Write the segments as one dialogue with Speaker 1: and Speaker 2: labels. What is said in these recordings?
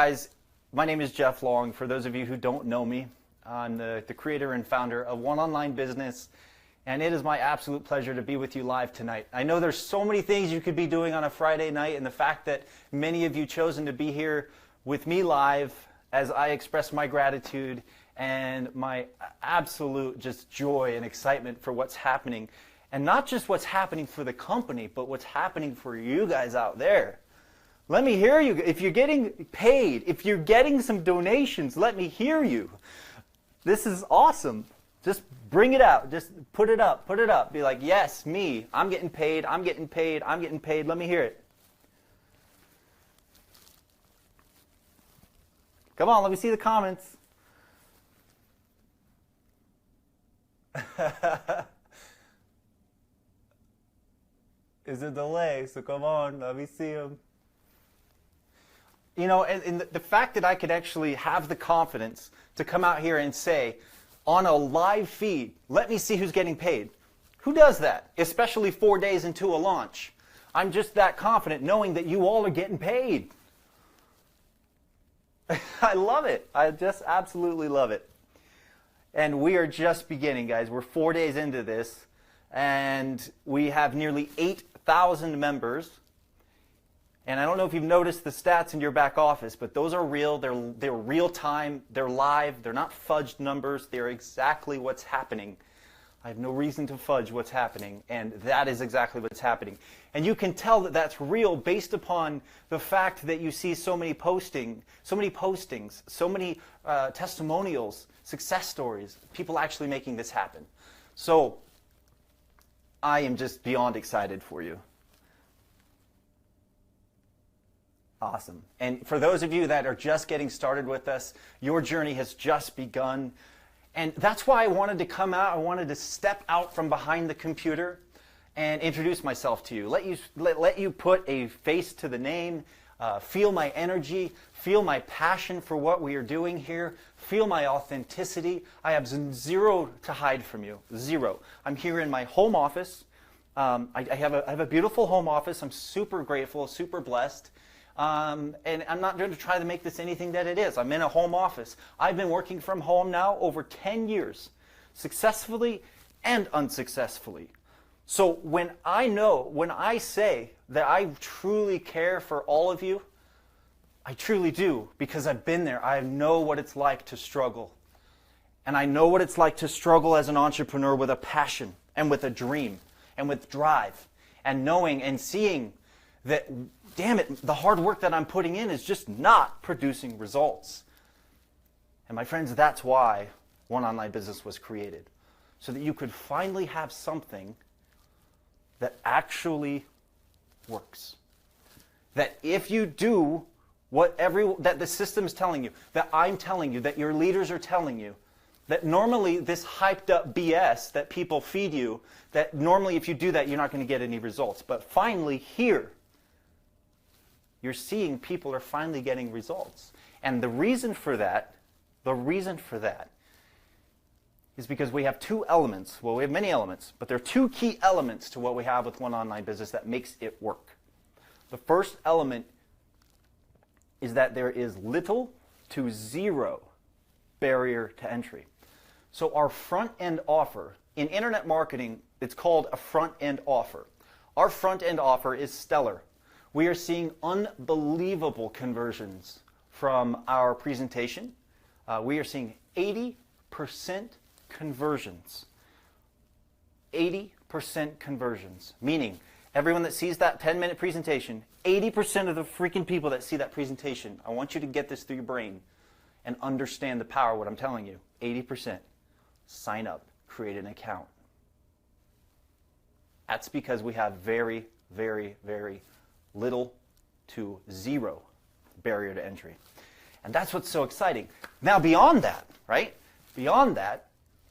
Speaker 1: guys, my name is Jeff Long. For those of you who don't know me, I'm the creator and founder of One Online Business, and it is my absolute pleasure to be with you live tonight. I know there's so many things you could be doing on a Friday night, and the fact that many of you chosen to be here with me live as I express my gratitude and my absolute just joy and excitement for what's happening. And not just what's happening for the company, but what's happening for you guys out there. Let me hear you. If you're getting paid, if you're getting some donations, let me hear you. This is awesome. Just bring it out. Just put it up. Put it up. Be like, yes, me. I'm getting paid. I'm getting paid. I'm getting paid. Let me hear it. Come on, let me see the comments. It's a delay, so come on, let me see them. You know, and the fact that I could actually have the confidence to come out here and say, on a live feed, let me see who's getting paid. Who does that? Especially 4 days into a launch. I'm just that confident knowing that you all are getting paid. I love it. I just absolutely love it. And we are just beginning, guys. We're 4 days into this, and we have nearly 8,000 members. And I don't know if you've noticed the stats in your back office, but those are real. They're real time. They're live. They're not fudged numbers. They're exactly what's happening. I have no reason to fudge what's happening, and that is exactly what's happening. And you can tell that that's real based upon the fact that you see so many postings, so many testimonials, success stories, people actually making this happen. So I am just beyond excited for you. Awesome. And for those of you that are just getting started with us, your journey has just begun. And that's why I wanted to come out. I wanted to step out from behind the computer and introduce myself to you. Let you put a face to the name, feel my energy, feel my passion for what we are doing here, feel my authenticity. I have zero to hide from you, zero. I'm here in my home office. I have a beautiful home office. I'm super grateful, super blessed. And I'm not going to try to make this anything that it is. I'm in a home office. I've been working from home now over 10 years, successfully and unsuccessfully. So when I say that I truly care for all of you, I truly do, because I've been there. I know what it's like to struggle. And I know what it's like to struggle as an entrepreneur with a passion and with a dream and with drive and knowing and seeing that, damn it, the hard work that I'm putting in is just not producing results. And my friends, that's why One Online Business was created. So that you could finally have something that actually works. That if you do that the system is telling you, that I'm telling you, that your leaders are telling you, that normally this hyped up BS that people feed you, that normally if you do that, you're not going to get any results. But finally here, you're seeing people are finally getting results. And the reason for that is because we have two elements. Well, we have many elements, but there are two key elements to what we have with One Online Business that makes it work. The first element is that there is little to zero barrier to entry. So our front-end offer, in internet marketing, it's called a front-end offer. Our front-end offer is stellar. We are seeing unbelievable conversions from our presentation. We are seeing 80% conversions. 80% conversions, meaning everyone that sees that 10-minute presentation, 80% of the freaking people that see that presentation, I want you to get this through your brain and understand the power of what I'm telling you. 80% sign up, create an account. That's because we have very, very, very little to zero barrier to entry. And that's what's so exciting. Now beyond that, right? Beyond that,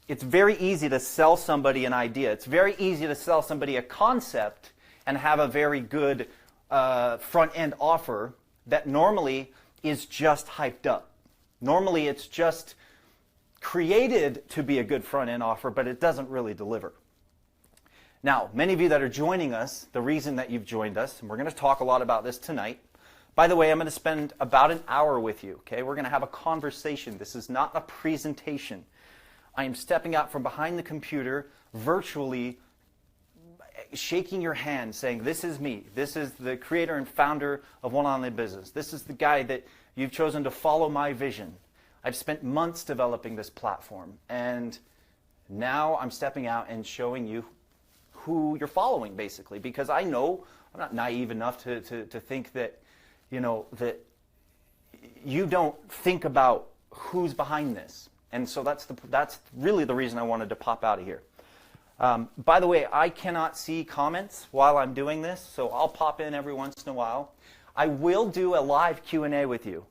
Speaker 1: it's very easy to sell somebody an idea. It's very easy to sell somebody a concept and have a very good front-end offer that normally is just hyped up. Normally it's just created to be a good front-end offer, but it doesn't really deliver. Now, many of you that are joining us, the reason that you've joined us, and we're going to talk a lot about this tonight, By the way, I'm going to spend about an hour with you, okay? We're going to have a conversation. This is not a presentation. I am stepping out from behind the computer, virtually shaking your hand, saying, this is me. This is the creator and founder of One Online Business. This is the guy that you've chosen to follow my vision. I've spent months developing this platform, and now I'm stepping out and showing you who you're following, basically, because I know I'm not naive enough to think that, that you don't think about who's behind this. And so that's really the reason I wanted to pop out of here. By the way, I cannot see comments while I'm doing this, so I'll pop in every once in a while. I will do a live Q&A with you,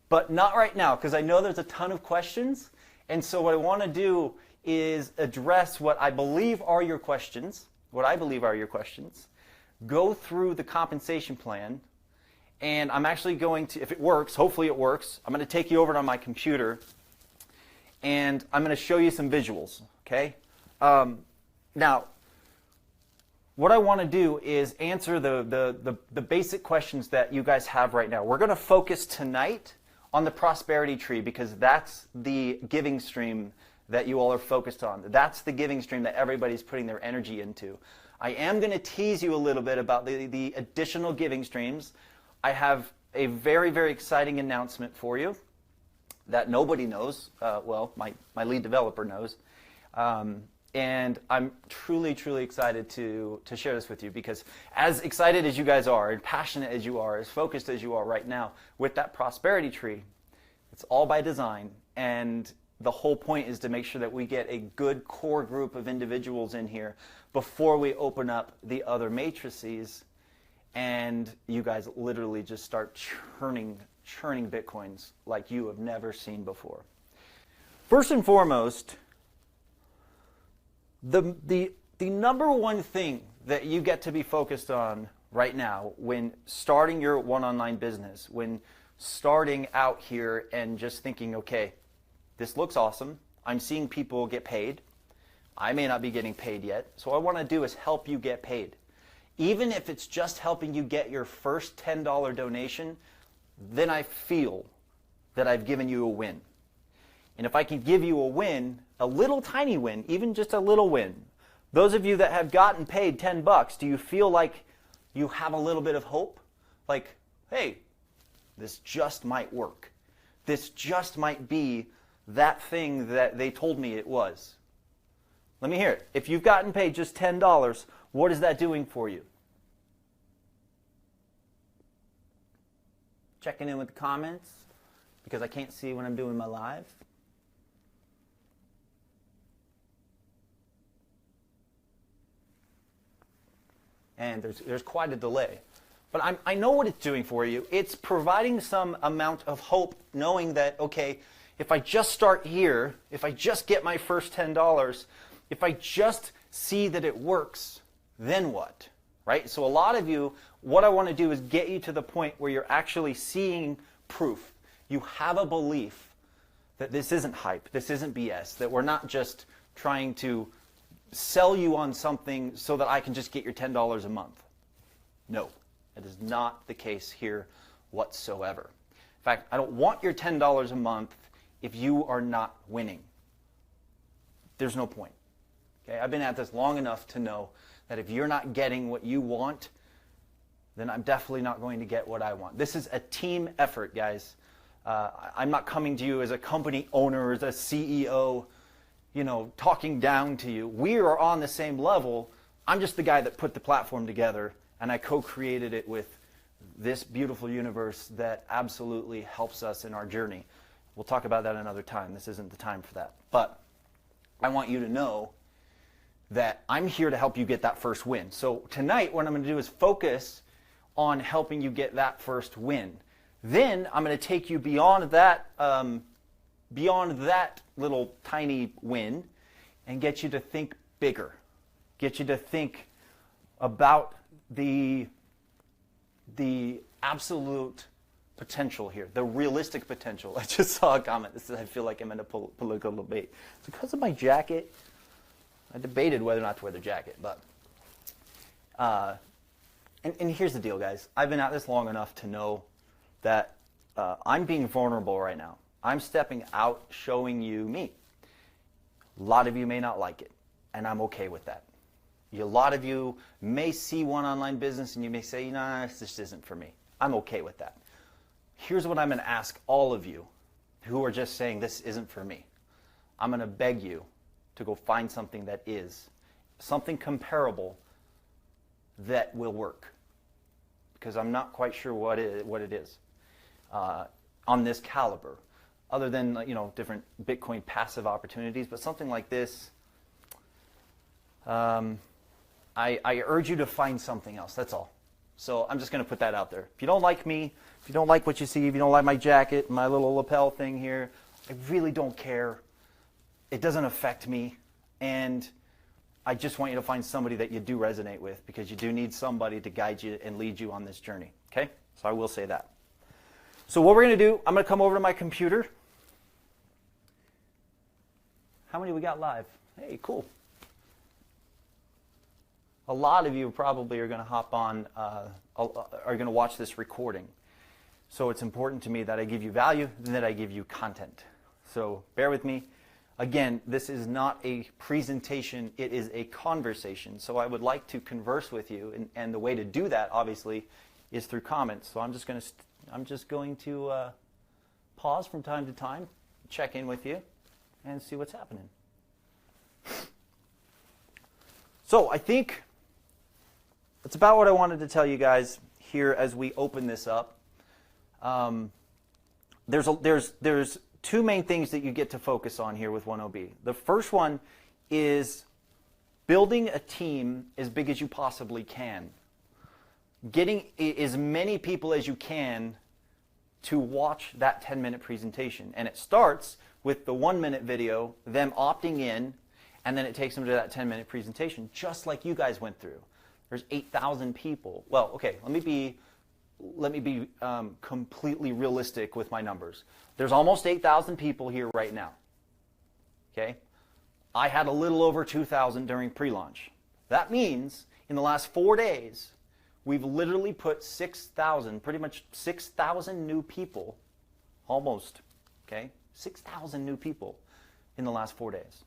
Speaker 1: but not right now, because I know there's a ton of questions. And so what I want to do is address what I believe are your questions, go through the compensation plan, and I'm actually going to, if it works, hopefully it works, I'm going to take you over to my computer, and I'm going to show you some visuals, okay? Now, what I want to do is answer the basic questions that you guys have right now. We're going to focus tonight on the prosperity tree because that's the giving stream that you all are focused on. That's the giving stream that everybody's putting their energy into. I am going to tease you a little bit about the additional giving streams. I have a very, very exciting announcement for you that nobody knows. Well, my lead developer knows. And I'm truly, truly excited to share this with you because as excited as you guys are and passionate as you are, as focused as you are right now with that prosperity tree, it's all by design. And the whole point is to make sure that we get a good core group of individuals in here before we open up the other matrices and you guys literally just start churning Bitcoins like you have never seen before. First and foremost, the number one thing that you get to be focused on right now when starting your one online business, when starting out here and just thinking, okay, this looks awesome. I'm seeing people get paid. I may not be getting paid yet. So what I want to do is help you get paid. Even if it's just helping you get your first $10 donation, then I feel that I've given you a win. And if I can give you a win, a little tiny win, even just a little win, those of you that have gotten paid $10, do you feel like you have a little bit of hope? Like, hey, this just might work. This just might be that thing that they told me it was. Let me hear it. If you've gotten paid just $10, what is that doing for you? Checking in with the comments because I can't see when I'm doing my live. And there's quite a delay. But I know what it's doing for you. It's providing some amount of hope knowing that, okay, if I just start here, if I just get my first $10, if I just see that it works, then what? Right? So a lot of you, what I want to do is get you to the point where you're actually seeing proof. You have a belief that this isn't hype, this isn't BS, that we're not just trying to sell you on something so that I can just get your $10 a month. No, that is not the case here whatsoever. In fact, I don't want your $10 a month if you are not winning. There's no point. Okay? I've been at this long enough to know that if you're not getting what you want, then I'm definitely not going to get what I want. This is a team effort, guys. I'm not coming to you as a company owner, as a CEO, talking down to you. We are on the same level. I'm just the guy that put the platform together, and I co-created it with this beautiful universe that absolutely helps us in our journey. We'll talk about that another time. This isn't the time for that. But I want you to know that I'm here to help you get that first win. So tonight, what I'm going to do is focus on helping you get that first win. Then I'm going to take you beyond that little tiny win and get you to think bigger. Get you to think about the absolute potential here, the realistic potential. I just saw a comment that says I feel like I'm in a political debate. It's because of my jacket. I debated whether or not to wear the jacket, but and here's the deal, guys. I've been at this long enough to know that I'm being vulnerable right now. I'm stepping out, showing you me. A lot of you may not like it, and I'm okay with that. A lot of you may see one online business and you may say, nah, this just isn't for me. I'm okay with that. Here's what I'm going to ask all of you who are just saying this isn't for me. I'm going to beg you to go find something that is, something comparable that will work. Because I'm not quite sure what it is on this caliber, other than different Bitcoin passive opportunities. But something like this, I urge you to find something else. That's all. So I'm just going to put that out there. If you don't like me, if you don't like what you see, if you don't like my jacket, my little lapel thing here, I really don't care. It doesn't affect me. And I just want you to find somebody that you do resonate with, because you do need somebody to guide you and lead you on this journey. Okay? So I will say that. So what we're going to do, I'm going to come over to my computer. How many we got live? Hey, cool. A lot of you probably are going to hop on, are going to watch this recording. So it's important to me that I give you value and that I give you content. So bear with me. Again, this is not a presentation, it is a conversation. So I would like to converse with you, and the way to do that, obviously, is through comments. So I'm just going to pause from time to time, check in with you, and see what's happening. So I think that's about what I wanted to tell you guys here as we open this up. There's two main things that you get to focus on here with 10B. The first one is building a team as big as you possibly can. Getting as many people as you can to watch that 10-minute presentation. And it starts with the 1-minute video, them opting in, and then it takes them to that 10-minute presentation, just like you guys went through. There's 8,000 people. Well, okay, let me be completely realistic with my numbers. There's almost 8,000 people here right now. Okay? I had a little over 2,000 during pre-launch. That means in the last 4 days, we've literally put 6,000, pretty much 6,000 new people, almost, okay? 6,000 new people in the last 4 days.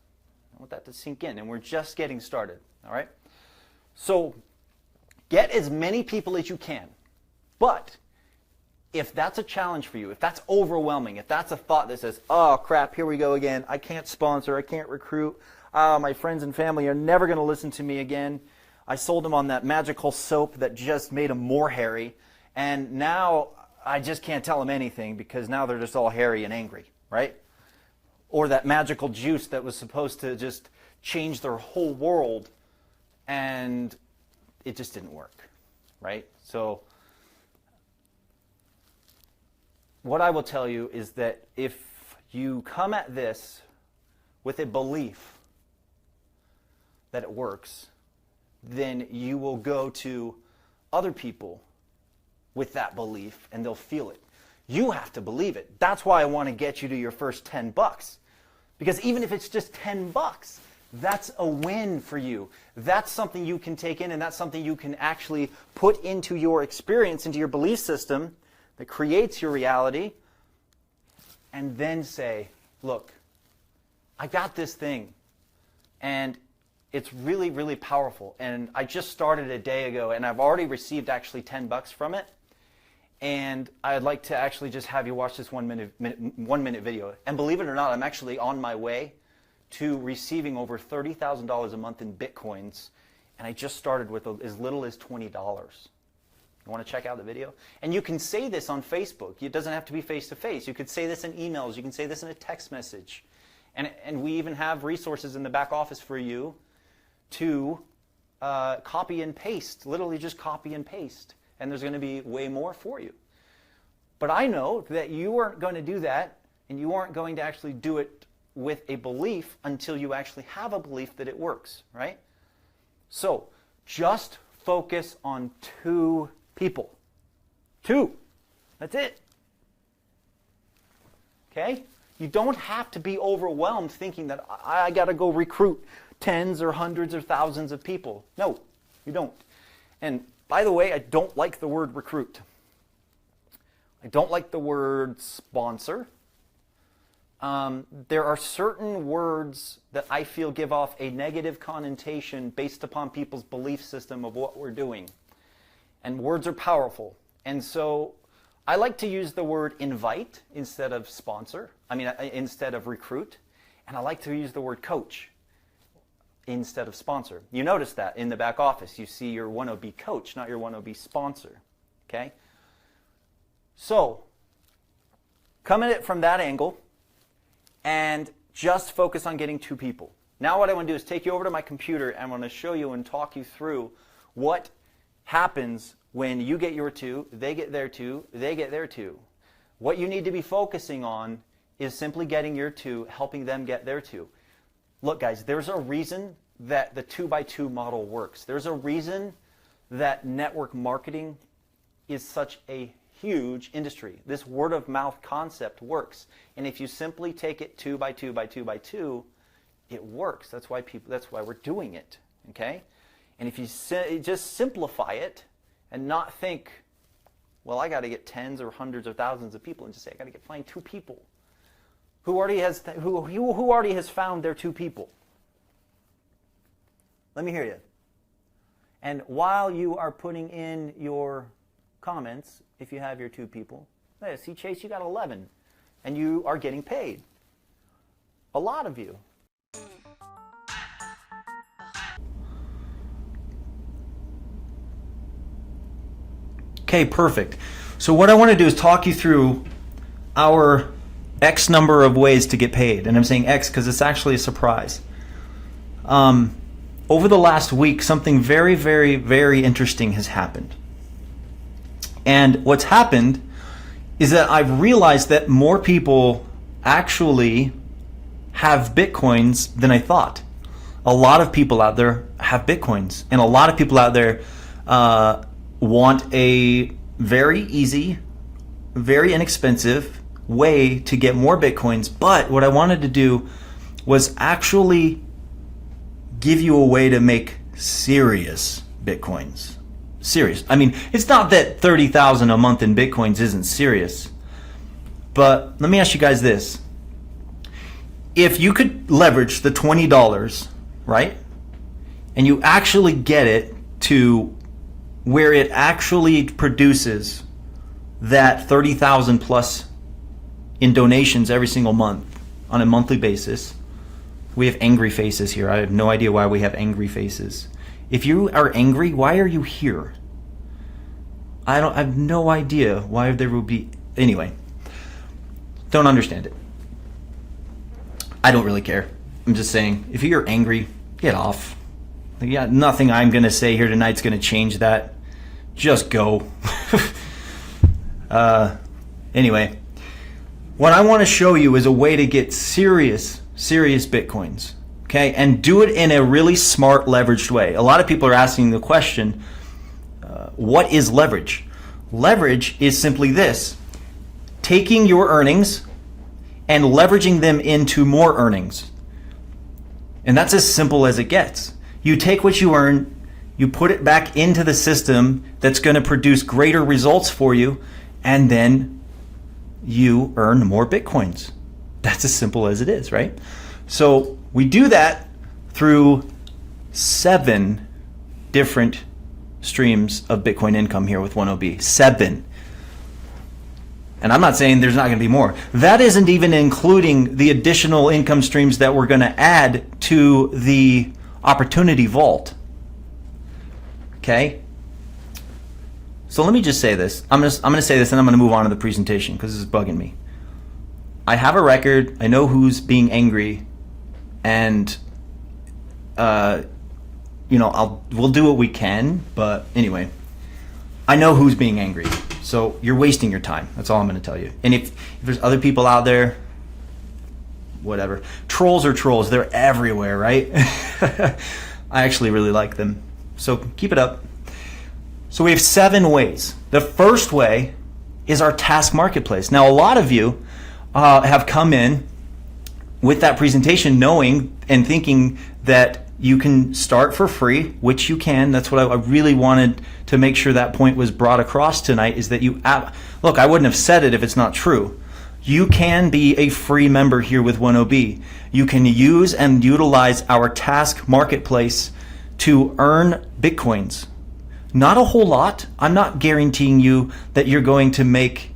Speaker 1: I want that to sink in, and we're just getting started, all right? So get as many people as you can. But if that's a challenge for you, if that's overwhelming, if that's a thought that says, oh crap, here we go again, I can't sponsor, I can't recruit, my friends and family are never going to listen to me again, I sold them on that magical soap that just made them more hairy, and now I just can't tell them anything because now they're just all hairy and angry, right? Or that magical juice that was supposed to just change their whole world, and it just didn't work, right? So what I will tell you is that if you come at this with a belief that it works, then you will go to other people with that belief and they'll feel it. You have to believe it. That's why I want to get you to your first $10. Because even if it's just $10, that's a win for you. That's something you can take in, and that's something you can actually put into your experience, into your belief system that creates your reality, and then say, look, I got this thing, and it's really, really powerful. And I just started a day ago, and I've already received actually $10 from it. And I'd like to actually just have you watch this 1 minute video. And believe it or not, I'm actually on my way to receiving over $30,000 a month in Bitcoins. And I just started with as little as $20. You want to check out the video? And you can say this on Facebook. It doesn't have to be face-to-face. You could say this in emails. You can say this in a text message. And we even have resources in the back office for you to copy and paste. Literally just copy and paste. And there's going to be way more for you. But I know that you aren't going to do that, and you aren't going to actually do it with a belief until you actually have a belief that it works, right? So just focus on 2 people. 2. That's it. Okay? You don't have to be overwhelmed thinking that I got to go recruit tens or hundreds or thousands of people. No, you don't. And by the way, I don't like the word recruit. I don't like the word sponsor. There are certain words that I feel give off a negative connotation based upon people's belief system of what we're doing. And words are powerful. And so I like to use the word invite instead of sponsor. Instead of recruit. And I like to use the word coach instead of sponsor. You notice that in the back office. You see your 1OB coach, not your 1OB sponsor. Okay? So, come at it from that angle and just focus on getting 2 people. Now what I want to do is take you over to my computer and I'm going to show you and talk you through what happens when you get your 2, they get their 2, they get their 2. What you need to be focusing on is simply getting your 2, helping them get their 2. Look guys, there's a reason that the 2x2 model works. There's a reason that network marketing is such a huge industry. This word of mouth concept works. And if you simply take it 2x2x2x2, it works. That's why we're doing it. Okay? And if you just simplify it and not think, well, I got to get tens or hundreds or thousands of people, and just say, I got to find 2 people. Who already has found their 2 people? Let me hear you. And while you are putting in your comments, if you have your 2 people, hey, see Chase, you got 11, and you are getting paid. A lot of you. Okay, perfect. So what I want to do is talk you through our X number of ways to get paid. And I'm saying X because it's actually a surprise. Over the last week, something very, very, very interesting has happened. And what's happened is that I've realized that more people actually have Bitcoins than I thought. A lot of people out there have Bitcoins. And a lot of people out there want a very easy, very inexpensive way to get more Bitcoins. But what I wanted to do was actually give you a way to make serious Bitcoins. Serious. I mean, it's not that 30,000 a month in Bitcoins isn't serious. But let me ask you guys this. If you could leverage the $20, right? And you actually get it to where it actually produces that 30,000 plus in donations every single month on a monthly basis. We have angry faces here. I have no idea why we have angry faces. If you are angry, why are you here? I have no idea why there would be. Anyway, don't understand it. I don't really care. I'm just saying, if you're angry, get off. Yeah, nothing I'm going to say here tonight's going to change that. Just go. Anyway, what I want to show you is a way to get serious Bitcoins. Okay, and do it in a really smart, leveraged way. A lot of people are asking the question, what is leverage? Leverage is simply this: taking your earnings and leveraging them into more earnings. And that's as simple as it gets. You take what you earn, you put it back into the system that's going to produce greater results for you, and then you earn more Bitcoins. That's as simple as it is, right? So we do that through 7 different streams of Bitcoin income here with 1OB. 7. And I'm not saying there's not going to be more. That isn't even including the additional income streams that we're going to add to the opportunity vault. Okay? So let me just say this. I'm going to say this and I'm going to move on to the presentation because this is bugging me. I have a record. I know who's being angry, and we'll do what we can. But anyway, I know who's being angry. So you're wasting your time. That's all I'm going to tell you. And if there's other people out there, whatever. Trolls are trolls. They're everywhere, right? I actually really like them. So keep it up. So we have 7 ways. The first way is our task marketplace. Now, a lot of you have come in with that presentation knowing and thinking that You can start for free, which you can. That's what I really wanted to make sure that point was brought across tonight, is that look, I wouldn't have said it if it's not true. You can be a free member here with 1OB. You can use and utilize our task marketplace to earn Bitcoins. Not a whole lot. I'm not guaranteeing you that you're going to make,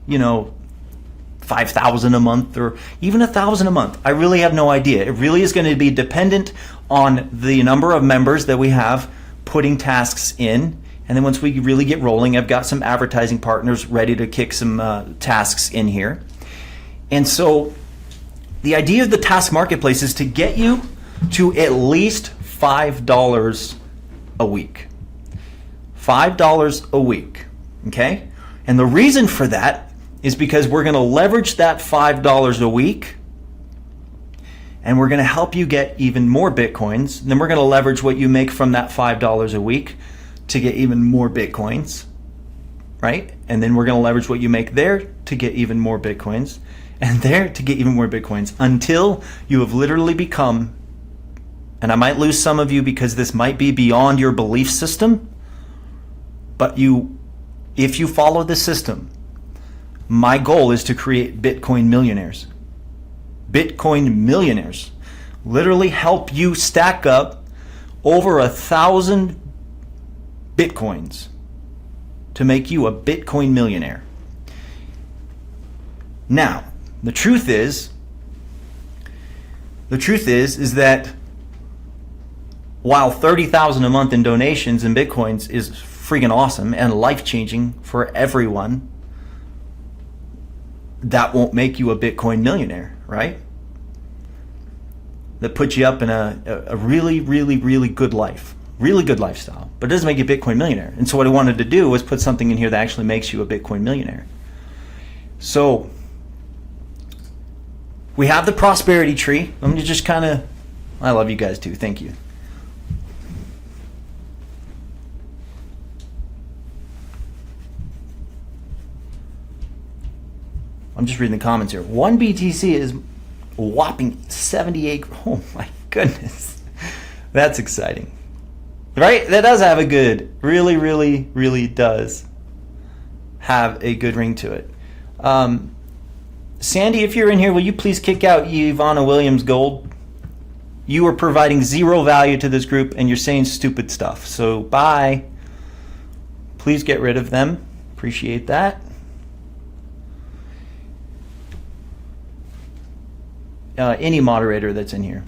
Speaker 1: 5,000 a month or even 1,000 a month. I really have no idea. It really is going to be dependent on the number of members that we have putting tasks in. And then once we really get rolling, I've got some advertising partners ready to kick some tasks in here. And so the idea of the task marketplace is to get you to at least $5 a week. $5 a week, okay? And the reason for that is because we're going to leverage that $5 a week, and we're going to help you get even more Bitcoins. And then we're going to leverage what you make from that $5 a week to get even more Bitcoins, right? And then we're going to leverage what you make there to get even more Bitcoins, and there to get even more Bitcoins, until you have literally become, and I might lose some of you because this might be beyond your belief system, but if you follow this system, my goal is to create Bitcoin millionaires. Bitcoin millionaires. Literally help you stack up over 1,000 Bitcoins to make you a Bitcoin millionaire. Now, the truth is that while 30,000 a month in donations and Bitcoins is freaking awesome and life-changing for everyone, that won't make you a Bitcoin millionaire, right? That puts you up in a really, really, really good life, really good lifestyle, but it doesn't make you a Bitcoin millionaire. And so what I wanted to do was put something in here that actually makes you a Bitcoin millionaire. So we have the prosperity tree. Let me just I love you guys too. Thank you. I'm just reading the comments here. One BTC is a whopping 78. Oh my goodness. That's exciting. Right? That does have a good, really, really, really does have a good ring to it. Sandy, if you're in here, will you please kick out Ivana Williams Gold? You are providing zero value to this group and you're saying stupid stuff. So bye. Please get rid of them. Appreciate that. Any moderator that's in here.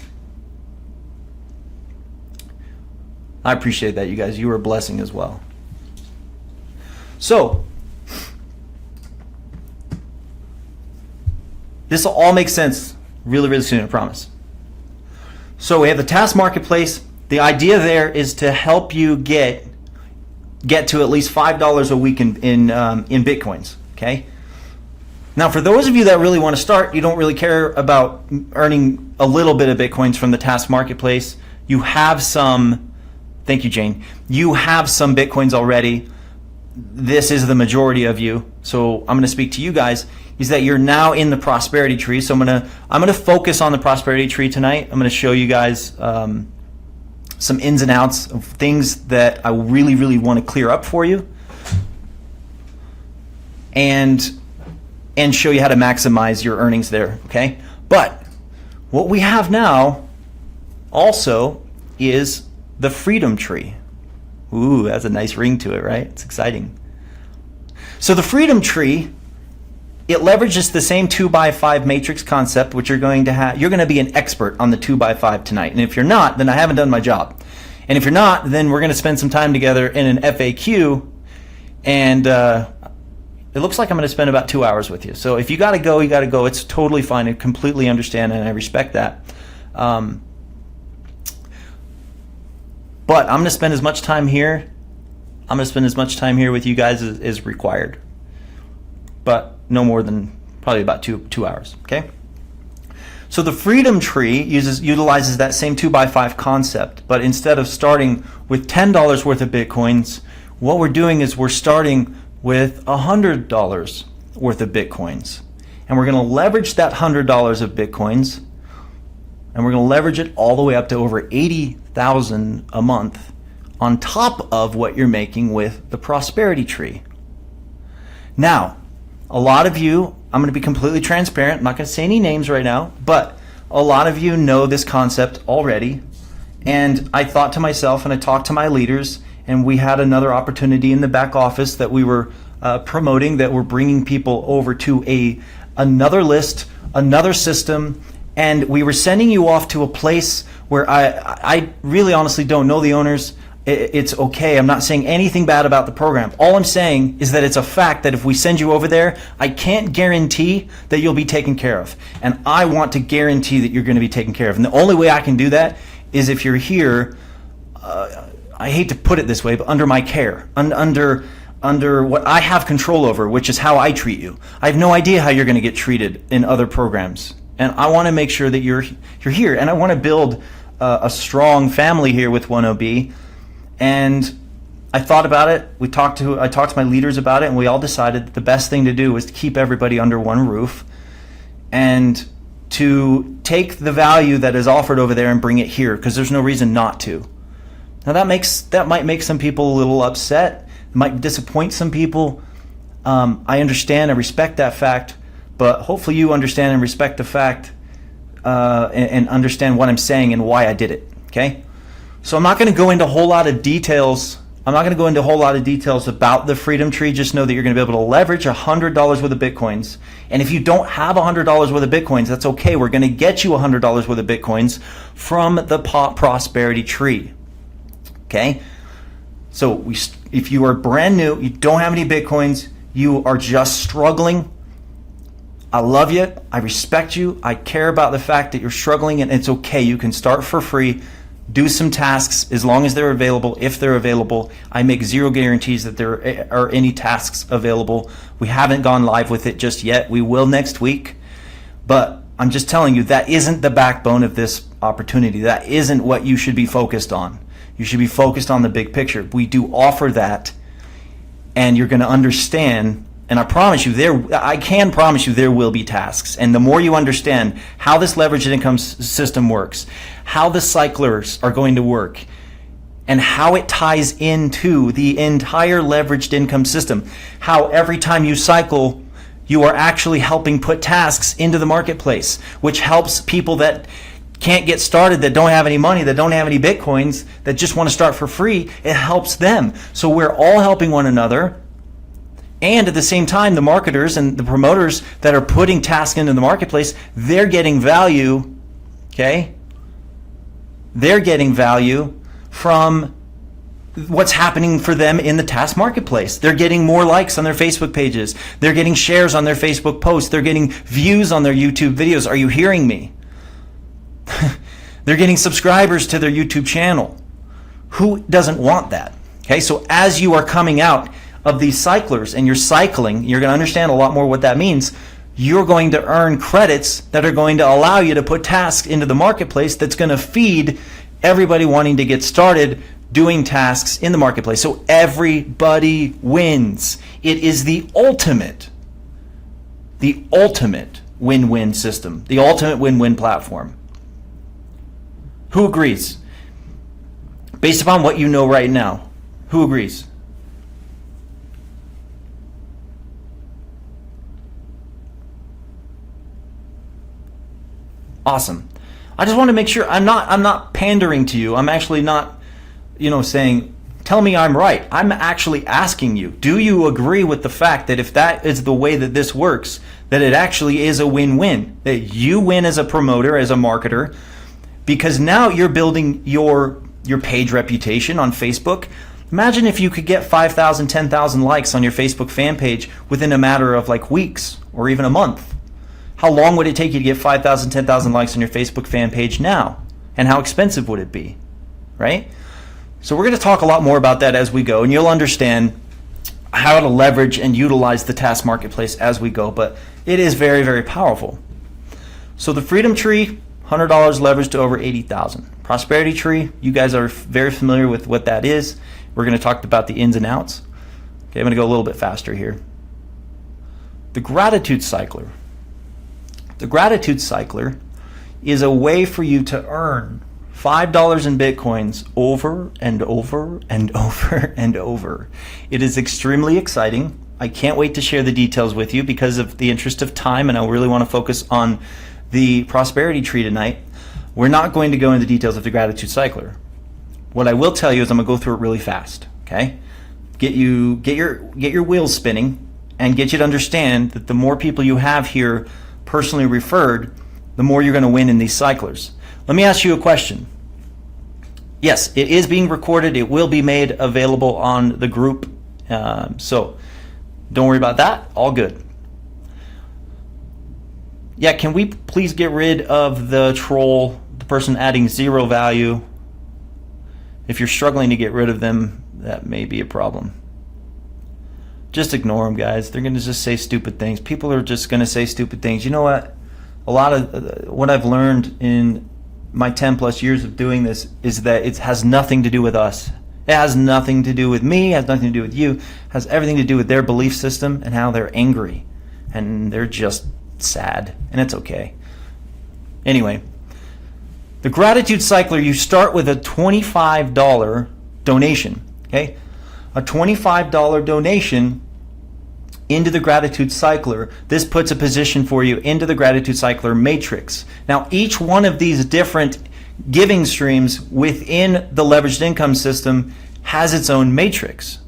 Speaker 1: I appreciate that, you guys. You are a blessing as well. So, this will all make sense really, really soon, I promise. So we have the task marketplace. The idea there is to help you get to at least $5 a week in Bitcoins, okay? Now, for those of you that really want to start, you don't really care about earning a little bit of Bitcoins from the task marketplace. You have some, thank you, Jane. You have some Bitcoins already. This is the majority of you. So I'm going to speak to you guys, is that you're now in the prosperity tree. So I'm going to focus on the prosperity tree tonight. I'm going to show you guys some ins and outs of things that I really, really want to clear up for you. And show you how to maximize your earnings there, okay? But what we have now also is the freedom tree. Ooh, that's a nice ring to it, right? It's exciting. So the freedom tree, it leverages the same 2x5 matrix concept, which you're going to be an expert on the 2x5 tonight. And if you're not, then I haven't done my job. And if you're not, then we're going to spend some time together in an FAQ, and it looks like I'm going to spend about 2 hours with you. So if you got to go, you got to go. It's totally fine. I completely understand and I respect that. But I'm going to spend as much time here. I'm going to spend as much time here with you guys as required. But no more than probably about two hours, okay? So the freedom tree utilizes that same 2x5 concept, but instead of starting with $10 worth of Bitcoins, what we're doing is we're starting with $100 worth of Bitcoins. And we're going to leverage that $100 of Bitcoins
Speaker 2: and we're going to leverage it all the way up to over 80,000 a month on top of what you're making with the prosperity tree. Now, a lot of you, I'm going to be completely transparent, I'm not going to say any names right now, but a lot of you know this concept already. And I thought to myself, and I talked to my leaders, and we had another opportunity in the back office that we were promoting, that we're bringing people over to another list, another system, and we were sending you off to a place where I really honestly don't know the owners. It's okay. I'm not saying anything bad about the program. All I'm saying is that it's a fact that if we send you over there, I can't guarantee that you'll be taken care of. And I want to guarantee that you're going to be taken care of. And the only way I can do that is if you're here, I hate to put it this way, but under my care, under what I have control over, which is how I treat you. I have no idea how you're going to get treated in other programs. And I want to make sure that you're here. And I want to build a strong family here with 1OB. And I thought about it. I talked to my leaders about it, and we all decided that the best thing to do was to keep everybody under one roof and to take the value that is offered over there and bring it here, because there's no reason not to. Now that might make some people a little upset. It might disappoint some people. I understand and respect that fact, but hopefully you understand and respect the fact and understand what I'm saying and why I did it. Okay? So I'm not going to go into a whole lot of details. About the Freedom Tree. Just know that you're going to be able to leverage $100 worth of Bitcoins. And if you don't have $100 worth of Bitcoins, that's okay. We're going to get you $100 worth of Bitcoins from the Prosperity Tree. Okay? So if you are brand new, you don't have any Bitcoins, you are just struggling, I love you. I respect you. I care about the fact that you're struggling, and it's okay. You can start for free. Do some tasks as long as they're available, if they're available. I make zero guarantees that there are any tasks available. We haven't gone live with it just yet. We will next week. But I'm just telling you, that isn't the backbone of this opportunity. That isn't what you should be focused on. You should be focused on the big picture. We do offer that, and you're going to understand. And I can promise you there will be tasks. And the more you understand how this leveraged income system works, how the cyclers are going to work, and how it ties into the entire leveraged income system, how every time you cycle, you are actually helping put tasks into the marketplace, which helps people that can't get started, that don't have any money, that don't have any Bitcoins, that just want to start for free. It helps them. So we're all helping one another. And at the same time, the marketers and the promoters that are putting tasks into the marketplace, they're getting value, okay? They're getting value from what's happening for them in the task marketplace. They're getting more likes on their Facebook pages. They're getting shares on their Facebook posts. They're getting views on their YouTube videos. Are you hearing me? They're getting subscribers to their YouTube channel. Who doesn't want that? Okay, so as you are coming out of these cyclers and you're cycling, you're going to understand a lot more what that means. You're going to earn credits that are going to allow you to put tasks into the marketplace that's going to feed everybody wanting to get started doing tasks in the marketplace. So everybody wins. It is the ultimate win-win system, the ultimate win-win platform. Who agrees? Based upon what you know right now, who agrees? Awesome. I just want to make sure I'm not pandering to you. I'm actually not, saying, tell me I'm right. I'm actually asking you, do you agree with the fact that if that is the way that this works, that it actually is a win-win, that you win as a promoter, as a marketer, because now you're building your page reputation on Facebook. Imagine if you could get 5,000, 10,000 likes on your Facebook fan page within a matter of like weeks or even a month. How long would it take you to get 5,000, 10,000 likes on your Facebook fan page now? And how expensive would it be, right? So we're going to talk a lot more about that as we go, and you'll understand how to leverage and utilize the task marketplace as we go, but it is very, very powerful. So the Freedom Tree, $100 leveraged to over 80,000. Prosperity Tree, you guys are very familiar with what that is. We're going to talk about the ins and outs. Okay, I'm going to go a little bit faster here. The Gratitude Cycler. The Gratitude Cycler is a way for you to earn $5 in Bitcoins over and over and over and over. It is extremely exciting. I can't wait to share the details with you because of the interest of time, and I really want to focus on the prosperity tree tonight. We're not going to go into the details of the gratitude cycler. What I will tell you is I'm going to go through it really fast, okay? Get your wheels spinning and get you to understand that the more people you have here personally referred, the more you're going to win in these cyclers. Let me ask you a question. Yes, it is being recorded. It will be made available on the group. So don't worry about that. All good. Yeah, can we please get rid of the troll, the person adding 0 value? If you're struggling to get rid of them, that may be a problem. Just ignore them, guys. They're going to just say stupid things. People are just going to say stupid things. You know what? A lot of what I've learned in my 10 plus years of doing this is that it has nothing to do with us. It has nothing to do with me, it has nothing to do with you. It has everything to do with their belief system and how they're angry. And they're just sad. And it's okay. Anyway, the gratitude cycler, you start with a $25 donation. Okay? A $25 donation into the gratitude cycler. This puts a position for you into the gratitude cycler matrix. Now, each one of these different giving streams within the leveraged income system has its own matrix.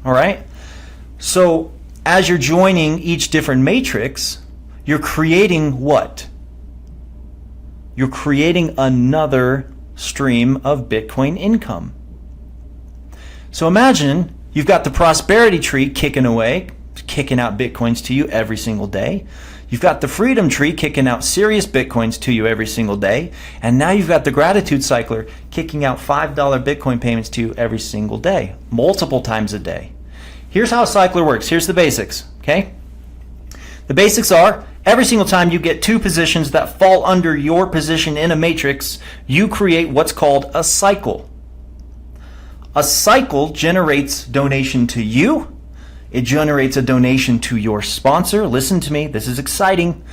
Speaker 2: All right? So as you're joining each different matrix, you're creating what? You're creating another stream of Bitcoin income. So imagine you've got the prosperity tree kicking away, kicking out Bitcoins to you every single day. You've got the freedom tree kicking out serious Bitcoins to you every single day. And now you've got the gratitude cycler kicking out $5 Bitcoin payments to you every single day, multiple times a day. Here's how a cycler works. Here's the basics, okay? The basics are every single time you get 2 positions that fall under your position in a matrix, you create what's called a cycle. A cycle generates donation to you. It generates a donation to your sponsor. Listen to me, this is exciting.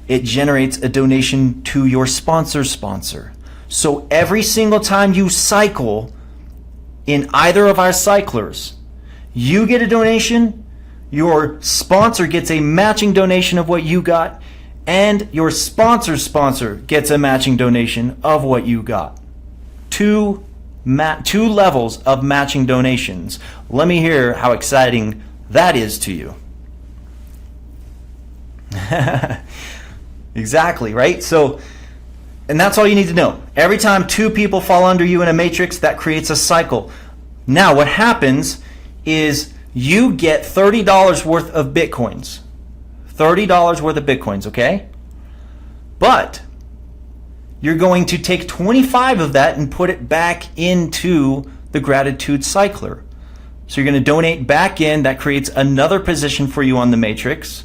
Speaker 2: It generates a donation to your sponsor's sponsor. So every single time you cycle in either of our cyclers, you get a donation, your sponsor gets a matching donation of what you got, and your sponsor's sponsor gets a matching donation of what you got. Two levels of matching donations. Let me hear how exciting that is to you. Exactly, right? So, and that's all you need to know. Every time 2 people fall under you in a matrix, that creates a cycle. Now, what happens is you get $30 worth of Bitcoins. $30 worth of Bitcoins, okay? But you're going to take 25 of that and put it back into the gratitude cycler. So you're going to donate back in. That creates another position for you on the matrix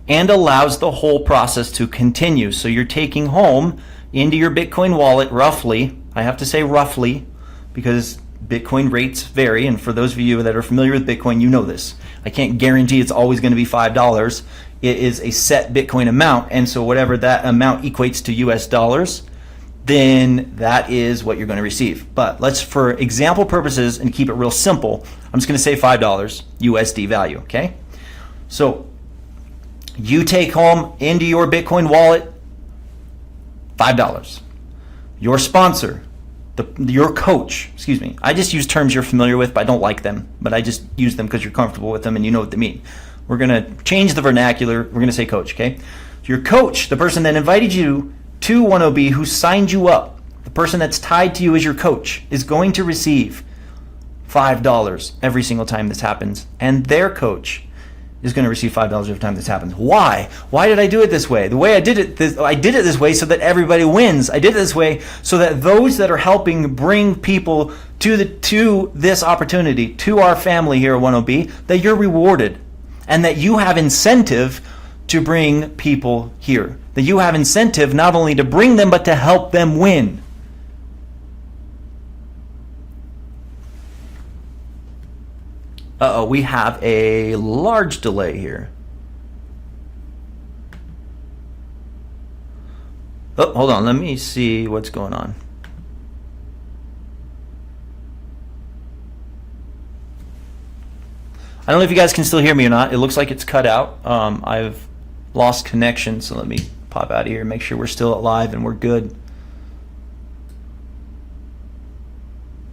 Speaker 2: and allows the whole process to continue. So you're taking home into your Bitcoin wallet roughly, I have to say roughly, because Bitcoin rates vary, and for those of you that are familiar with Bitcoin, you know this. I can't guarantee it's always going to be $5. It is a set Bitcoin amount, and so whatever that amount equates to US dollars, then that is what you're going to receive. But let's, for example purposes and keep it real simple, I'm just going to say $5 USD value, okay? So you take home into your Bitcoin wallet $5. Your sponsor, your coach, excuse me. I just use terms you're familiar with, but I don't like them. But I just use them because you're comfortable with them and you know what they mean. We're going to change the vernacular. We're going to say coach, okay? So your coach, the person that invited you to 10B, who signed you up, the person that's tied to you as your coach, is going to receive $5 every single time this happens. And their coach is going to receive $5 every time this happens. Why? Why did I do it this way? The way I did it this way so that everybody wins. I did it this way so that those that are helping bring people to this opportunity, to our family here at 10B, that you're rewarded and that you have incentive to bring people here. That you have incentive not only to bring them, but to help them win. Uh-oh, we have a large delay here. Oh, hold on. Let me see what's going on. I don't know if you guys can still hear me or not. It looks like it's cut out. I've lost connection, so let me pop out of here and make sure we're still live and we're good.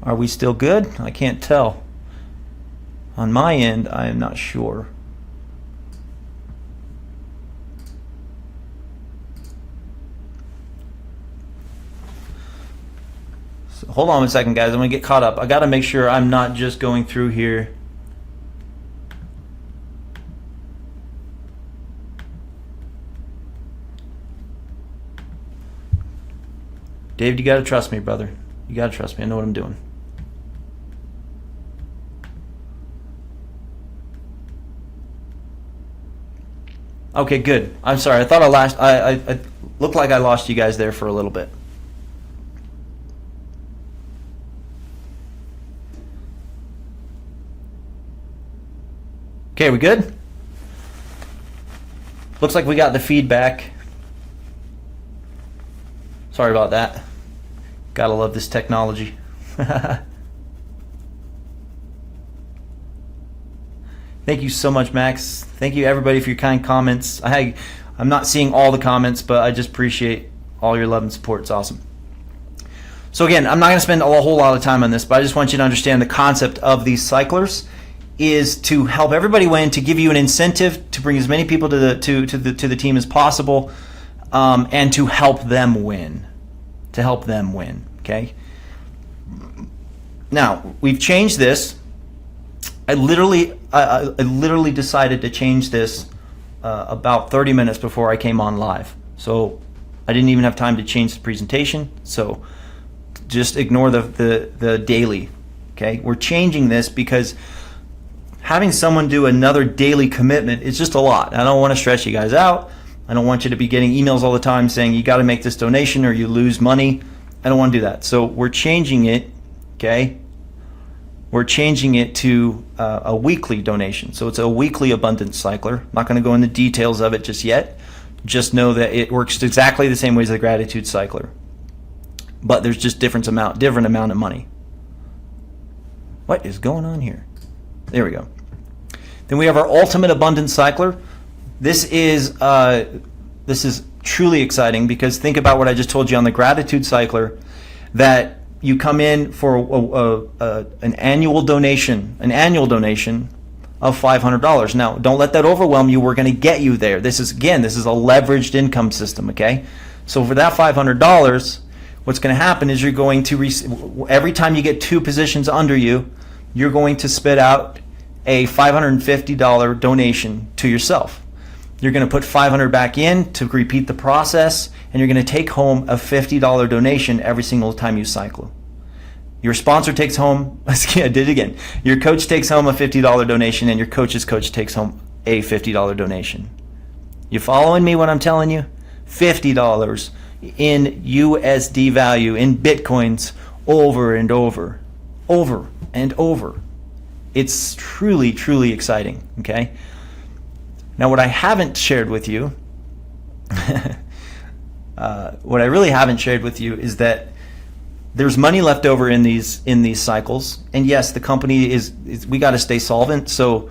Speaker 2: Are we still good? I can't tell. On my end, I am not sure. So hold on a second, guys. I'm going to get caught up. I got to make sure I'm not just going through here. David, you got to trust me, brother. You got to trust me. I know what I'm doing. Okay, good. I'm sorry. I thought I looked like I lost you guys there for a little bit. Okay, we good? Looks like we got the feedback. Sorry about that. Gotta love this technology. Thank you so much, Max. Thank you, everybody, for your kind comments. I'm not seeing all the comments, but I just appreciate all your love and support. It's awesome. So again, I'm not going to spend a whole lot of time on this, but I just want you to understand the concept of these cyclers is to help everybody win, to give you an incentive to bring as many people to the team as possible, and to help them win. To help them win. Okay. Now we've changed this. I literally decided to change this about 30 minutes before I came on live. So I didn't even have time to change the presentation. So just ignore the daily. Okay, we're changing this because having someone do another daily commitment is just a lot. I don't want to stress you guys out. I don't want you to be getting emails all the time saying you got to make this donation or you lose money. I don't want to do that. So we're changing it. Okay. We're changing it to a weekly donation. So it's a weekly abundance cycler. I'm not going to go into details of it just yet. Just know that it works exactly the same way as the gratitude cycler. But there's just different amount of money. What is going on here? There we go. Then we have our ultimate abundance cycler. This is truly exciting because think about what I just told you on the gratitude cycler, that you come in for an annual donation of $500. Now, don't let that overwhelm you. We're going to get you there. This is a leveraged income system, okay? So for that $500, what's going to happen is you're going to every time you get 2 positions under you, you're going to spit out a $550 donation to yourself. You're going to put $500 back in to repeat the process, and you're going to take home a $50 donation every single time you cycle. Your sponsor takes home, I did it again. Your coach takes home a $50 donation, and your coach's coach takes home a $50 donation. You following me what I'm telling you? $50 in USD value, in Bitcoins, over and over and over. It's truly, truly exciting, okay? Now, what I haven't shared with you, what I really haven't shared with you is that there's money left over in these cycles, and yes, the company is we got to stay solvent, so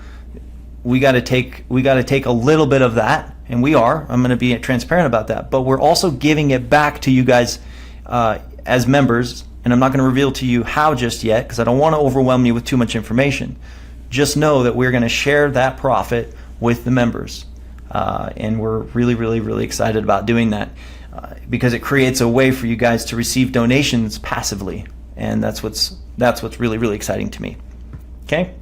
Speaker 2: we got to take a little bit of that, and we are. I'm going to be transparent about that, but we're also giving it back to you guys as members, and I'm not going to reveal to you how just yet because I don't want to overwhelm you with too much information. Just know that we're going to share that profit with the members, and we're really, really, really excited about doing that. Because it creates a way for you guys to receive donations passively, and that's what's really, really exciting to me. Okay.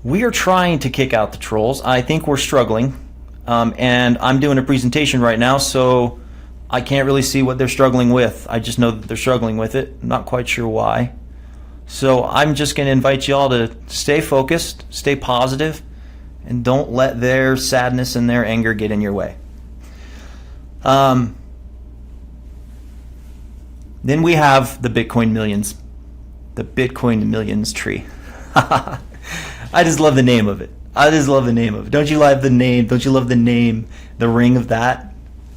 Speaker 2: We are trying to kick out the trolls. I think we're struggling, and I'm doing a presentation right now, so I can't really see what they're struggling with. I just know that they're struggling with it. I'm not quite sure why. So I'm just going to invite you all to stay focused, stay positive, and don't let their sadness and their anger get in your way. Then we have the Bitcoin Millions tree. I just love the name of it. I just love the name of it. Don't you love the name? Don't you love the name, the ring of that?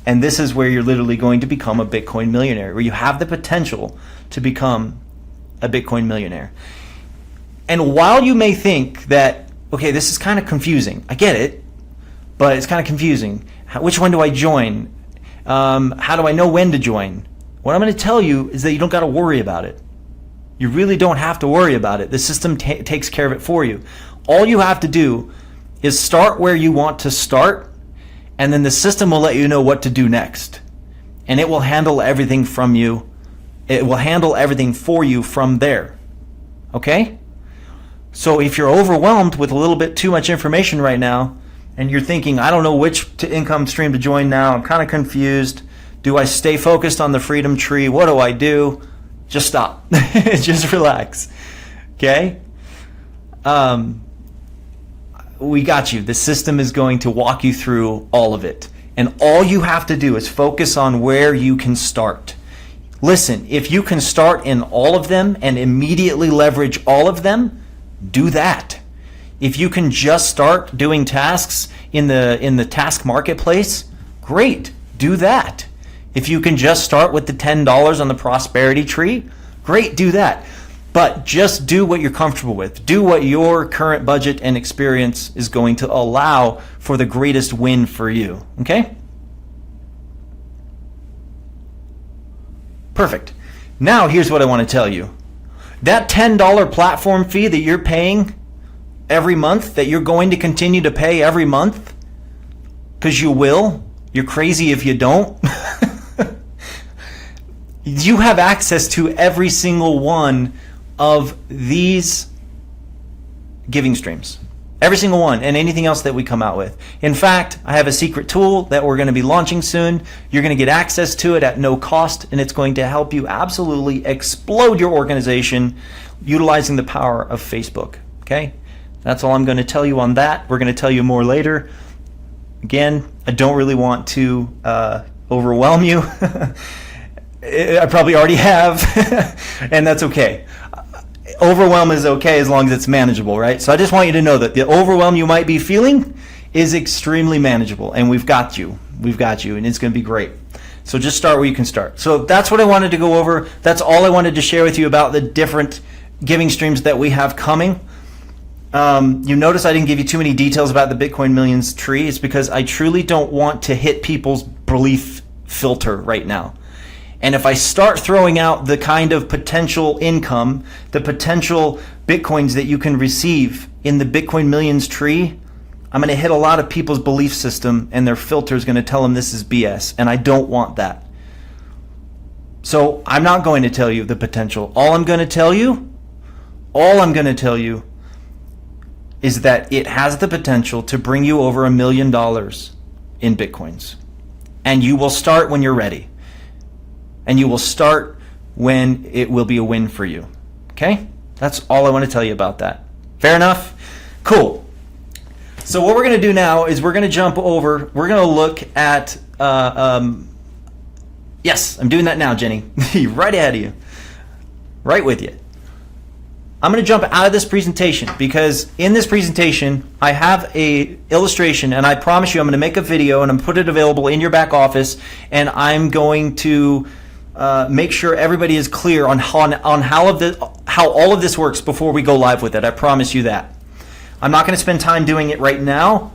Speaker 2: And this is where you're literally going to become a Bitcoin millionaire, where you have the potential to become a Bitcoin millionaire. And while you may think that, okay, this is kind of confusing, I get it, but it's kind of confusing. Which one do I join? How do I know when to join? What I'm going to tell you is that you don't got to worry about it. You really don't have to worry about it. The system takes care of it for you. All you have to do is start where you want to start, and then the system will let you know what to do next. And it will handle everything from you. It will handle everything for you from there. Okay? So if you're overwhelmed with a little bit too much information right now, and you're thinking, I don't know which income stream to join now, I'm kind of confused. Do I stay focused on the freedom tree? What do I do? Just stop. Just relax. Okay? We got you. The system is going to walk you through all of it. And all you have to do is focus on where you can start. Listen, if you can start in all of them and immediately leverage all of them, do that. If you can just start doing tasks in the task marketplace, great, do that. If you can just start with the $10 on the prosperity tree, great, do that. But just do what you're comfortable with. Do what your current budget and experience is going to allow for the greatest win for you. Okay? Perfect. Now here's what I want to tell you. That $10 platform fee that you're paying every month, that you're going to continue to pay every month, because you will. You're crazy if you don't. You have access to every single one of these giving streams. Every single one, and anything else that we come out with. In fact, I have a secret tool that we're going to be launching soon. You're going to get access to it at no cost, and it's going to help you absolutely explode your organization utilizing the power of Facebook. Okay? That's all I'm going to tell you on that. We're going to tell you more later. Again, I don't really want to overwhelm you. I probably already have, and that's okay. Overwhelm is okay as long as it's manageable, right? So I just want you to know that the overwhelm you might be feeling is extremely manageable, and we've got you. We've got you, and it's going to be great. So just start where you can start. So that's what I wanted to go over. That's all I wanted to share with you about the different giving streams that we have coming. You notice I didn't give you too many details about the Bitcoin Millions tree. It's because I truly don't want to hit people's belief filter right now. And if I start throwing out the kind of potential income, the potential Bitcoins that you can receive in the Bitcoin Millions tree, I'm going to hit a lot of people's belief system, and their filter is going to tell them this is BS, and I don't want that. So I'm not going to tell you the potential. All I'm going to tell you is that it has the potential to bring you over $1 million in Bitcoins. And you will start when you're ready. And you will start when it will be a win for you. Okay? That's all I want to tell you about that. Fair enough? Cool. So what we're going to do now is we're going to jump over. We're going to look at... yes, I'm doing that now, Jenny. Right ahead of you. Right with you. I'm going to jump out of this presentation because in this presentation I have a illustration, and I promise you I'm going to make a video and I'm put it available in your back office, and I'm going to make sure everybody is clear on how all of this works before we go live with it. I promise you that. I'm not going to spend time doing it right now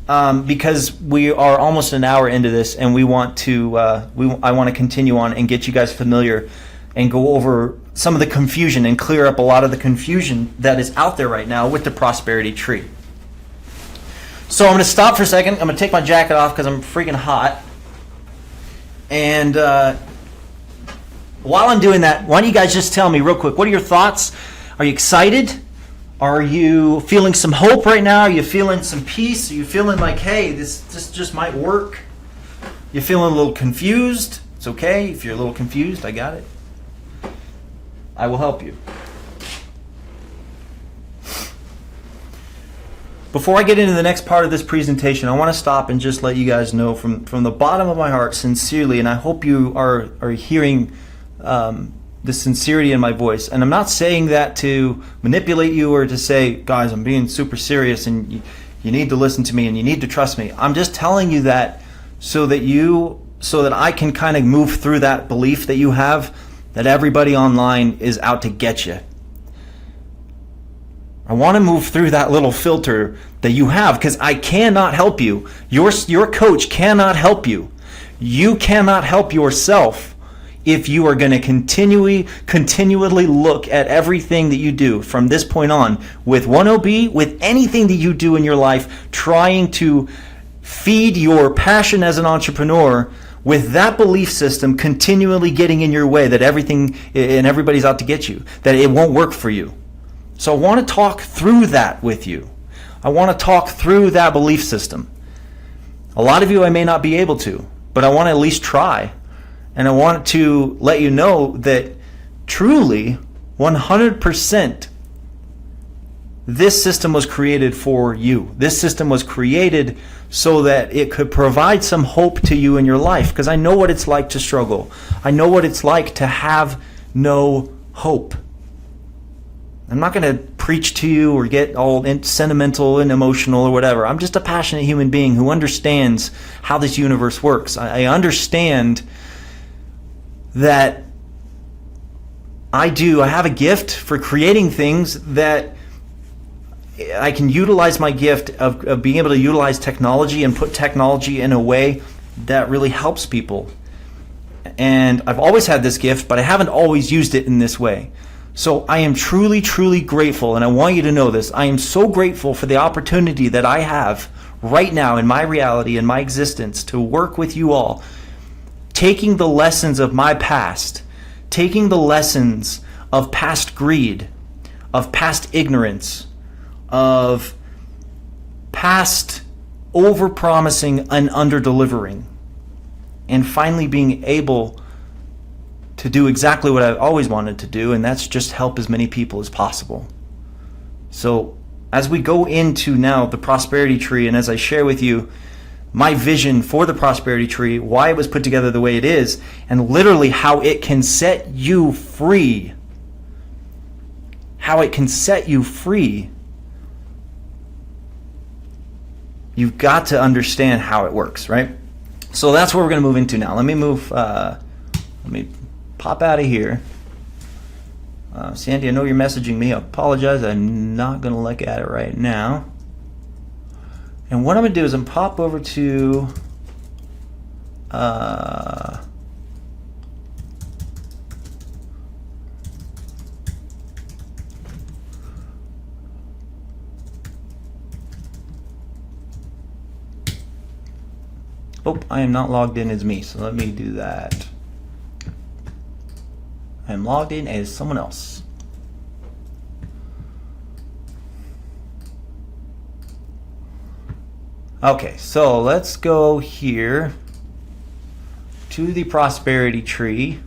Speaker 2: because we are almost an hour into this, and I want to continue on and get you guys familiar and go over some of the confusion and clear up a lot of the confusion that is out there right now with the prosperity tree. So I'm going to stop for a second. I'm going to take my jacket off because I'm freaking hot. And while I'm doing that, why don't you guys just tell me real quick, what are your thoughts? Are you excited? Are you feeling some hope right now? Are you feeling some peace? Are you feeling like, hey, this just might work? You're feeling a little confused? It's okay if you're a little confused. I got it. I will help you. Before I get into the next part of this presentation, I want to stop and just let you guys know from the bottom of my heart, sincerely, and I hope you are hearing the sincerity in my voice. And I'm not saying that to manipulate you or to say, guys, I'm being super serious and you need to listen to me and you need to trust me. I'm just telling you that so that I can kind of move through that belief that you have that everybody online is out to get you. I want to move through that little filter that you have, because I cannot help you. Your coach cannot help you. You cannot help yourself if you are going to continually look at everything that you do from this point on with 1OB, with anything that you do in your life, trying to feed your passion as an entrepreneur with that belief system continually getting in your way, that everything and everybody's out to get you, that it won't work for you. So I want to talk through that with you. I want to talk through that belief system. A lot of you I may not be able to, but I want to at least try. And I want to let you know that truly, 100%, this system was created for you. This system was created so that it could provide some hope to you in your life, because I know what it's like to struggle. I know what it's like to have no hope. I'm not going to preach to you or get all sentimental and emotional or whatever. I'm just a passionate human being who understands how this universe works. I understand that I have a gift for creating things that I can utilize my gift of being able to utilize technology and put technology in a way that really helps people. And I've always had this gift, but I haven't always used it in this way. So I am truly, truly grateful, and I want you to know this. I am so grateful for the opportunity that I have right now in my reality, in my existence, to work with you all, taking the lessons of my past, taking the lessons of past greed, of past ignorance, of past over-promising and under-delivering, and finally being able to do exactly what I've always wanted to do, and that's just help as many people as possible. So as we go into now the prosperity tree, and as I share with you my vision for the prosperity tree, why it was put together the way it is, and literally how it can set you free, you've got to understand how it works, right? So that's what we're going to move into now. Let me pop out of here. Sandy, I know you're messaging me. I apologize. I'm not going to look at it right now. And what I'm going to do is I'm pop over to I am not logged in as me, so let me do that. I'm logged in as someone else. Okay, so let's go here to the prosperity tree.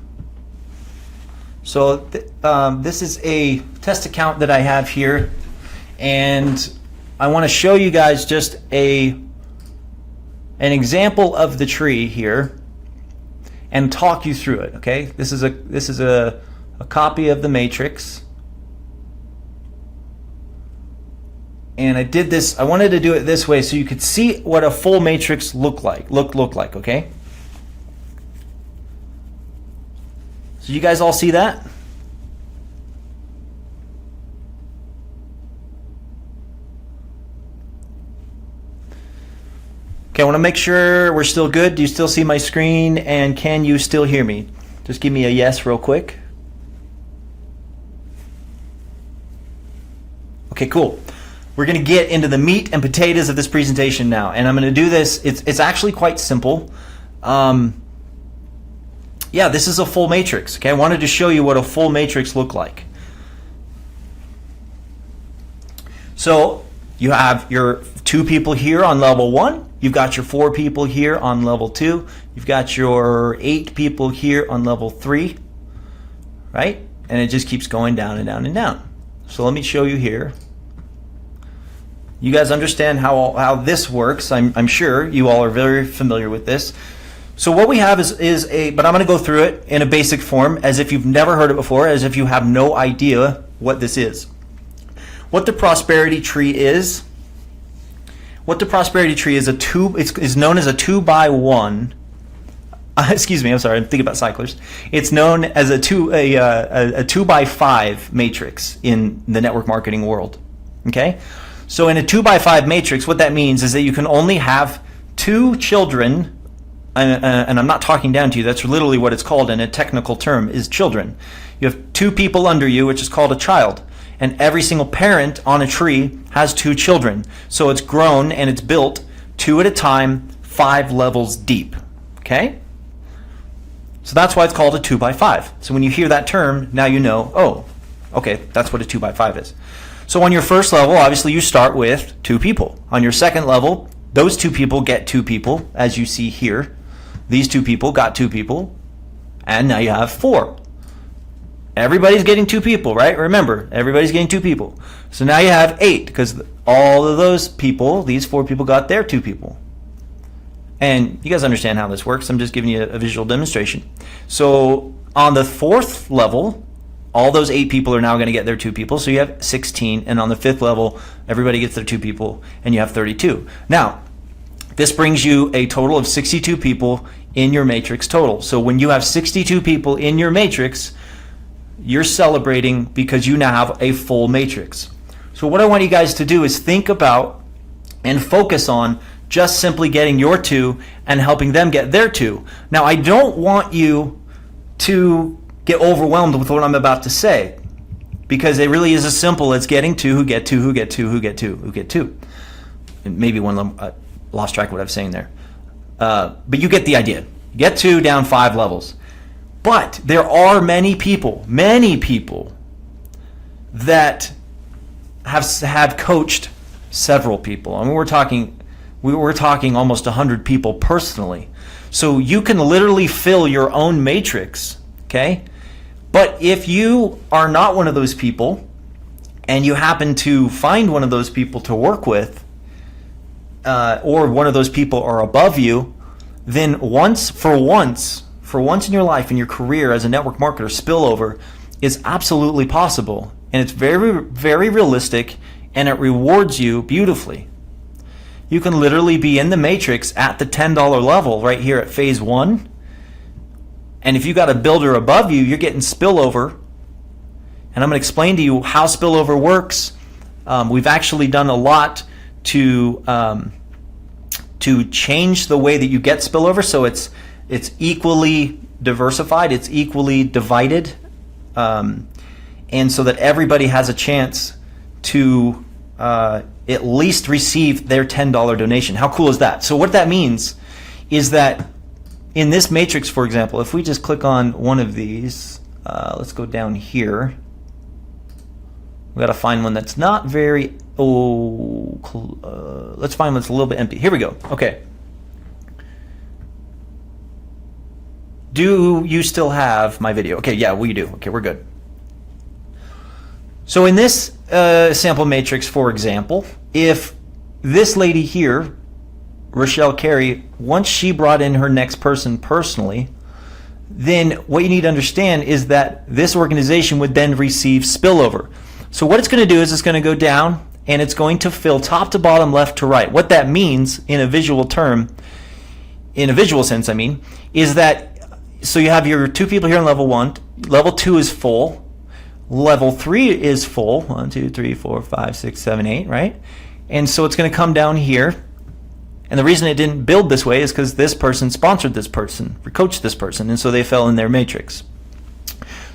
Speaker 2: So this is a test account that I have here, and I want to show you guys just an example of the tree here and talk you through it. Okay, this is a copy of the matrix, and I did this. I wanted to do it this way so you could see what a full matrix look like. Okay, so you guys all see that? Okay, I want to make sure we're still good. Do you still see my screen, and can you still hear me? Just give me a yes real quick. Okay, cool. We're going to get into the meat and potatoes of this presentation now, and I'm going to do this. It's actually quite simple. Yeah, this is a full matrix. Okay, I wanted to show you what a full matrix looked like. So you have your 2 people here on level 1. You've got your 4 people here on level 2. You've got your 8 people here on level 3, right? And it just keeps going down and down and down. So let me show you here. You guys understand how this works. I'm sure you all are very familiar with this. So what we have but I'm going to go through it in a basic form as if you've never heard it before, as if you have no idea what this is. What the prosperity tree is what the prosperity tree is is known as a 2x1. Excuse me, I'm sorry, I'm thinking about cyclers. It's known as a 2x5 matrix in the network marketing world. Okay? So in a 2x5 matrix, what that means is that you can only have 2 children, and I'm not talking down to you, that's literally what it's called in a technical term, is children. You have 2 people under you, which is called a child. And every single parent on a tree has 2 children. So it's grown and it's built 2 at a time, 5 levels deep. Okay? So that's why it's called a 2x5. So when you hear that term, now you know, oh, okay, that's what a 2x5 is. So on your first level, obviously you start with 2 people. On your second level, those 2 people get 2 people, as you see here. These 2 people got 2 people, and now you have 4. Everybody's getting 2 people, right? Remember, everybody's getting 2 people. So now you have 8, because all of those people, these 4 people got their 2 people. And you guys understand how this works. I'm just giving you a visual demonstration. So on the 4th level, all those 8 people are now going to get their 2 people. So you have 16. And on the 5th level, everybody gets their 2 people, and you have 32. Now, this brings you a total of 62 people in your matrix total. So when you have 62 people in your matrix, you're celebrating because you now have a full matrix. So what I want you guys to do is think about and focus on just simply getting your 2 and helping them get their 2. Now, I don't want you to get overwhelmed with what I'm about to say, because it really is as simple as getting 2 who get 2 who get 2 who get 2 who get 2. And maybe one of them lost track of what I was saying there. But you get the idea. Get 2 down 5 levels. But there are many people that have coached several people. I mean, we're talking almost 100 people personally. So you can literally fill your own matrix, okay? But if you are not one of those people and you happen to find one of those people to work with, or one of those people are above you, then for once in your life, in your career as a network marketer, spillover is absolutely possible. And it's very, very realistic, and it rewards you beautifully. You can literally be in the matrix at the $10 level right here at phase 1. And if you got a builder above you, you're getting spillover. And I'm going to explain to you how spillover works. We've actually done a lot to change the way that you get spillover, so it's equally diversified, it's equally divided, and so that everybody has a chance to at least receive their $10 donation. How cool is that? So what that means is that in this matrix, for example, if we just click on one of these, let's go down here. We got to find one that's not very, let's find one that's a little bit empty. Here we go. Okay. Do you still have my video? Okay, yeah, we do. Okay, we're good. So in this sample matrix, for example, if this lady here, Rochelle Carey, once she brought in her next person personally, then what you need to understand is that this organization would then receive spillover. So what it's going to do is it's going to go down and it's going to fill top to bottom, left to right. What that means in a visual term, in a visual sense, I mean, is that so you have your 2 people here in level 1, level 2 is full, level 3 is full, 1, 2, 3, 4, 5, 6, 7, 8, right? And so it's going to come down here. And the reason it didn't build this way is because this person sponsored this person, or coached this person, and so they fell in their matrix.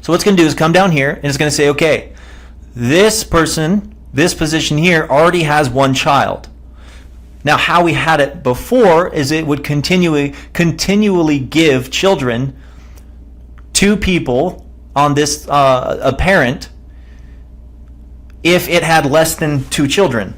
Speaker 2: So what it's going to do is come down here, and it's going to say, okay, this person, this position here already has 1 child. Now, how we had it before is it would continually give children 2 people on this, a parent, if it had less than 2 children.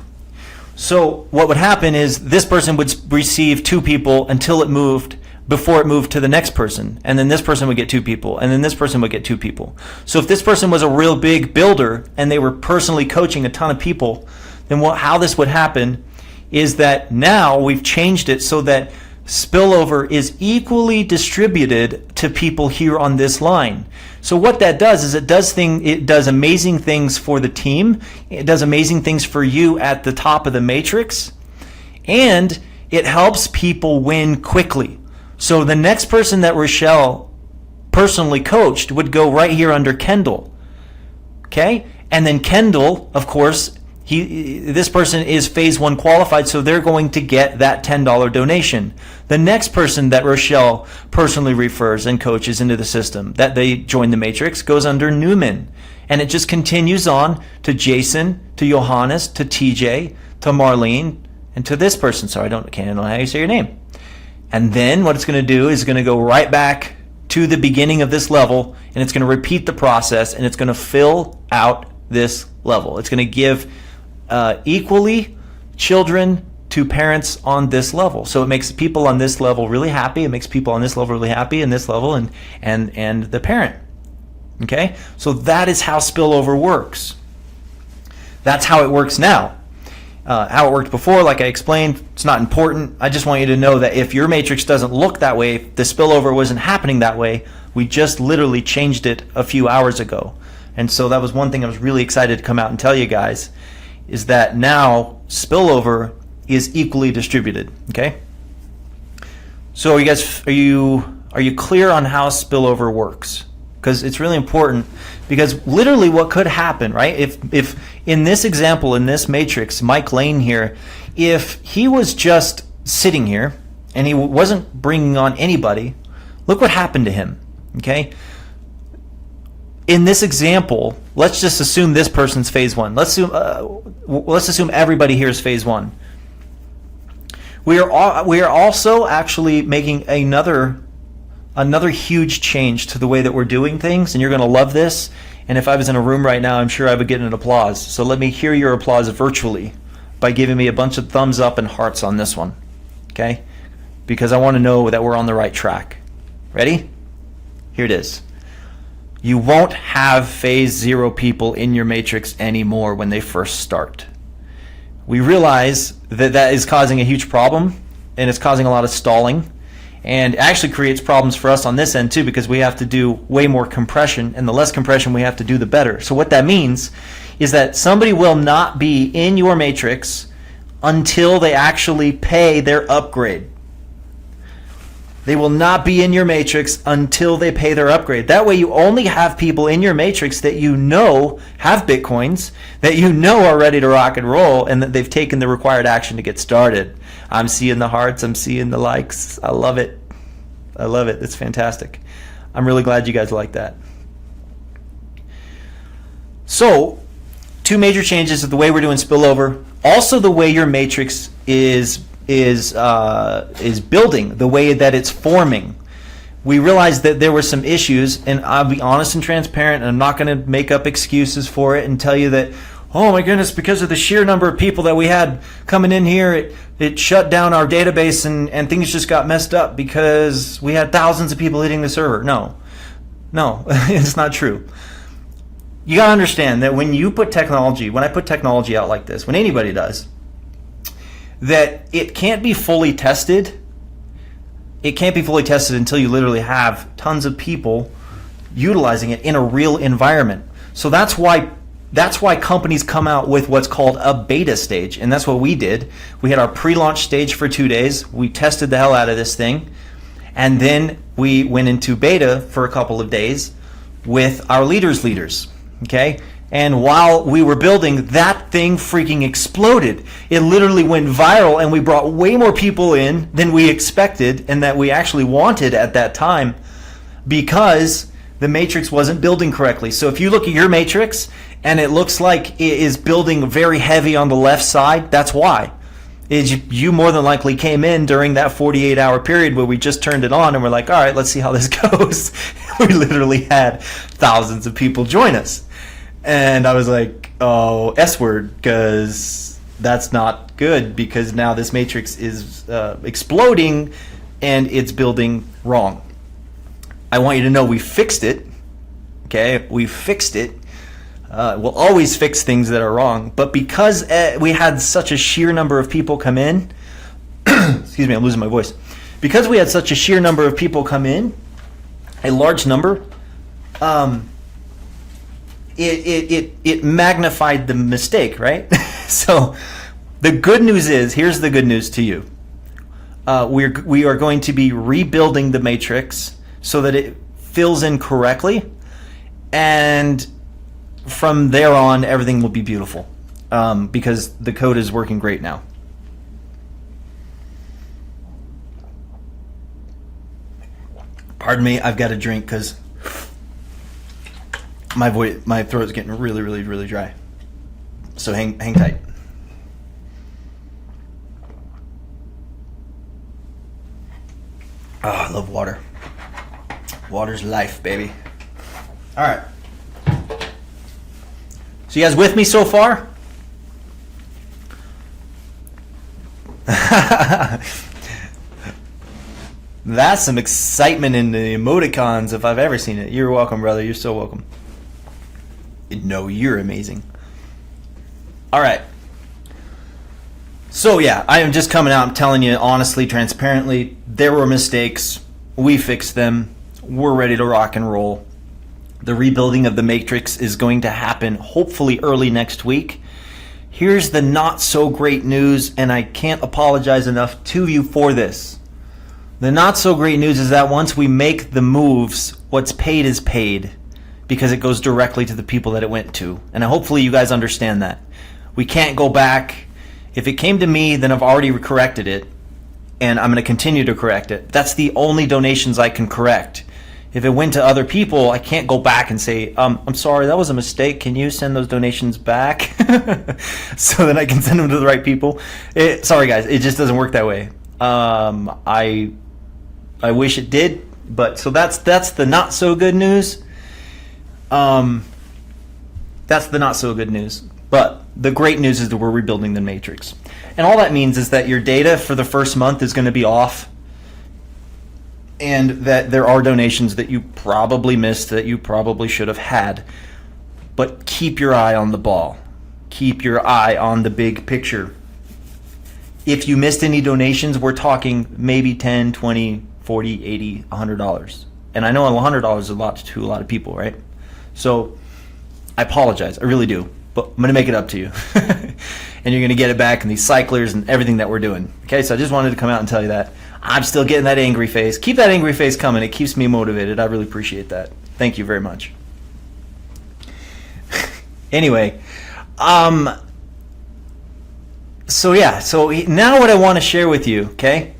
Speaker 2: So what would happen is this person would receive 2 people until it moved, before it moved to the next person. And then this person would get 2 people. And then this person would get 2 people. So if this person was a real big builder and they were personally coaching a ton of people, then how this would happen is that now we've changed it so that spillover is equally distributed to people here on this line. So what that does is it does amazing things for the team. It does amazing things for you at the top of the matrix. and it helps people win quickly. So the next person that Rochelle personally coached would go right here under Kendall. Okay? And then Kendall, of course, this person is phase 1 qualified, so they're going to get that $10 donation. The next person that Rochelle personally refers and coaches into the system, that they join the matrix, goes under Newman. And it just continues on to Jason, to Johannes, to TJ, to Marlene, and to this person. Sorry, can't know how you say your name. And then what it's going to do is going to go right back to the beginning of this level, and it's going to repeat the process, and it's going to fill out this level. It's going to give equally children to parents on this level. So it makes people on this level really happy. It makes people on this level really happy, and this level, and the parent. Okay? So that is how spillover works. That's how it works now. How it worked before, like I explained, it's not important. I just want you to know that if your matrix doesn't look that way, if the spillover wasn't happening that way, we just literally changed it a few hours ago. And so that was one thing I was really excited to come out and tell you guys, is that now spillover is equally distributed. Okay? So you guys, are you clear on how spillover works? Because it's really important, because literally what could happen, right? If in this example, in this matrix, Mike Lane here, if he was just sitting here and he wasn't bringing on anybody, look what happened to him, okay? In this example, let's just assume this person's phase 1. Let's assume everybody here is phase 1. We are also actually making another huge change to the way that we're doing things, and you're going to love this. And if I was in a room right now, I'm sure I would get an applause. So let me hear your applause virtually by giving me a bunch of thumbs up and hearts on this one, okay? Because I want to know that we're on the right track. Ready? Here it is. You won't have phase 0 people in your matrix anymore when they first start. We realize that that is causing a huge problem, and it's causing a lot of stalling. And it actually creates problems for us on this end too, because we have to do way more compression, and the less compression we have to do, the better. So what that means is that somebody will not be in your matrix until they actually pay their upgrade. They will not be in your matrix until they pay their upgrade. That way you only have people in your matrix that you know have Bitcoins, that you know are ready to rock and roll, and that they've taken the required action to get started. I'm seeing the hearts, I'm seeing the likes. I love it. I love it. It's fantastic. I'm really glad you guys like that. So, 2 major changes of the way we're doing spillover. Also the way your matrix is building, the way that it's forming. We realized that there were some issues, and I'll be honest and transparent, and I'm not going to make up excuses for it and tell you that, oh my goodness, because of the sheer number of people that we had coming in here, it shut down our database and things just got messed up because we had thousands of people hitting the server. No, it's not true. You got to understand that when I put technology out like this, when anybody does, that it can't be fully tested. It can't be fully tested until you literally have tons of people utilizing it in a real environment. So that's why companies come out with what's called a beta stage, and that's what we did. We had our pre-launch stage for 2 days. We tested the hell out of this thing, and then we went into beta for a couple of days with our leaders, okay? And while we were building, that thing freaking exploded. It literally went viral, and we brought way more people in than we expected and that we actually wanted at that time, because the matrix wasn't building correctly. So if you look at your matrix and it looks like it is building very heavy on the left side, that's why. You more than likely came in during that 48-hour period where we just turned it on and we're like, all right, let's see how this goes. We literally had thousands of people join us. And I was like, oh, S word, because that's not good, because now this matrix is exploding and it's building wrong. I want you to know we fixed it, okay? We fixed it. We'll always fix things that are wrong, but because we had such a sheer number of people come in, excuse me, I'm losing my voice. Because we had such a sheer number of people come in, a large number, it magnified the mistake, right? So The good news is, here's the good news to you. We are going to be rebuilding the matrix so that it fills in correctly, and from there on, everything will be beautiful because the code is working great now. Pardon me, I've got a drink because my throat is getting really, really, really dry. So hang tight. Oh, I love water. Water's life, baby. All right. So you guys with me so far? That's some excitement in the emoticons if I've ever seen it. You're welcome, brother. You're so welcome. No, you're amazing. All right. So yeah, I am just coming out and telling you honestly, transparently, there were mistakes. We fixed them. We're ready to rock and roll. The rebuilding of the matrix is going to happen hopefully early next week. Here's the not so great news, and I can't apologize enough to you for this. The not so great news is that once we make the moves, what's paid is paid because it goes directly to the people that it went to. And hopefully you guys understand that. We can't go back. If it came to me, then I've already corrected it, and I'm going to continue to correct it. That's the only donations I can correct. If it went to other people, I can't go back and say, I'm sorry, that was a mistake. Can you send those donations back? So that I can send them to the right people. Sorry, guys. It just doesn't work that way. I wish it did. But so that's the not so good news. That's the not so good news. But the great news is that we're rebuilding the matrix. And all that means is that your data for the first month is going to be off. And that there are donations that you probably missed that you probably should have had. But keep your eye on the ball. Keep your eye on the big picture. If you missed any donations, we're talking maybe $10, $20, $40, $80, $100. And I know $100 is a lot to a lot of people, right? So I apologize. I really do. But I'm going to make it up to you. And you're going to get it back in these cyclers and everything that we're doing. Okay, so I just wanted to come out and tell you that. I'm still getting that angry face. Keep that angry face coming. It keeps me motivated. I really appreciate that. Thank you very much. Anyway, so now what I want to share with you, okay?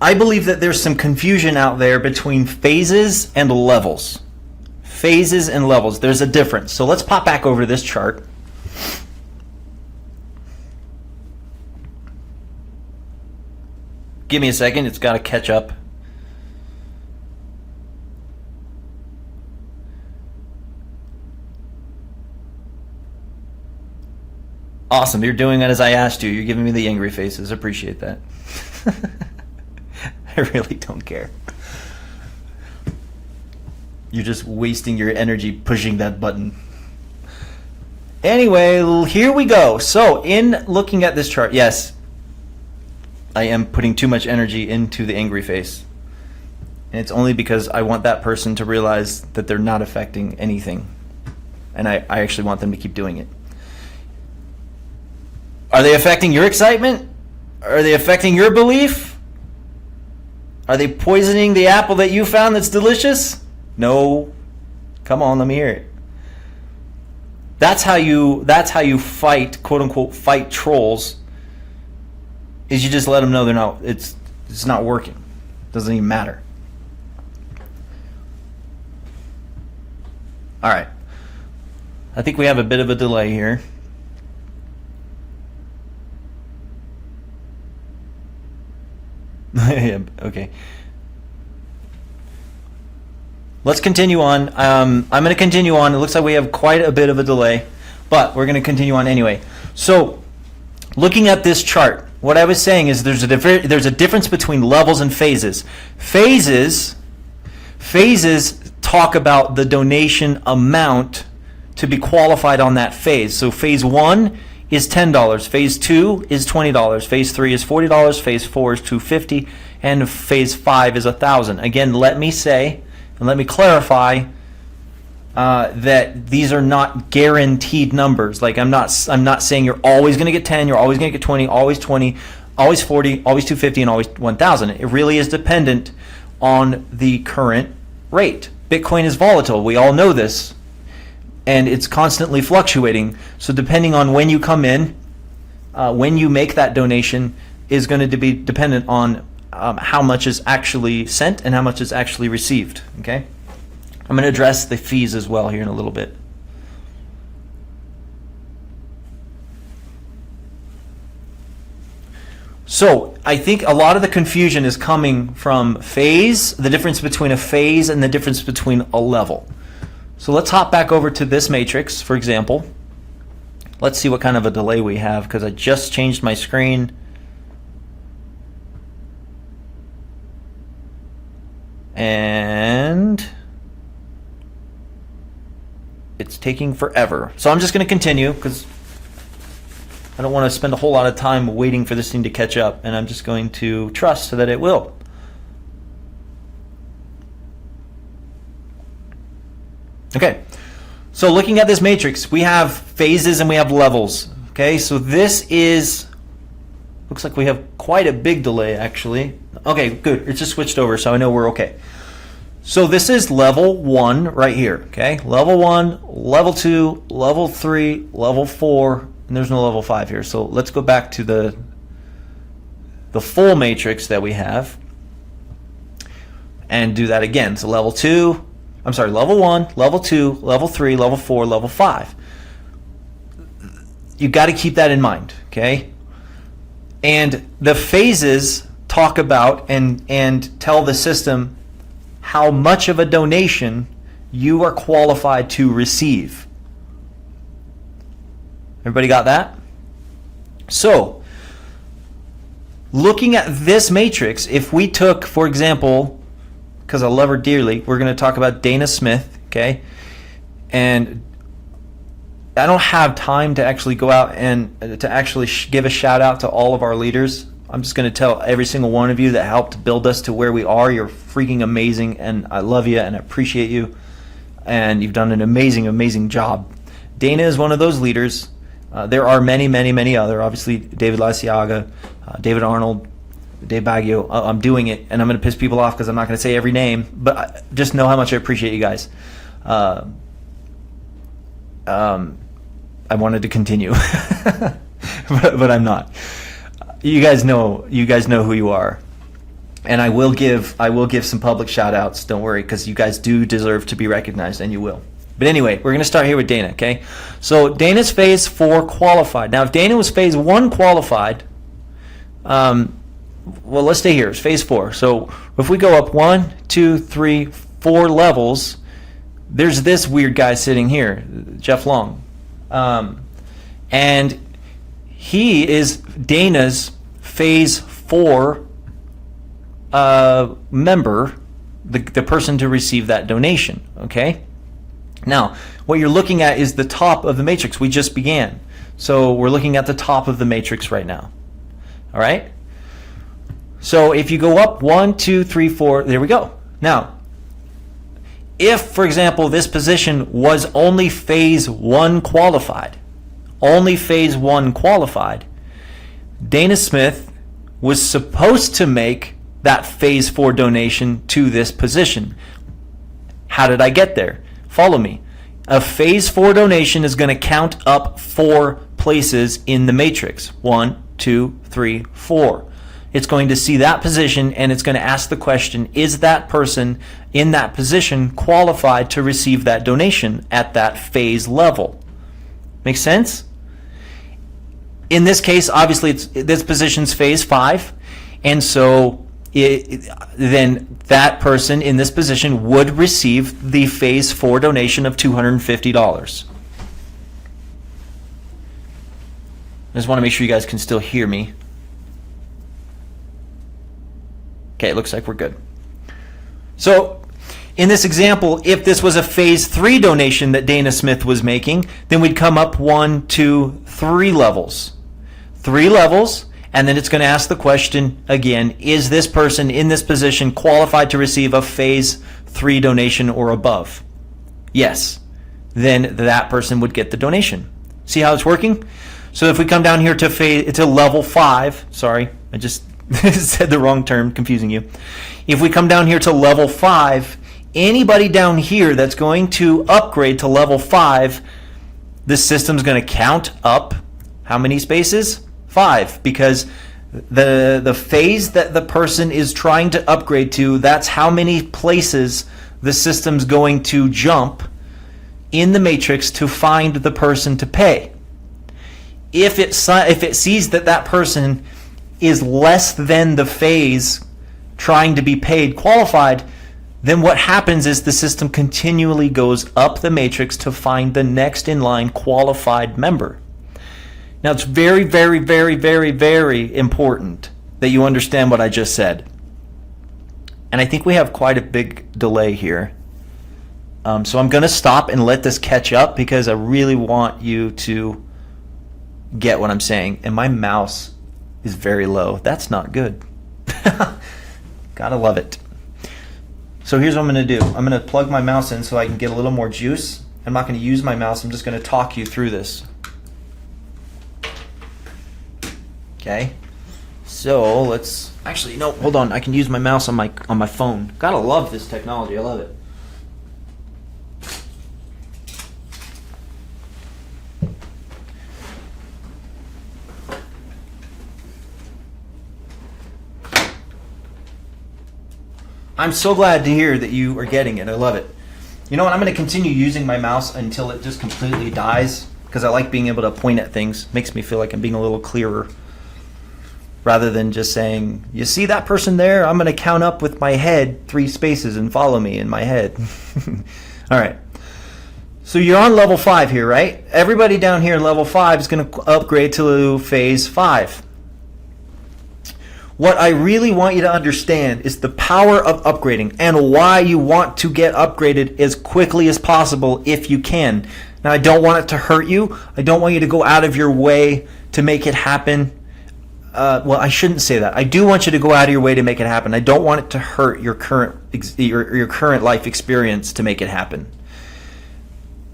Speaker 2: I believe that there's some confusion out there between phases and levels. Phases and levels. There's a difference. So let's pop back over to this chart. Give me a second, it's got to catch up. Awesome, you're doing it as I asked you. You're giving me the angry faces. Appreciate that. I really don't care. You're just wasting your energy pushing that button. Anyway, here we go. So, in looking at this chart, yes, I am putting too much energy into the angry face. And it's only because I want that person to realize that they're not affecting anything. And I actually want them to keep doing it. Are they affecting your excitement? Are they affecting your belief? Are they poisoning the apple that you found that's delicious? No. Come on, let me hear it. That's how you fight, quote unquote, fight trolls. Is you just let them know they're not. It's not working. Doesn't even matter. All right. I think we have a bit of a delay here. Yeah, okay. Let's continue on. I'm going to continue on. It looks like we have quite a bit of a delay, but we're going to continue on anyway. So, looking at this chart, what I was saying is there's a difference between levels and phases. Phases talk about the donation amount to be qualified on that phase. So phase 1 is $10, phase 2 is $20, phase 3 is $40, phase 4 is $250, and phase 5 is $1,000. Again, let me say and let me clarify, that these are not guaranteed numbers. Like I'm not saying you're always going to get 10, you're always going to get 20, always 40, always 250, and always 1,000. It really is dependent on the current rate. Bitcoin is volatile. We all know this, and it's constantly fluctuating. So depending on when you come in, when you make that donation, is going to be dependent on how much is actually sent and how much is actually received. Okay, I'm going to address the fees as well here in a little bit. So I think a lot of the confusion is coming from phase, the difference between a phase and the difference between a level. So let's hop back over to this matrix, for example. Let's see what kind of a delay we have, because I just changed my screen. And it's taking forever. So I'm just going to continue because I don't want to spend a whole lot of time waiting for this thing to catch up, and I'm just going to trust so that it will. Okay, so looking at this matrix, we have phases and we have levels. Okay, so this is, looks like we have quite a big delay actually. Okay, good, it just switched over, so I know we're okay. So this is level 1 right here, okay? Level 1, level 2, level 3, level 4, and there's no level 5 here. So let's go back to the full matrix that we have and do that again. So level 1, level 2, level 3, level 4, level 5. You got to keep that in mind, okay? And the phases talk about and tell the system how much of a donation you are qualified to receive. Everybody got that? So, looking at this matrix, if we took, for example, because I love her dearly, we're going to talk about Dana Smith, okay? And I don't have time to actually go out and to actually give a shout out to all of our leaders. I'm just going to tell every single one of you that helped build us to where we are. You're freaking amazing, and I love you and I appreciate you, and you've done an amazing, amazing job. Dana is one of those leaders. There are many, many, many other. Obviously, David Laciaga, David Arnold, Dave Baggio. I'm doing it, and I'm going to piss people off because I'm not going to say every name, but just know how much I appreciate you guys. I wanted to continue, but I'm not. You guys know who you are, and I will give some public shout outs. Don't worry, because you guys do deserve to be recognized, and you will. But anyway, we're going to start here with Dana, okay? So Dana's phase 4 qualified. Now, if Dana was phase 1 qualified, well, let's stay here. It's phase 4. So if we go up 1, 2, 3, 4 levels, there's this weird guy sitting here, Jeff Long, and he is Dana's phase 4 member, the person to receive that donation, okay? Now, what you're looking at is the top of the matrix. We just began. So we're looking at the top of the matrix right now. All right? So if you go up 1, 2, 3, 4, there we go. Now, if, for example, this position was only phase 1 qualified, Dana Smith was supposed to make that phase 4 donation to this position. How did I get there? Follow me. A phase 4 donation is going to count up 4 places in the matrix. 1, 2, 3, 4. It's going to see that position, and it's going to ask the question, is that person in that position qualified to receive that donation at that phase level? Make sense? In this case, obviously, this position's phase 5, and so then that person in this position would receive the phase 4 donation of $250. I just want to make sure you guys can still hear me. Okay, it looks like we're good. So in this example, if this was a phase 3 donation that Dana Smith was making, then we'd come up 1, 2, 3 levels. 3 levels, and then it's going to ask the question again, is this person in this position qualified to receive a phase 3 donation or above? Yes. then that person would get the donation. See how it's working? So if we come down here to level 5, sorry, I just said the wrong term, confusing you. If we come down here to level 5, anybody down here that's going to upgrade to level 5, the system's going to count up how many spaces? 5, because the phase that the person is trying to upgrade to, that's how many places the system's going to jump in the matrix to find the person to pay. If it sees that that person is less than the phase trying to be paid qualified, then what happens is the system continually goes up the matrix to find the next in line qualified member. Now, it's very, very, very, very, very important that you understand what I just said. And I think we have quite a big delay here. So I'm going to stop and let this catch up because I really want you to get what I'm saying. And my mouse is very low. That's not good. Gotta love it. So here's what I'm going to do. I'm going to plug my mouse in so I can get a little more juice. I'm not going to use my mouse. I'm just going to talk you through this. Okay. So let's actually, no, hold on. I can use my mouse on my phone. Gotta love this technology. I love it. I'm so glad to hear that you are getting it. I love it. You know what? I'm going to continue using my mouse until it just completely dies because I like being able to point at things. Makes me feel like I'm being a little clearer rather than just saying, you see that person there? I'm going to count up with my head 3 spaces and follow me in my head. All right. So you're on level 5 here, right? Everybody down here in level 5 is going to upgrade to phase 5. What I really want you to understand is the power of upgrading and why you want to get upgraded as quickly as possible if you can. Now, I don't want it to hurt you. I don't want you to go out of your way to make it happen. Well, I shouldn't say that. I do want you to go out of your way to make it happen. I don't want it to hurt your current life experience to make it happen.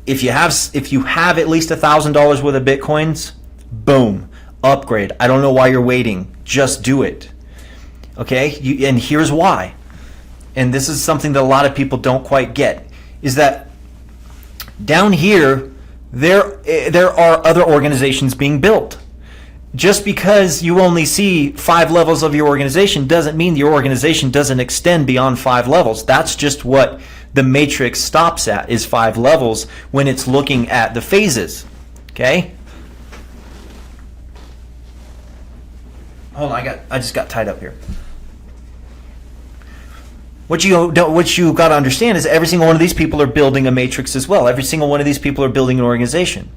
Speaker 2: If you have at least $1,000 worth of Bitcoins, boom, upgrade. I don't know why you're waiting. Just do it. Okay? And here's why. And this is something that a lot of people don't quite get, is that down here, there are other organizations being built. Just because you only see 5 levels of your organization doesn't mean your organization doesn't extend beyond 5 levels. That's just what the matrix stops at, is 5 levels when it's looking at the phases. Okay? Hold on, I just got tied up here. What you got to understand is every single one of these people are building a matrix as well. Every single one of these people are building an organization.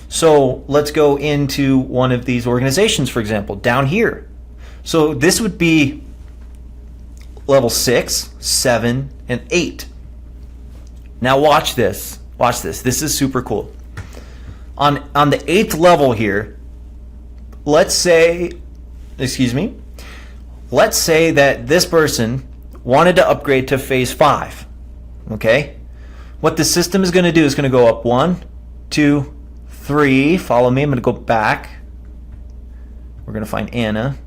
Speaker 2: So let's go into one of these organizations, for example, down here. So this would be level 6, 7, and 8. Now watch this. Watch this. This is super cool. On the 8th level here, let's say that this person wanted to upgrade to phase 5. Okay? What the system is going to do is going to go up 1, 2, 3. Follow me. I'm going to go back. We're going to find Anna.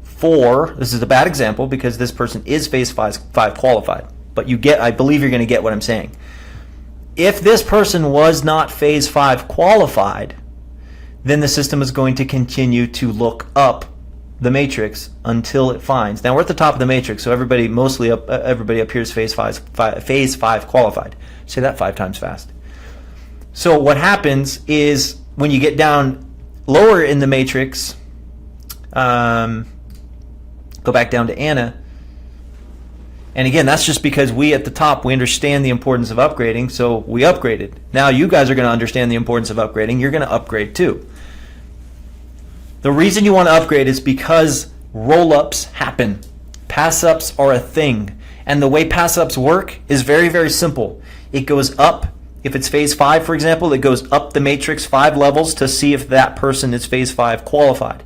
Speaker 2: 4. This is a bad example because this person is phase 5 qualified. But I believe you're going to get what I'm saying. If this person was not phase 5 qualified, then the system is going to continue to look up the matrix until it finds. Now we're at the top of the matrix, so everybody up here is phase 5 qualified. Say that 5 times fast. So what happens is when you get down lower in the matrix, go back down to Anna. And again, that's just because we at the top, we understand the importance of upgrading, so we upgraded. Now you guys are going to understand the importance of upgrading. You're going to upgrade too. The reason you want to upgrade is because roll-ups happen. Pass-ups are a thing. And the way pass-ups work is very, very simple. It goes up. If it's phase 5, for example, it goes up the matrix 5 levels to see if that person is phase 5 qualified.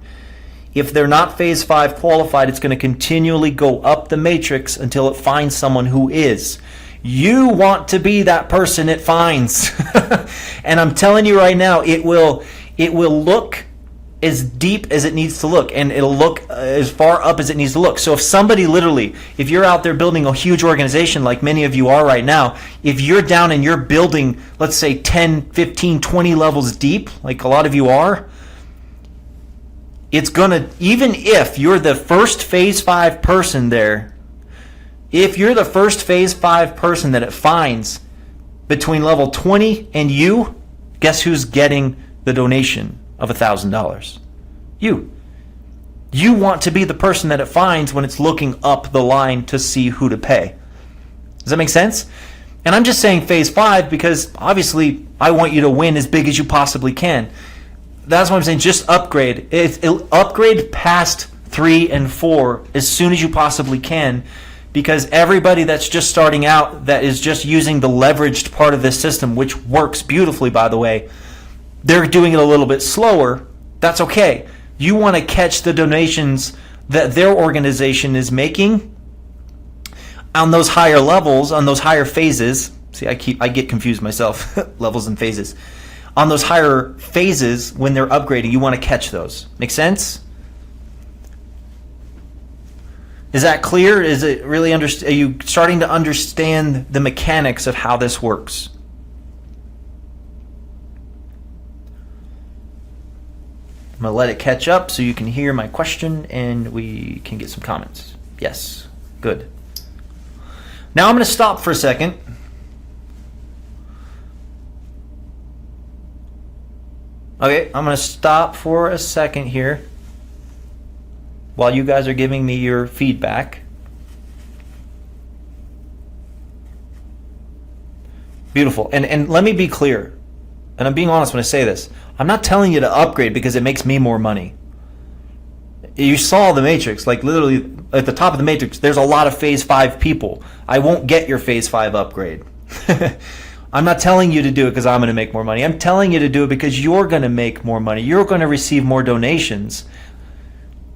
Speaker 2: If they're not phase 5 qualified, it's going to continually go up the matrix until it finds someone who is. You want to be that person it finds. And I'm telling you right now, it will look as deep as it needs to look, and it'll look as far up as it needs to look. So if somebody literally, if you're out there building a huge organization like many of you are right now, if you're down and you're building, let's say 10, 15, 20 levels deep, like a lot of you are, it's gonna, even if you're the first phase 5 person there, if you're the first phase 5 person that it finds between level 20 and you, guess who's getting the donation of $1,000? You. You want to be the person that it finds when it's looking up the line to see who to pay. Does that make sense? And I'm just saying phase 5 because obviously I want you to win as big as you possibly can. That's what I'm saying. Just upgrade. Upgrade past 3 and 4 as soon as you possibly can, because everybody that's just starting out, that is just using the leveraged part of this system, which works beautifully, by the way, they're doing it a little bit slower. That's okay. You want to catch the donations that their organization is making on those higher levels, on those higher phases. See, I get confused myself, levels and phases. On those higher phases, when they're upgrading, you want to catch those. Make sense? Is that clear? Is it really are you starting to understand the mechanics of how this works? I'm going to let it catch up so you can hear my question and we can get some comments. Yes, good. Now I'm going to stop for a second. Okay, I'm going to stop for a second here while you guys are giving me your feedback. Beautiful. And let me be clear, and I'm being honest when I say this. I'm not telling you to upgrade because it makes me more money. You saw the matrix, like literally at the top of the matrix, there's a lot of phase 5 people. I won't get your phase 5 upgrade. I'm not telling you to do it because I'm going to make more money. I'm telling you to do it because you're going to make more money. You're going to receive more donations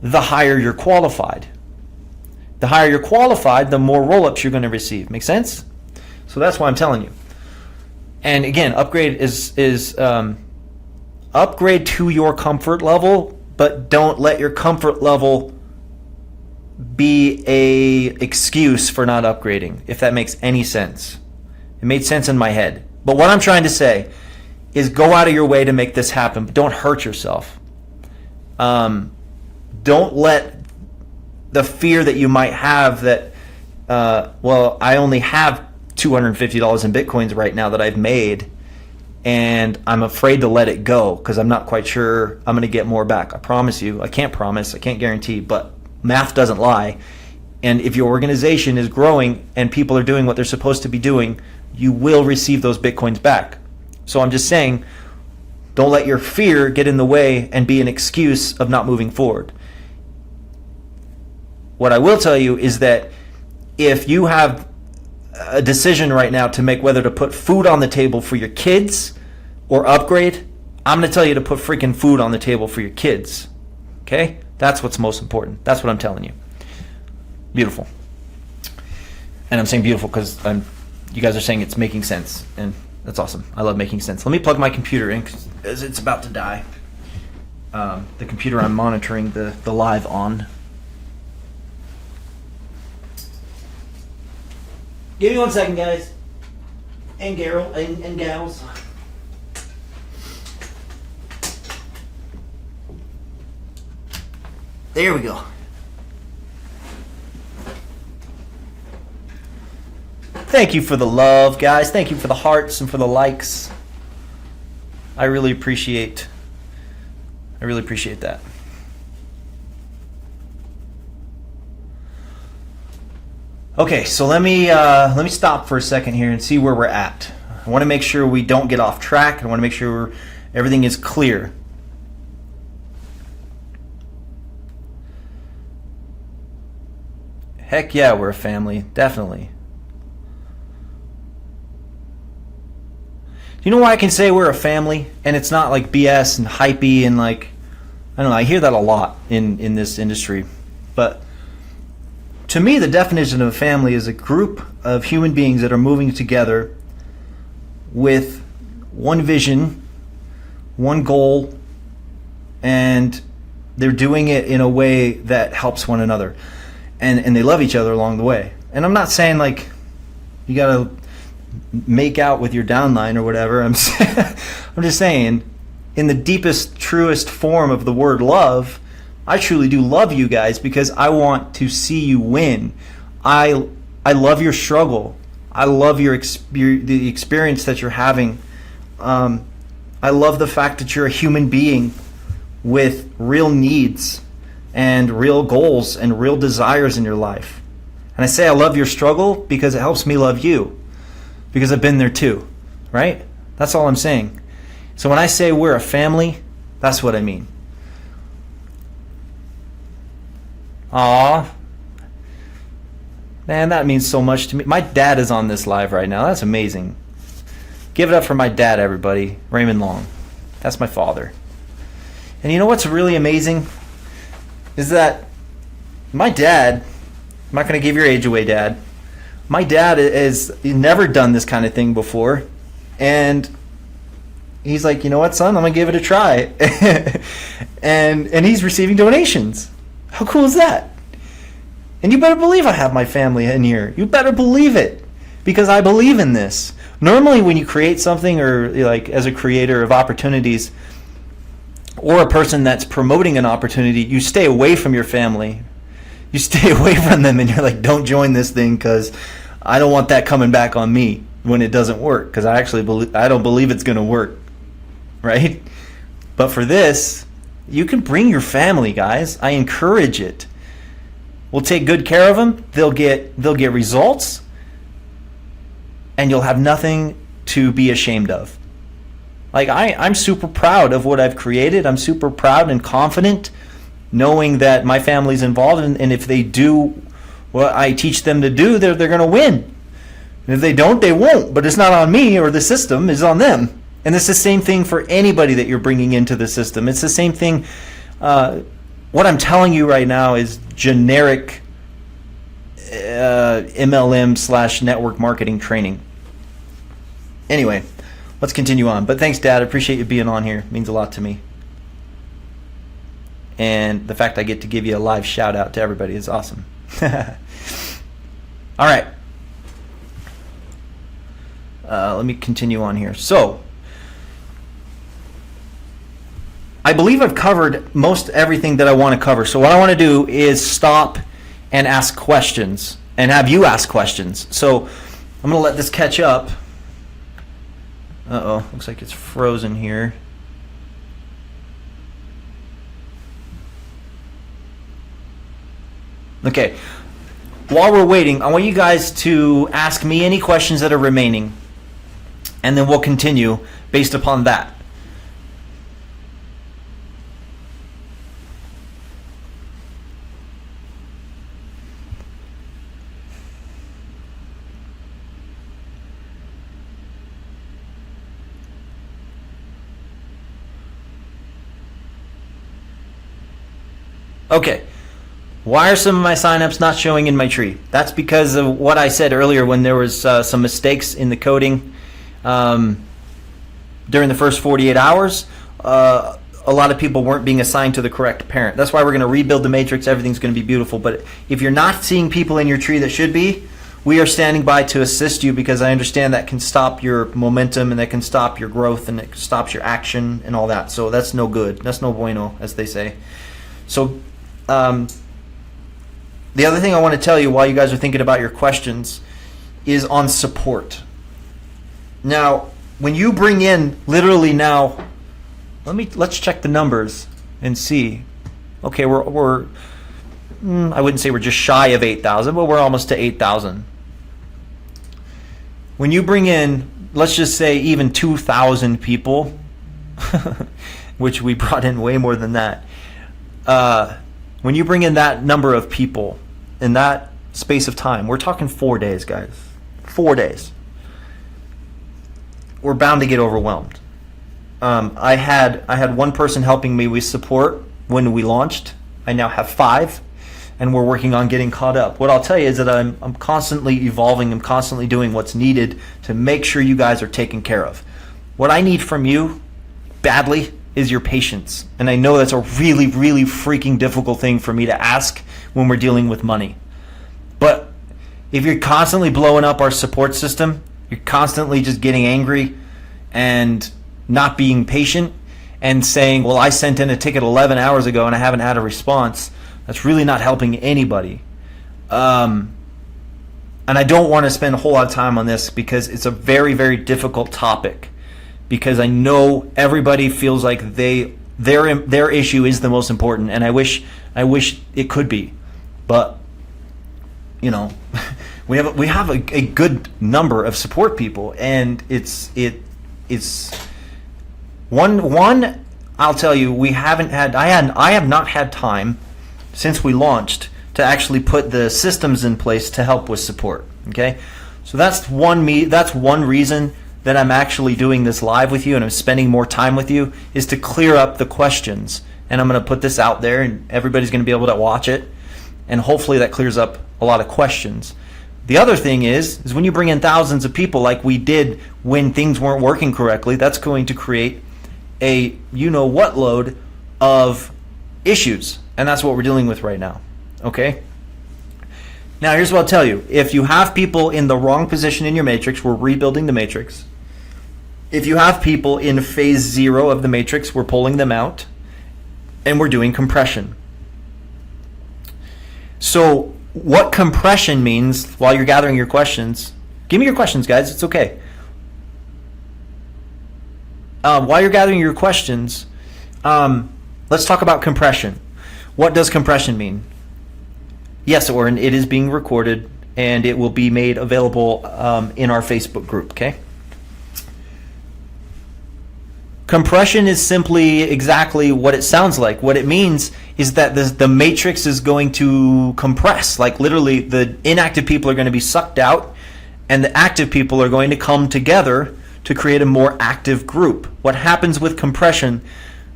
Speaker 2: the higher you're qualified. The higher you're qualified, the more roll-ups you're going to receive. Make sense? So that's why I'm telling you. And again, upgrade is upgrade to your comfort level, but don't let your comfort level be a excuse for not upgrading, if that makes any sense. It made sense in my head. But what I'm trying to say is go out of your way to make this happen, but don't hurt yourself. Don't let the fear that you might have that, well, I only have $250 in Bitcoins right now that I've made, and I'm afraid to let it go because I'm not quite sure I'm going to get more back. I promise you, I can't promise, I can't guarantee, but math doesn't lie. And if your organization is growing and people are doing what they're supposed to be doing, you will receive those Bitcoins back. So I'm just saying, don't let your fear get in the way and be an excuse of not moving forward. What I will tell you is that if you have a decision right now to make whether to put food on the table for your kids or upgrade, I'm going to tell you to put freaking food on the table for your kids. Okay? That's what's most important. That's what I'm telling you. Beautiful. And I'm saying beautiful because you guys are saying it's making sense, and that's awesome. I love making sense. Let me plug my computer in because it's about to die. The computer I'm monitoring the live on. Give me 1 second, guys. And Garrel and gals. There we go. Thank you for the love, guys. Thank you for the hearts and for the likes. I really appreciate that. Okay, so let me stop for a second here and see where we're at. I want to make sure we don't get off track. I want to make sure everything is clear. Heck yeah, we're a family, definitely. Do you know why I can say we're a family and it's not like BS and hypey and like, I don't know, I hear that a lot in this industry. But To me, the definition of a family is a group of human beings that are moving together with one vision, one goal, and they're doing it in a way that helps one another. And they love each other along the way. And I'm not saying like you got to make out with your downline or whatever. I'm just saying, in the deepest, truest form of the word love, I truly do love you guys because I want to see you win. I love your struggle. I love the experience that you're having. I love the fact that you're a human being with real needs and real goals and real desires in your life. And I say I love your struggle because it helps me love you, because I've been there too, right? That's all I'm saying. So when I say we're a family, that's what I mean. Aw, man, that means so much to me. My dad is on this live right now. That's amazing. Give it up for my dad, everybody. Raymond Long. That's my father. And you know what's really amazing? Is that my dad, I'm not going to give your age away, Dad. My dad has never done this kind of thing before. And he's like, you know what, son? I'm going to give it a try. and he's receiving donations. How cool is that? And you better believe I have my family in here. You better believe it, because I believe in this. Normally when you create something, or like as a creator of opportunities, or a person that's promoting an opportunity, you stay away from your family. You stay away from them, and you're like, don't join this thing because I don't want that coming back on me when it doesn't work, because I don't believe it's going to work, right? But for this, you can bring your family, guys. I encourage it. We'll take good care of them. They'll get results, and you'll have nothing to be ashamed of. Like I'm super proud of what I've created. I'm super proud and confident knowing that my family's involved, and if they do what I teach them to do, they're going to win. And if they don't, they won't. But it's not on me or the system. It's on them. And it's the same thing for anybody that you're bringing into the system. It's the same thing. What I'm telling you right now is generic MLM/network marketing training. Anyway, let's continue on. But thanks, Dad. I appreciate you being on here. It means a lot to me. And the fact I get to give you a live shout out to everybody is awesome. All right. Let me continue on here. So, I believe I've covered most everything that I want to cover. So what I want to do is stop and ask questions and have you ask questions. So I'm going to let this catch up. Uh-oh, looks like it's frozen here. Okay, while we're waiting, I want you guys to ask me any questions that are remaining, and then we'll continue based upon that. Okay. Why are some of my signups not showing in my tree? That's because of what I said earlier when there was some mistakes in the coding during the first 48 hours. A lot of people weren't being assigned to the correct parent. That's why we're going to rebuild the matrix. Everything's going to be beautiful. But if you're not seeing people in your tree that should be, we are standing by to assist you, because I understand that can stop your momentum, and that can stop your growth, and it stops your action and all that. So that's no good. That's no bueno, as they say. So the other thing I want to tell you while you guys are thinking about your questions is on support. Now, when you bring in literally now, let's check the numbers and see. Okay, we're I wouldn't say we're just shy of 8,000, but we're almost to 8,000. When you bring in, let's just say even 2,000 people, which we brought in way more than that. When you bring in that number of people in that space of time, we're talking 4 days, guys. 4 days. We're bound to get overwhelmed. I had one person helping me with support when we launched. I now have 5, and we're working on getting caught up. What I'll tell you is that I'm constantly evolving. I'm constantly doing what's needed to make sure you guys are taken care of. What I need from you badly is your patience. And I know that's a really, really freaking difficult thing for me to ask when we're dealing with money. But if you're constantly blowing up our support system, you're constantly just getting angry and not being patient and saying, well, I sent in a ticket 11 hours ago and I haven't had a response, that's really not helping anybody. And I don't want to spend a whole lot of time on this because it's a very, very difficult topic, because I know everybody feels like their issue is the most important, and I wish it could be. But you know, we have a good number of support people, and it's one I'll tell you, I have not had time since we launched to actually put the systems in place to help with support. Okay, so that's one reason that I'm actually doing this live with you and I'm spending more time with you, is to clear up the questions. And I'm going to put this out there and everybody's going to be able to watch it, and hopefully that clears up a lot of questions. The other thing is when you bring in thousands of people like we did when things weren't working correctly, that's going to create a you-know-what load of issues. And that's what we're dealing with right now. Okay? Now, here's what I'll tell you. If you have people in the wrong position in your matrix, we're rebuilding the matrix. If you have people in phase 0 of the matrix, we're pulling them out, and we're doing compression. So what compression means, while you're gathering your questions, give me your questions, guys. It's okay. While you're gathering your questions, let's talk about compression. What does compression mean? Yes, Oren, it is being recorded, and it will be made available in our Facebook group, okay? Compression is simply exactly what it sounds like. What it means is that the matrix is going to compress. Like literally, the inactive people are going to be sucked out, and the active people are going to come together to create a more active group. What happens with compression,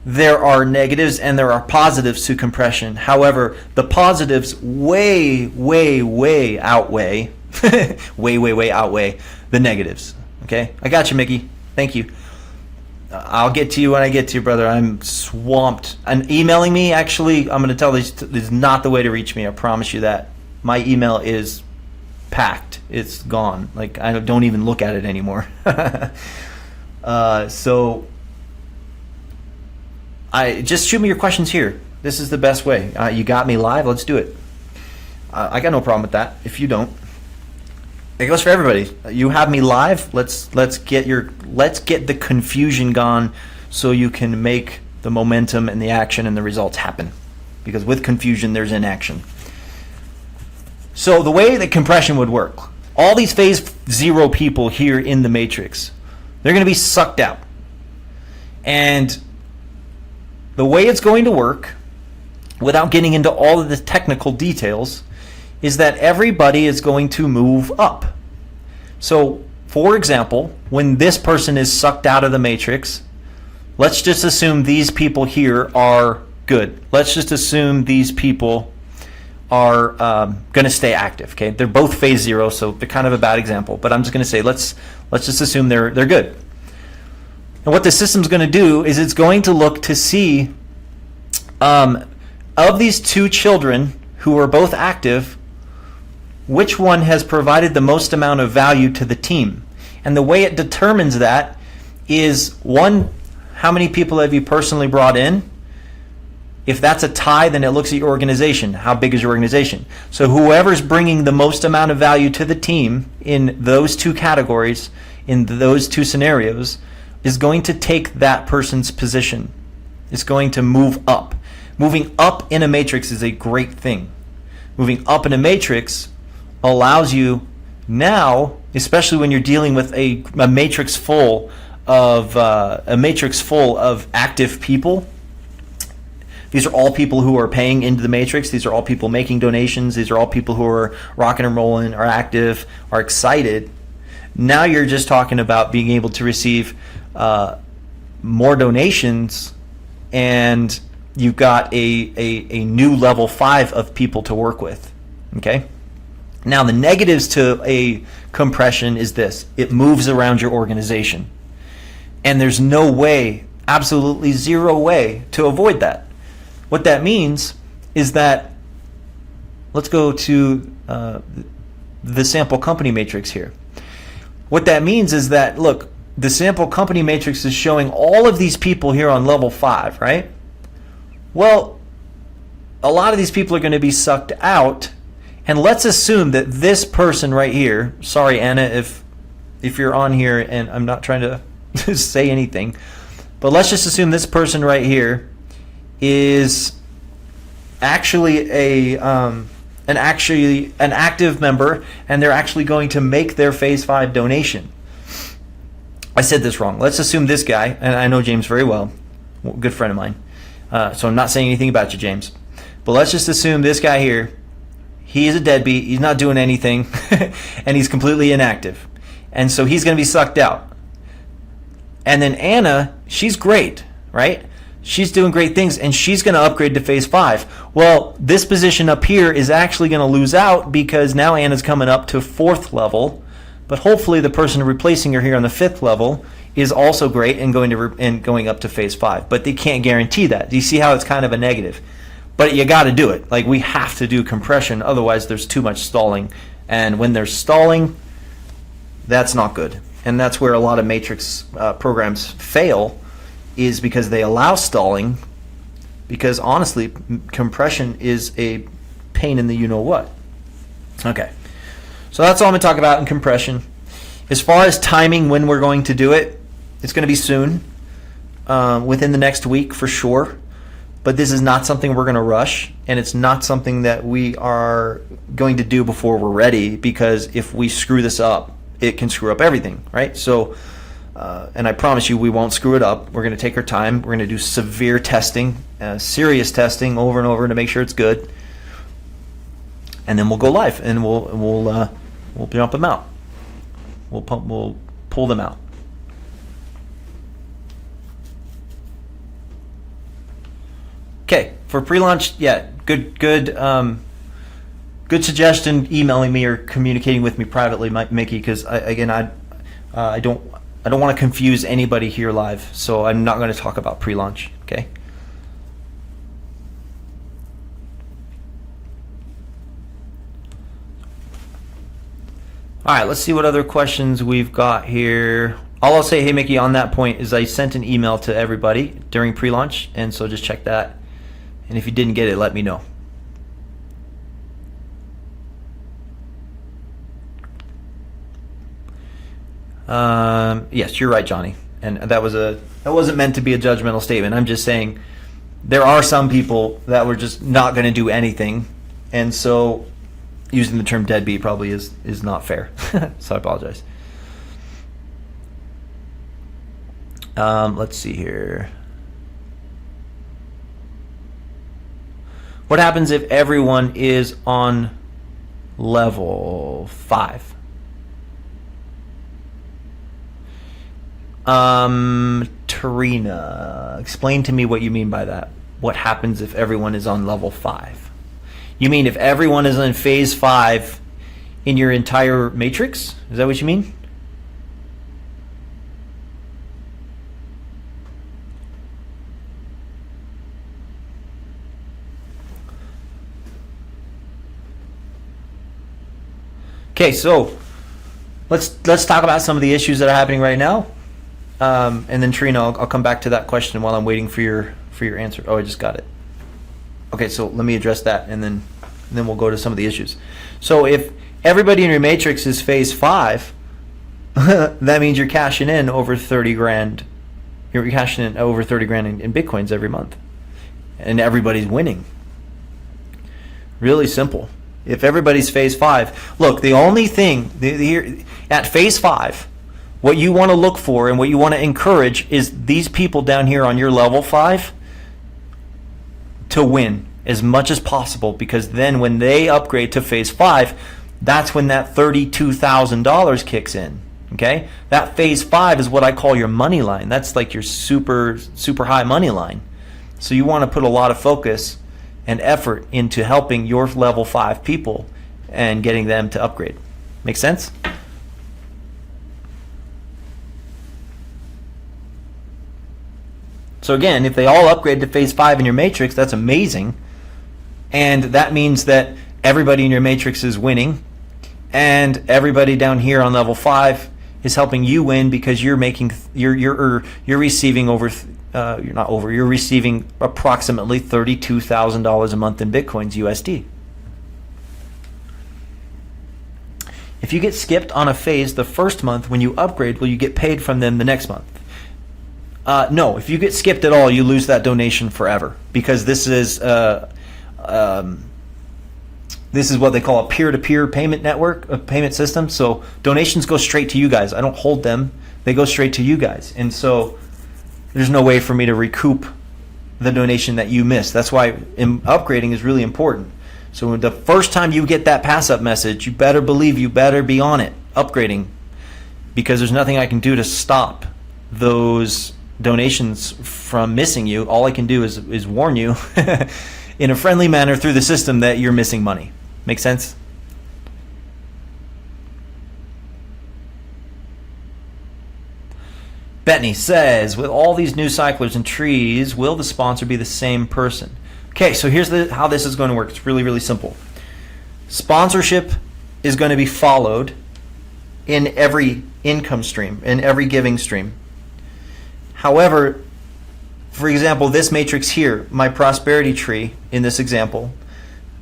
Speaker 2: there are negatives and there are positives to compression. However, the positives way outweigh way outweigh the negatives. Okay? I got you, Mickey. Thank you. I'll get to you when I get to you, brother. I'm swamped. And emailing me, actually, I'm going to tell this is not the way to reach me. I promise you that. My email is packed. It's gone. Like, I don't even look at it anymore. So just shoot me your questions here. This is the best way. You got me live. Let's do it. I got no problem with that. If you don't, it goes for everybody. You have me live. Let's get the confusion gone, so you can make the momentum and the action and the results happen. Because with confusion, there's inaction. So the way that compression would work, all these phase 0 people here in the matrix, they're going to be sucked out. And the way it's going to work, without getting into all of the technical details, is that everybody is going to move up. So, for example, when this person is sucked out of the matrix, let's just assume these people here are good. Let's just assume these people are going to stay active. Okay, they're both phase 0, so they're kind of a bad example. But I'm just going to say let's just assume they're good. And what the system's going to do is it's going to look to see of these two children who are both active, which one has provided the most amount of value to the team. And the way it determines that is, one, how many people have you personally brought in? If that's a tie, then it looks at your organization. How big is your organization? So whoever's bringing the most amount of value to the team in those two categories, in those two scenarios, is going to take that person's position. It's going to move up. Moving up in a matrix is a great thing. Moving up in a matrix allows you now, especially when you're dealing with a matrix full of active people. These are all people who are paying into the matrix. These are all people making donations. These are all people who are rocking and rolling, are active, are excited. Now you're just talking about being able to receive more donations and you've got a new level 5 of people to work with. Okay? Now, the negatives to a compression is this: it moves around your organization. And there's no way, absolutely zero way, to avoid that. What that means is that, let's go to the sample company matrix here. What that means is that, look, the sample company matrix is showing all of these people here on level 5, right? Well, a lot of these people are going to be sucked out, and let's assume that this person right here, sorry Anna if you're on here and I'm not trying to say anything, but let's just assume this person right here is actually an active member, and they're actually going to make their phase 5 donation. I said this wrong. Let's assume this guy, and I know James very well, good friend of mine, so I'm not saying anything about you, James, but let's just assume this guy here, he is a deadbeat, he's not doing anything, and he's completely inactive, and so he's going to be sucked out. And then Anna, she's great, right? She's doing great things, and she's going to upgrade to phase 5. Well, this position up here is actually going to lose out because now Anna's coming up to 4th level, but hopefully the person replacing her here on the 5th level is also great and going up to phase 5. But they can't guarantee that. Do you see how it's kind of a negative? But you got to do it. Like, we have to do compression, otherwise there's too much stalling. And when there's stalling, that's not good. And that's where a lot of matrix programs fail, is because they allow stalling, because honestly, compression is a pain in the you-know-what. Okay, so that's all I'm going to talk about in compression. As far as timing, when we're going to do it, it's going to be soon, within the next week for sure. But this is not something we're going to rush, and it's not something that we are going to do before we're ready, because if we screw this up, it can screw up everything, right? So, and I promise you we won't screw it up. We're going to take our time. We're going to do severe testing, serious testing over and over to make sure it's good. And then we'll go live, and we'll jump them out. We'll pull them out. Okay, for pre-launch, yeah, good suggestion, emailing me or communicating with me privately, Mickey, because I don't want to confuse anybody here live, so I'm not going to talk about pre-launch, okay? All right, let's see what other questions we've got here. All I'll say, hey, Mickey, on that point is I sent an email to everybody during pre-launch, and so just check that. And if you didn't get it, let me know. Yes, you're right, Johnny. And that wasn't meant to be a judgmental statement. I'm just saying there are some people that were just not going to do anything, and so using the term deadbeat probably is not fair. So I apologize. Let's see here. What happens if everyone is on level 5? Tarina, explain to me what you mean by that. What happens if everyone is on level 5? You mean if everyone is in phase 5 in your entire matrix? Is that what you mean? Okay, so let's talk about some of the issues that are happening right now, and then Trina, I'll come back to that question while I'm waiting for your answer. Oh, I just got it. Okay, so let me address that, and then we'll go to some of the issues. So if everybody in your matrix is phase 5, that means you're cashing in over 30 grand. You're cashing in over 30 grand in Bitcoins every month, and everybody's winning. Really simple. If everybody's phase 5, look, the only thing at phase 5, what you want to look for and what you want to encourage is these people down here on your level 5 to win as much as possible, because then when they upgrade to phase 5, that's when that $32,000 kicks in. Okay, that phase 5 is what I call your money line. That's like your super high money line. So you want to put a lot of focus and effort into helping your level 5 people and getting them to upgrade. Make sense? So again, if they all upgrade to phase 5 in your matrix, that's amazing. And that means that everybody in your matrix is winning, and everybody down here on level 5 is helping you win, because you're receiving you're receiving approximately $32,000 a month in Bitcoins USD. If you get skipped on a phase the first month, when you upgrade, will you get paid from them the next month? No, if you get skipped at all, you lose that donation forever, because this is what they call a peer-to-peer payment network, a payment system. So donations go straight to you guys. I don't hold them; they go straight to you guys, and so there's no way for me to recoup the donation that you missed. That's why upgrading is really important. So the first time you get that pass-up message, you better believe you better be on it, upgrading, because there's nothing I can do to stop those donations from missing you. All I can do is warn you in a friendly manner through the system that you're missing money. Make sense? Bettany says, with all these new cyclers and trees, will the sponsor be the same person? Okay, so here's how this is going to work. It's really, really simple. Sponsorship is going to be followed in every income stream, in every giving stream. However, for example, this matrix here, my prosperity tree in this example,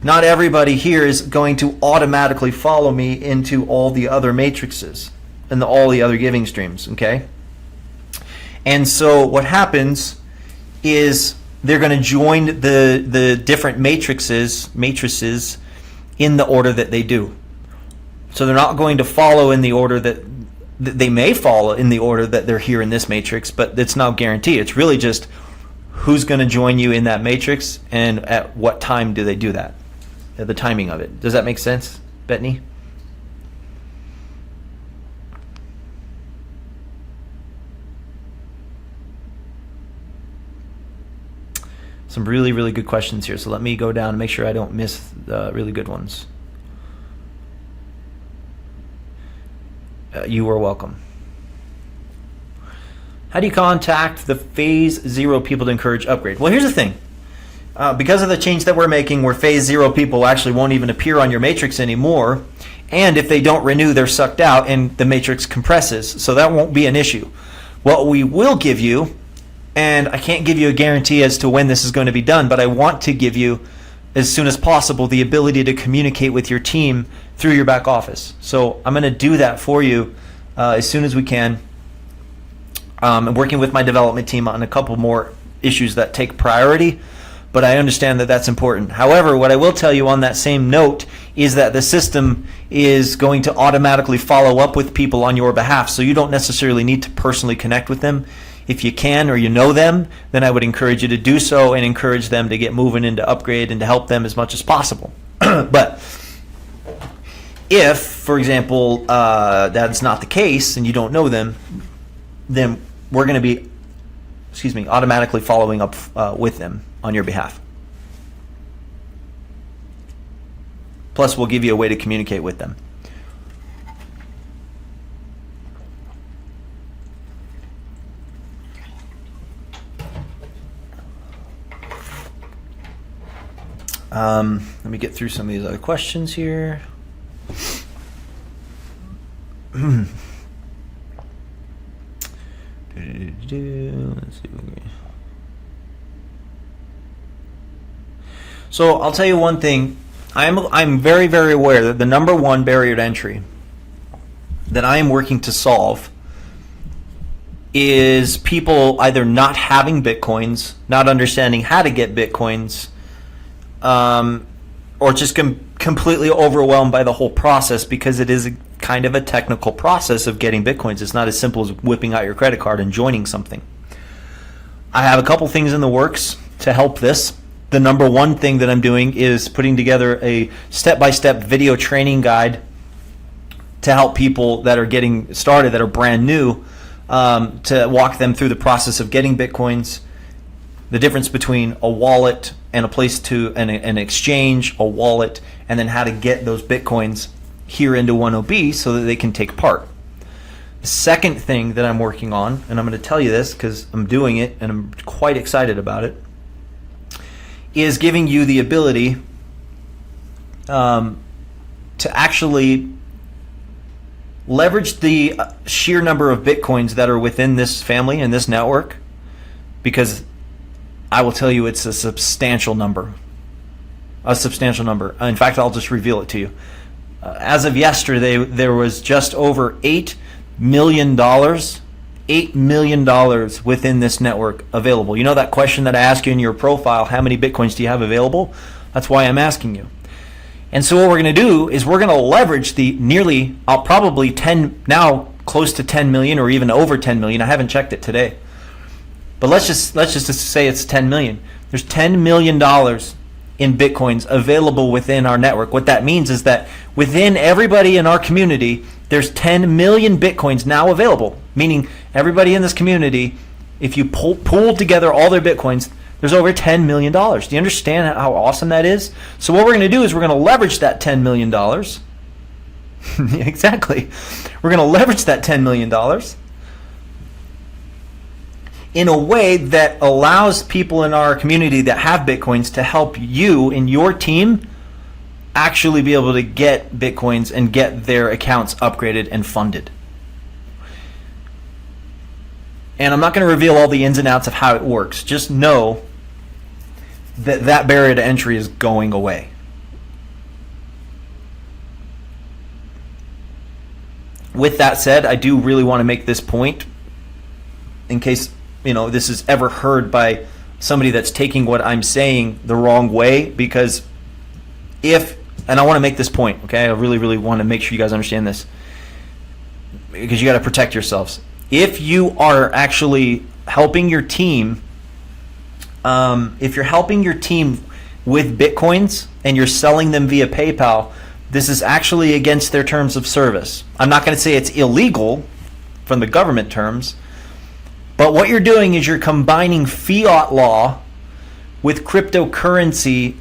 Speaker 2: not everybody here is going to automatically follow me into all the other matrices and all the other giving streams, okay? And so what happens is they're going to join the different matrices in the order that they do. So they're not going to follow in the order that they may follow in the order that they're here in this matrix, but it's not guaranteed. It's really just who's going to join you in that matrix and at what time do they do that, the timing of it. Does that make sense, Bettany? Some really, really good questions here. So let me go down and make sure I don't miss the really good ones. You are welcome. How do you contact the phase 0 people to encourage upgrade? Well, here's the thing. Because of the change that we're making, where phase 0 people actually won't even appear on your matrix anymore, and if they don't renew, they're sucked out and the matrix compresses. So that won't be an issue. What we will give you, and I can't give you a guarantee as to when this is going to be done, but I want to give you, as soon as possible, the ability to communicate with your team through your back office. So I'm going to do that for you as soon as we can. I'm working with my development team on a couple more issues that take priority, but I understand that that's important. However, what I will tell you on that same note is that the system is going to automatically follow up with people on your behalf, so you don't necessarily need to personally connect with them. If you can or you know them, then I would encourage you to do so and encourage them to get moving into upgrade and to help them as much as possible. But if, for example, that's not the case and you don't know them, then we're going to be, automatically following up with them on your behalf. Plus, we'll give you a way to communicate with them. Let me get through some of these other questions here. Let's see. So I'll tell you one thing. I'm very, very aware that the number one barrier to entry that I am working to solve is people either not having Bitcoins, not understanding how to get Bitcoins, or just completely overwhelmed by the whole process, because it is kind of a technical process of getting Bitcoins. It's not as simple as whipping out your credit card and joining something. I have a couple things in the works to help this. The number one thing that I'm doing is putting together a step-by-step video training guide to help people that are getting started, that are brand new, to walk them through the process of getting Bitcoins. the difference between a wallet and a place to an exchange, a wallet, and then how to get those Bitcoins here into 1OB so that they can take part. The second thing that I'm working on, and I'm going to tell you this because I'm doing it and I'm quite excited about it, is giving you the ability to actually leverage the sheer number of Bitcoins that are within this family and this network, because I will tell you it's a substantial number. A substantial number. In fact, I'll just reveal it to you. As of yesterday, there was just over $8 million within this network available. You know that question that I asked you in your profile, how many Bitcoins do you have available? That's why I'm asking you. And so what we're going to do is we're going to leverage the nearly, probably 10, now close to 10 million or even over 10 million. I haven't checked it today. But let's just say it's 10 million. There's $10 million in Bitcoins available within our network. What that means is that within everybody in our community, there's 10 million Bitcoins now available, meaning everybody in this community, if you pool together all their Bitcoins, there's over $10 million. Do you understand how awesome that is? So what we're going to do is we're going to leverage that $10 million. Exactly. We're going to leverage that $10 million in a way that allows people in our community that have Bitcoins to help you and your team actually be able to get Bitcoins and get their accounts upgraded and funded. And I'm not going to reveal all the ins and outs of how it works. Just know that that barrier to entry is going away. With that said, I do really want to make this point in case this is ever heard by somebody that's taking what I'm saying the wrong way, because and I want to make this point, okay? I really, really want to make sure you guys understand this, because you got to protect yourselves. If you are actually helping your team, if you're helping your team with Bitcoins and you're selling them via PayPal, this is actually against their terms of service. I'm not going to say it's illegal from the government terms, but what you're doing is you're combining fiat law with cryptocurrency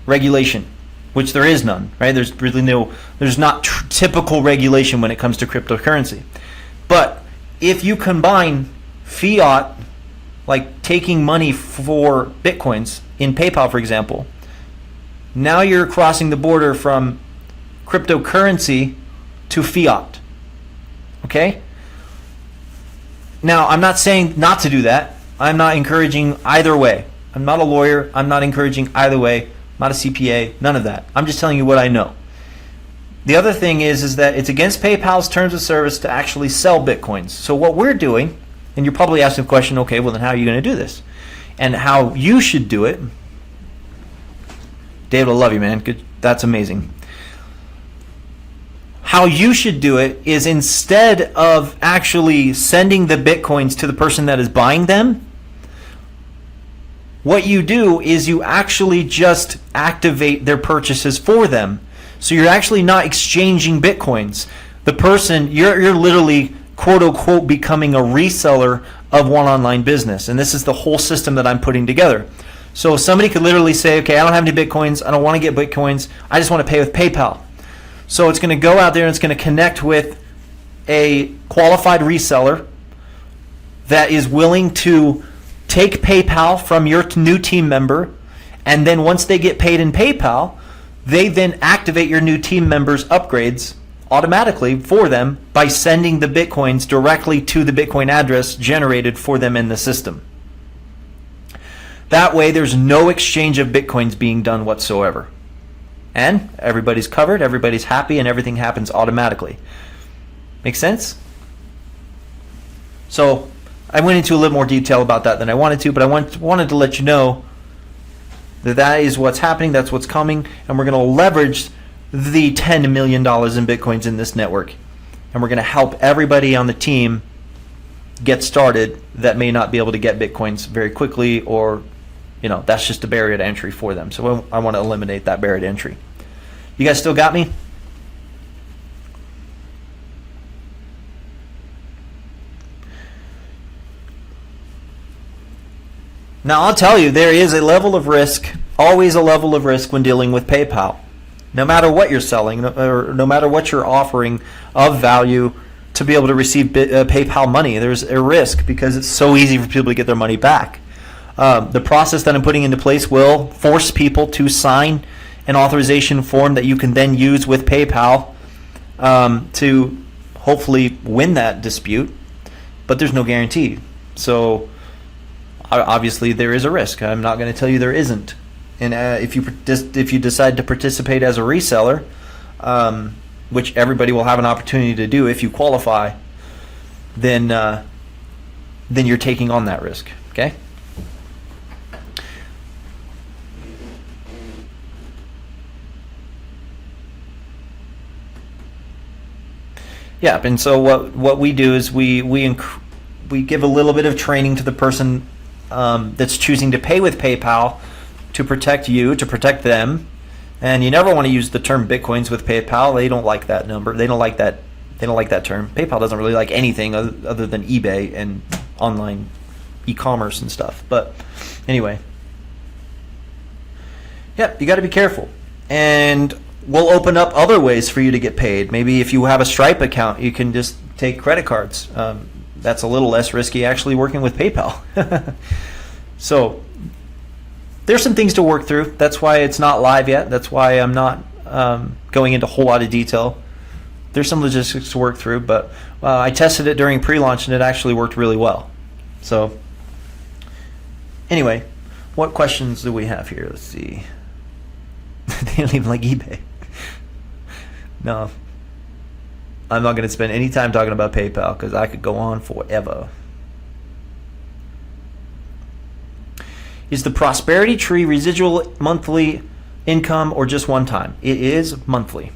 Speaker 2: regulation, which there is none, right? There's not typical regulation when it comes to cryptocurrency. But if you combine fiat, like taking money for Bitcoins in PayPal, for example, now you're crossing the border from cryptocurrency to fiat, okay? Now, I'm not saying not to do that. I'm not encouraging either way. I'm not a lawyer. I'm not encouraging either way. I'm not a CPA, none of that. I'm just telling you what I know. The other thing is that it's against PayPal's terms of service to actually sell Bitcoins. So what we're doing, and you're probably asking the question, okay, well then how are you going to do this? And how you should do it. David, I love you, man. Good. That's amazing. How you should do it is, instead of actually sending the Bitcoins to the person that is buying them, what you do is you actually just activate their purchases for them. So you're actually not exchanging Bitcoins. The person, you're literally, quote unquote, becoming a reseller of one online business. And this is the whole system that I'm putting together. So somebody could literally say, okay, I don't have any Bitcoins. I don't want to get Bitcoins. I just want to pay with PayPal. So it's going to go out there and it's going to connect with a qualified reseller that is willing to take PayPal from your new team member, and then once they get paid in PayPal, they then activate your new team members' upgrades automatically for them by sending the Bitcoins directly to the Bitcoin address generated for them in the system. That way there's no exchange of Bitcoins being done whatsoever. And everybody's covered, everybody's happy, and everything happens automatically. Make sense? So I went into a little more detail about that than I wanted to, but I wanted to let you know that that is what's happening, that's what's coming, and we're going to leverage the $10 million in Bitcoins in this network. And we're going to help everybody on the team get started that may not be able to get Bitcoins very quickly, or that's just a barrier to entry for them. So I want to eliminate that barrier to entry. You guys still got me? Now, I'll tell you, there is a level of risk, always a level of risk when dealing with PayPal. No matter what you're selling, or no matter what you're offering of value to be able to receive PayPal money, there's a risk because it's so easy for people to get their money back. The process that I'm putting into place will force people to sign an authorization form that you can then use with PayPal to hopefully win that dispute, but there's no guarantee. So obviously there is a risk. I'm not going to tell you there isn't. And if you decide to participate as a reseller, which everybody will have an opportunity to do if you qualify, then you're taking on that risk. Okay. Yeah, and so what we do is we give a little bit of training to the person that's choosing to pay with PayPal to protect you, to protect them. And you never want to use the term Bitcoins with PayPal. They don't like that number. They don't like that. They don't like that term. PayPal doesn't really like anything other than eBay and online e-commerce and stuff. But anyway, yeah, you got to be careful. And we'll open up other ways for you to get paid. Maybe if you have a Stripe account, you can just take credit cards. That's a little less risky actually working with PayPal. So there's some things to work through. That's why it's not live yet. That's why I'm not going into a whole lot of detail. There's some logistics to work through, but I tested it during pre-launch and it actually worked really well. So anyway, what questions do we have here? Let's see. They don't even like eBay. No, I'm not going to spend any time talking about PayPal because I could go on forever. Is the prosperity tree residual monthly income or just one time? It is monthly.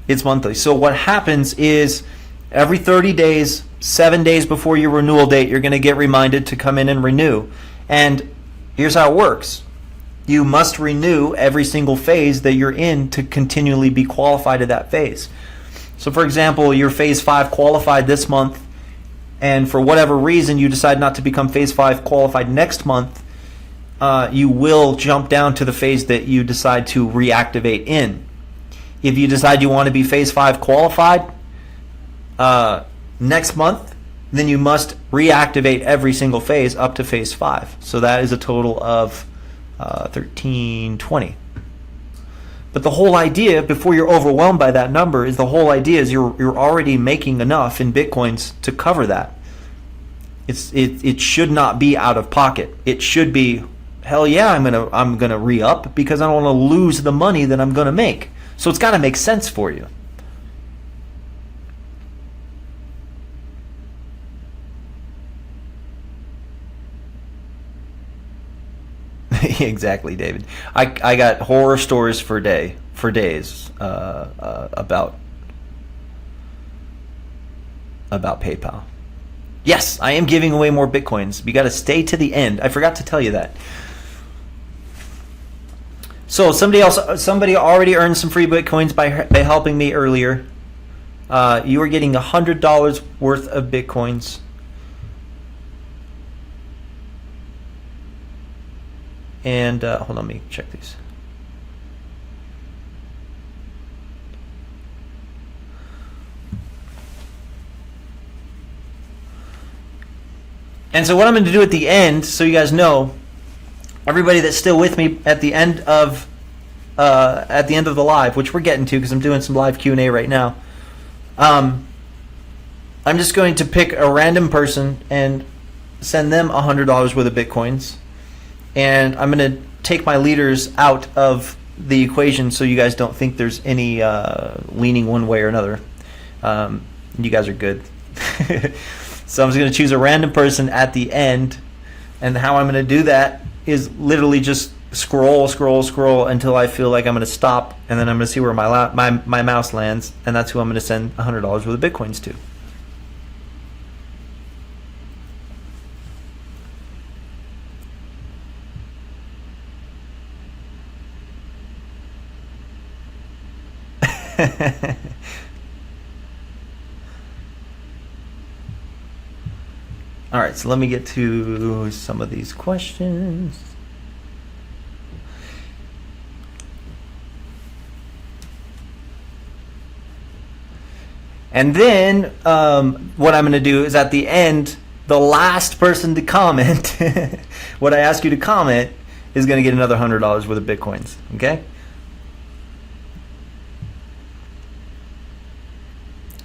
Speaker 2: It's monthly. So what happens is every 30 days, 7 days before your renewal date, you're going to get reminded to come in and renew. And here's how it works. You must renew every single phase that you're in to continually be qualified to that phase. So for example, you're phase 5 qualified this month, and for whatever reason you decide not to become phase 5 qualified next month, you will jump down to the phase that you decide to reactivate in. If you decide you want to be phase 5 qualified next month, then you must reactivate every single phase up to phase 5. So that is a total of 1320. But the whole idea, before you're overwhelmed by that number, is you're already making enough in Bitcoins to cover that. It should not be out of pocket. It should be, hell yeah, I'm gonna re-up because I don't want to lose the money that I'm gonna make. So it's got to make sense for you. Exactly, David. I got horror stories for days about PayPal. Yes, I am giving away more Bitcoins. You got to stay to the end. I forgot to tell you that. So somebody already earned some free Bitcoins by helping me earlier. You are getting $100 worth of Bitcoins. And hold on, let me check these. And so what I'm going to do at the end, so you guys know, everybody that's still with me at the end of the live, which we're getting to because I'm doing some live Q&A right now. I'm just going to pick a random person and send them $100 worth of Bitcoins. And I'm going to take my leaders out of the equation so you guys don't think there's any leaning one way or another. You guys are good. So I'm just going to choose a random person at the end. And how I'm going to do that is literally just scroll until I feel like I'm going to stop. And then I'm going to see where my mouse lands. And that's who I'm going to send $100 worth of Bitcoins to. All right, so let me get to some of these questions. And then what I'm going to do is at the end, the last person to comment, what I ask you to comment, is going to get another $100 worth of Bitcoins. Okay?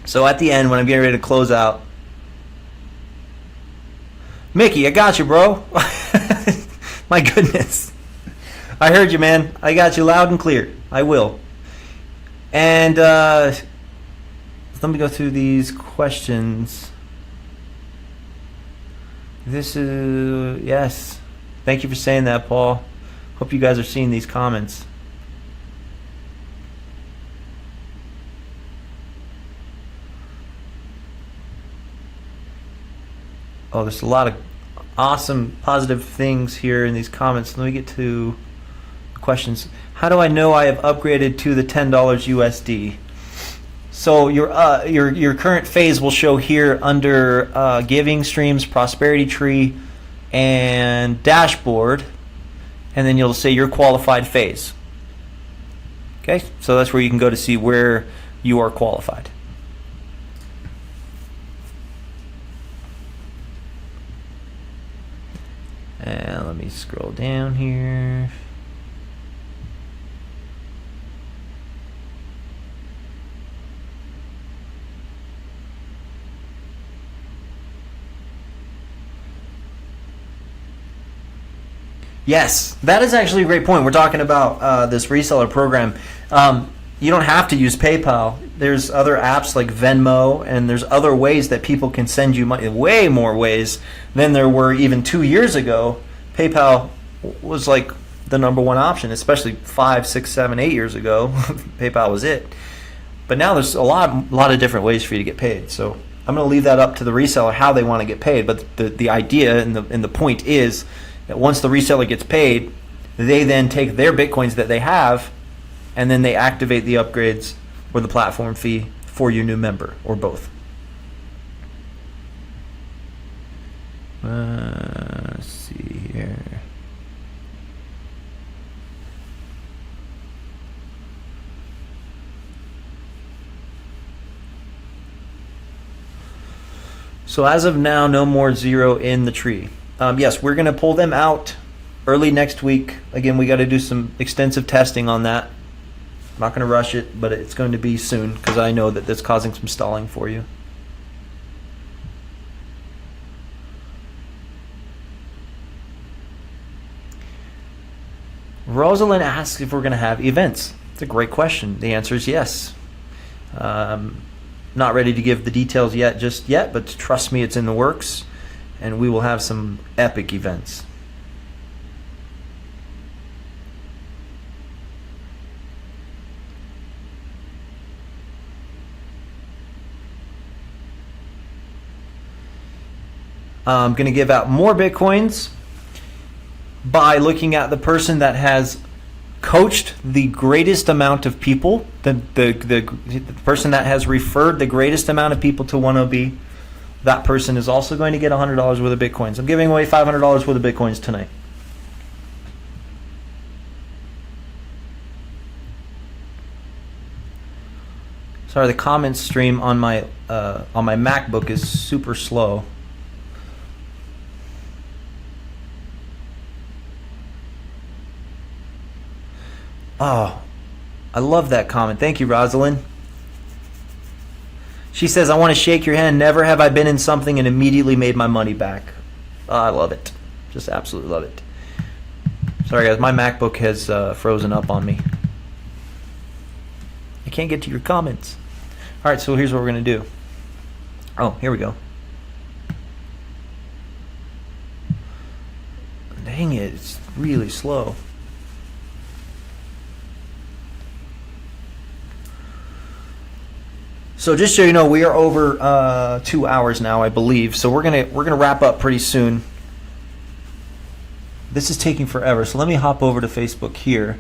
Speaker 2: So at the end, when I'm getting ready to close out, Mickey, I got you, bro. My goodness. I heard you, man. I got you loud and clear. I will. And let me go through these questions. This is, yes. Thank you for saying that, Paul. Hope you guys are seeing these comments. Oh, there's a lot of awesome, positive things here in these comments. Let me get to questions. How do I know I have upgraded to the $10 USD? So your current phase will show here under giving streams, prosperity tree, and dashboard, and then you'll say your qualified phase. Okay, so that's where you can go to see where you are qualified. And let me scroll down here. Yes, that is actually a great point. We're talking about this reseller program. You don't have to use PayPal. There's other apps like Venmo, and there's other ways that people can send you money, way more ways than there were even 2 years ago. PayPal was like the number one option, especially 5, 6, 7, 8 years ago. PayPal was it. But now there's a lot of different ways for you to get paid. So I'm going to leave that up to the reseller how they want to get paid. But the idea and the point is that once the reseller gets paid, they then take their Bitcoins that they have, and then they activate the upgrades or the platform fee for your new member, or both. Let's see here. So as of now, no more zero in the tree. Yes, we're going to pull them out early next week. Again, we got to do some extensive testing on that. I'm not going to rush it, but it's going to be soon because I know that that's causing some stalling for you. Rosalind asks if we're going to have events. It's a great question. The answer is yes. Not ready to give the details just yet, but trust me, it's in the works, and we will have some epic events. I'm going to give out more Bitcoins by looking at the person that has coached the greatest amount of people, the person that has referred the greatest amount of people to 1OB. That person is also going to get $100 worth of Bitcoins. I'm giving away $500 worth of Bitcoins tonight. Sorry, the comments stream on my MacBook is super slow. Oh, I love that comment. Thank you, Rosalind. She says, I want to shake your hand. Never have I been in something and immediately made my money back. Oh, I love it. Just absolutely love it. Sorry, guys. My MacBook has frozen up on me. I can't get to your comments. All right, so here's what we're going to do. Oh, here we go. Dang it. It's really slow. So just so you know, we are over 2 hours now, I believe. So we're gonna wrap up pretty soon. This is taking forever. So let me hop over to Facebook here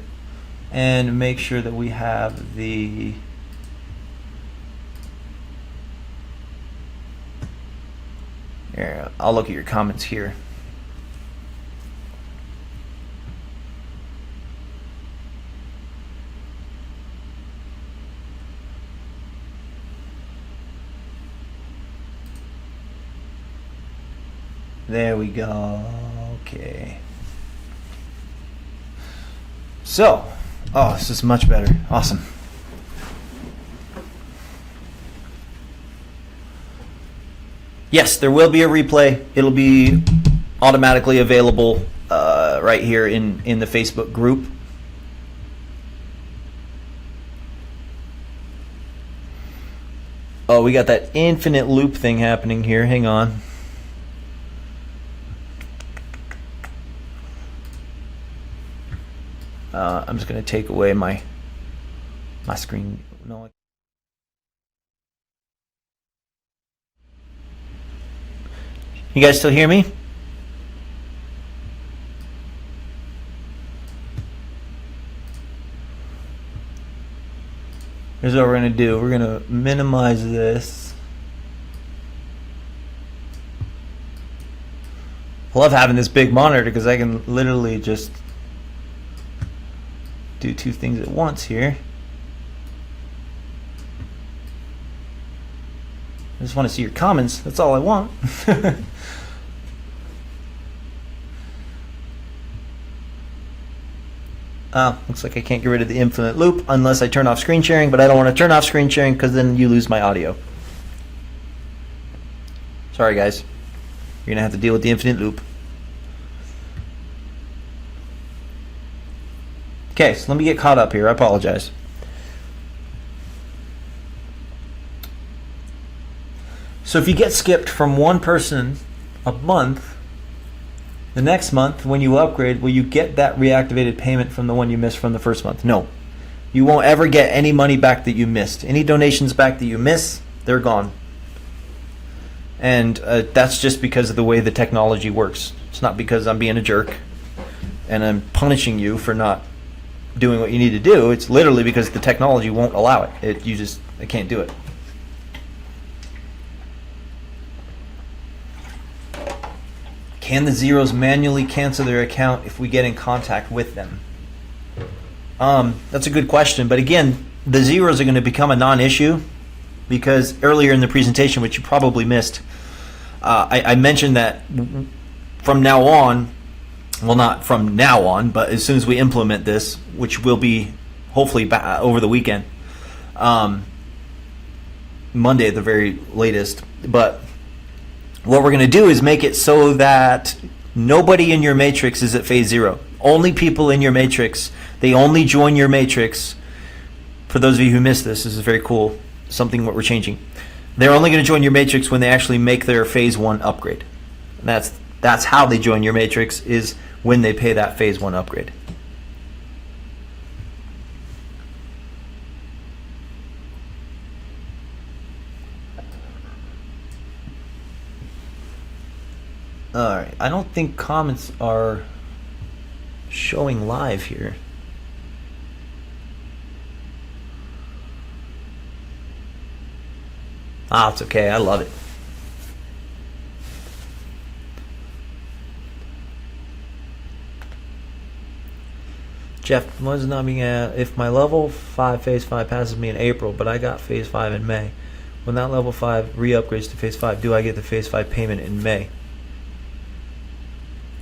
Speaker 2: and make sure that we have the Here, I'll look at your comments here. There we go. Okay. So, oh, this is much better. Awesome. Yes, there will be a replay. It'll be automatically available right here in the Facebook group. Oh, we got that infinite loop thing happening here. Hang on. I'm just going to take away my screen. No. You guys still hear me? Here's what we're going to do. We're going to minimize this. I love having this big monitor because I can literally just do two things at once here. I just want to see your comments. That's all I want. Looks like I can't get rid of the infinite loop unless I turn off screen sharing, but I don't want to turn off screen sharing because then you lose my audio. Sorry guys. You're going to have to deal with the infinite loop. Okay, so let me get caught up here. I apologize. So if you get skipped from one person a month, the next month when you upgrade, will you get that reactivated payment from the one you missed from the first month? No. You won't ever get any money back that you missed. Any donations back that you miss, they're gone. And that's just because of the way the technology works. It's not because I'm being a jerk and I'm punishing you for not doing what you need to do. It's literally because the technology won't allow it. I can't do it. Can the zeros manually cancel their account if we get in contact with them? That's a good question, but again, the zeros are going to become a non-issue because earlier in the presentation, which you probably missed, I mentioned that from now on, well, not from now on, but as soon as we implement this, which will be hopefully over the weekend, Monday at the very latest, but what we're going to do is make it so that nobody in your matrix is at phase 0. Only people in your matrix, they only join your matrix. For those of you who missed this is very cool, something what we're changing. They're only going to join your matrix when they actually make their phase 1 upgrade. And that's how they join your matrix, is when they pay that phase 1 upgrade. Alright, I don't think comments are showing live here. It's okay, I love it. Jeff, was not being if my level 5 phase 5 passes me in April, but I got phase 5 in May. When that level 5 re-upgrades to phase 5, do I get the phase 5 payment in May?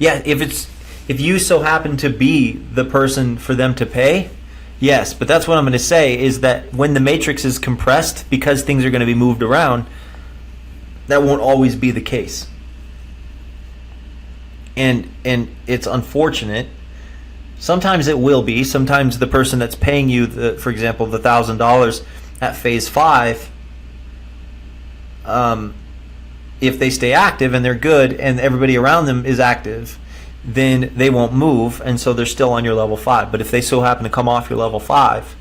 Speaker 2: Yeah, if you so happen to be the person for them to pay, yes, but that's what I'm going to say is that when the matrix is compressed, because things are going to be moved around, that won't always be the case. And it's unfortunate. Sometimes it will be. Sometimes the person that's paying you, for example, the $1,000 at phase 5, if they stay active and they're good and everybody around them is active, then they won't move, and so they're still on your level 5. But if they so happen to come off your level 5,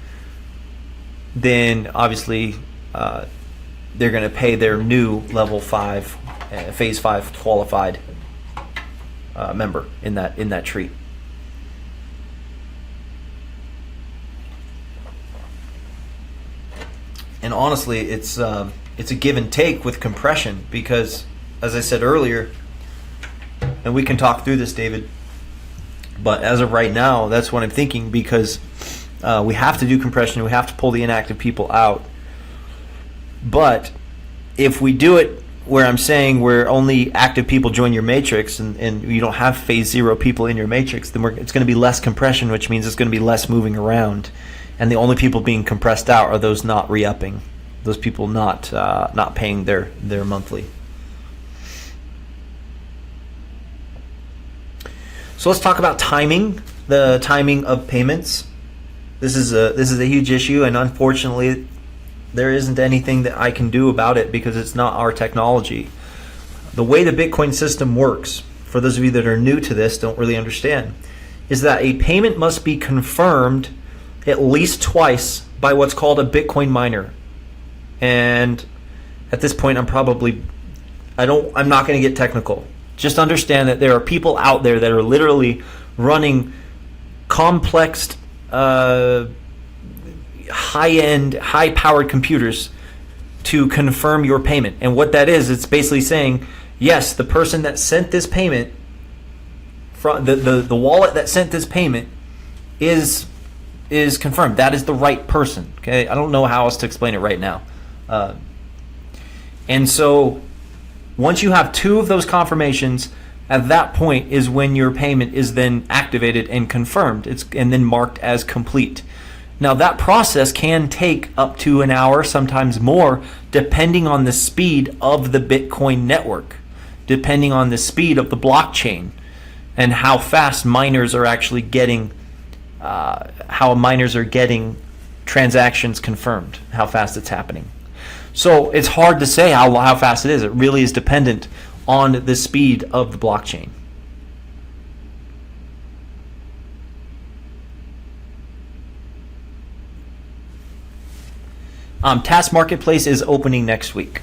Speaker 2: then obviously they're going to pay their new level 5, phase 5 qualified member in that tree. And honestly, it's a give and take with compression, because as I said earlier, and we can talk through this, David, but as of right now, that's what I'm thinking, because we have to do compression. We have to pull the inactive people out. But if we do it where I'm saying where only active people join your matrix, and you don't have phase 0 people in your matrix, then it's going to be less compression, which means it's going to be less moving around. And the only people being compressed out are those not re-upping, those people not paying their monthly. So let's talk about timing, the timing of payments. This is a huge issue, and unfortunately, there isn't anything that I can do about it because it's not our technology. The way the Bitcoin system works, for those of you that are new to this, don't really understand, is that a payment must be confirmed at least twice by what's called a Bitcoin miner. And at this point, I'm not going to get technical. Just understand that there are people out there that are literally running complex, high-end, high-powered computers to confirm your payment. And what that is, it's basically saying, yes, the person that sent this payment, from the wallet that sent this payment is confirmed. That is the right person. Okay, I don't know how else to explain it right now. And so once you have 2 of those confirmations, at that point is when your payment is then activated and confirmed. And then marked as complete. Now that process can take up to an hour, sometimes more, depending on the speed of the Bitcoin network, depending on the speed of the blockchain, and how fast miners are actually getting transactions confirmed, how fast it's happening. So it's hard to say how fast it is. It really is dependent on the speed of the blockchain. Task Marketplace is opening next week.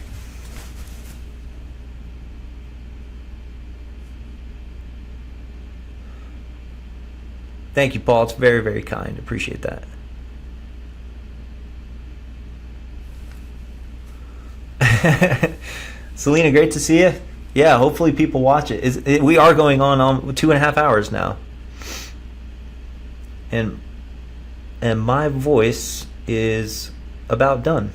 Speaker 2: Thank you, Paul. It's very, very kind. Appreciate that. Selena, great to see you. Yeah, hopefully people watch it. We are going on 2.5 hours now. And my voice is about done.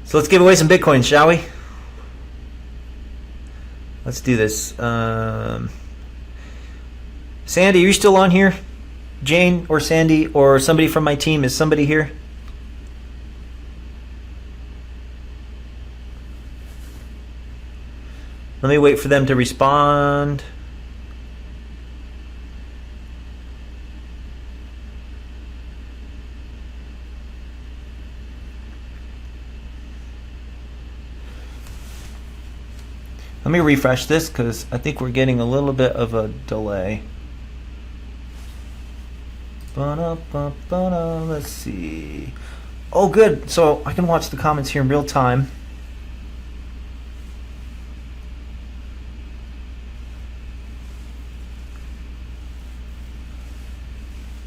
Speaker 2: So let's give away some Bitcoin, shall we? Let's do this. Sandy, are you still on here? Jane or Sandy or somebody from my team, is somebody here? Let me wait for them to respond. Let me refresh this because I think we're getting a little bit of a delay. Let's see. Oh, good. So I can watch the comments here in real time.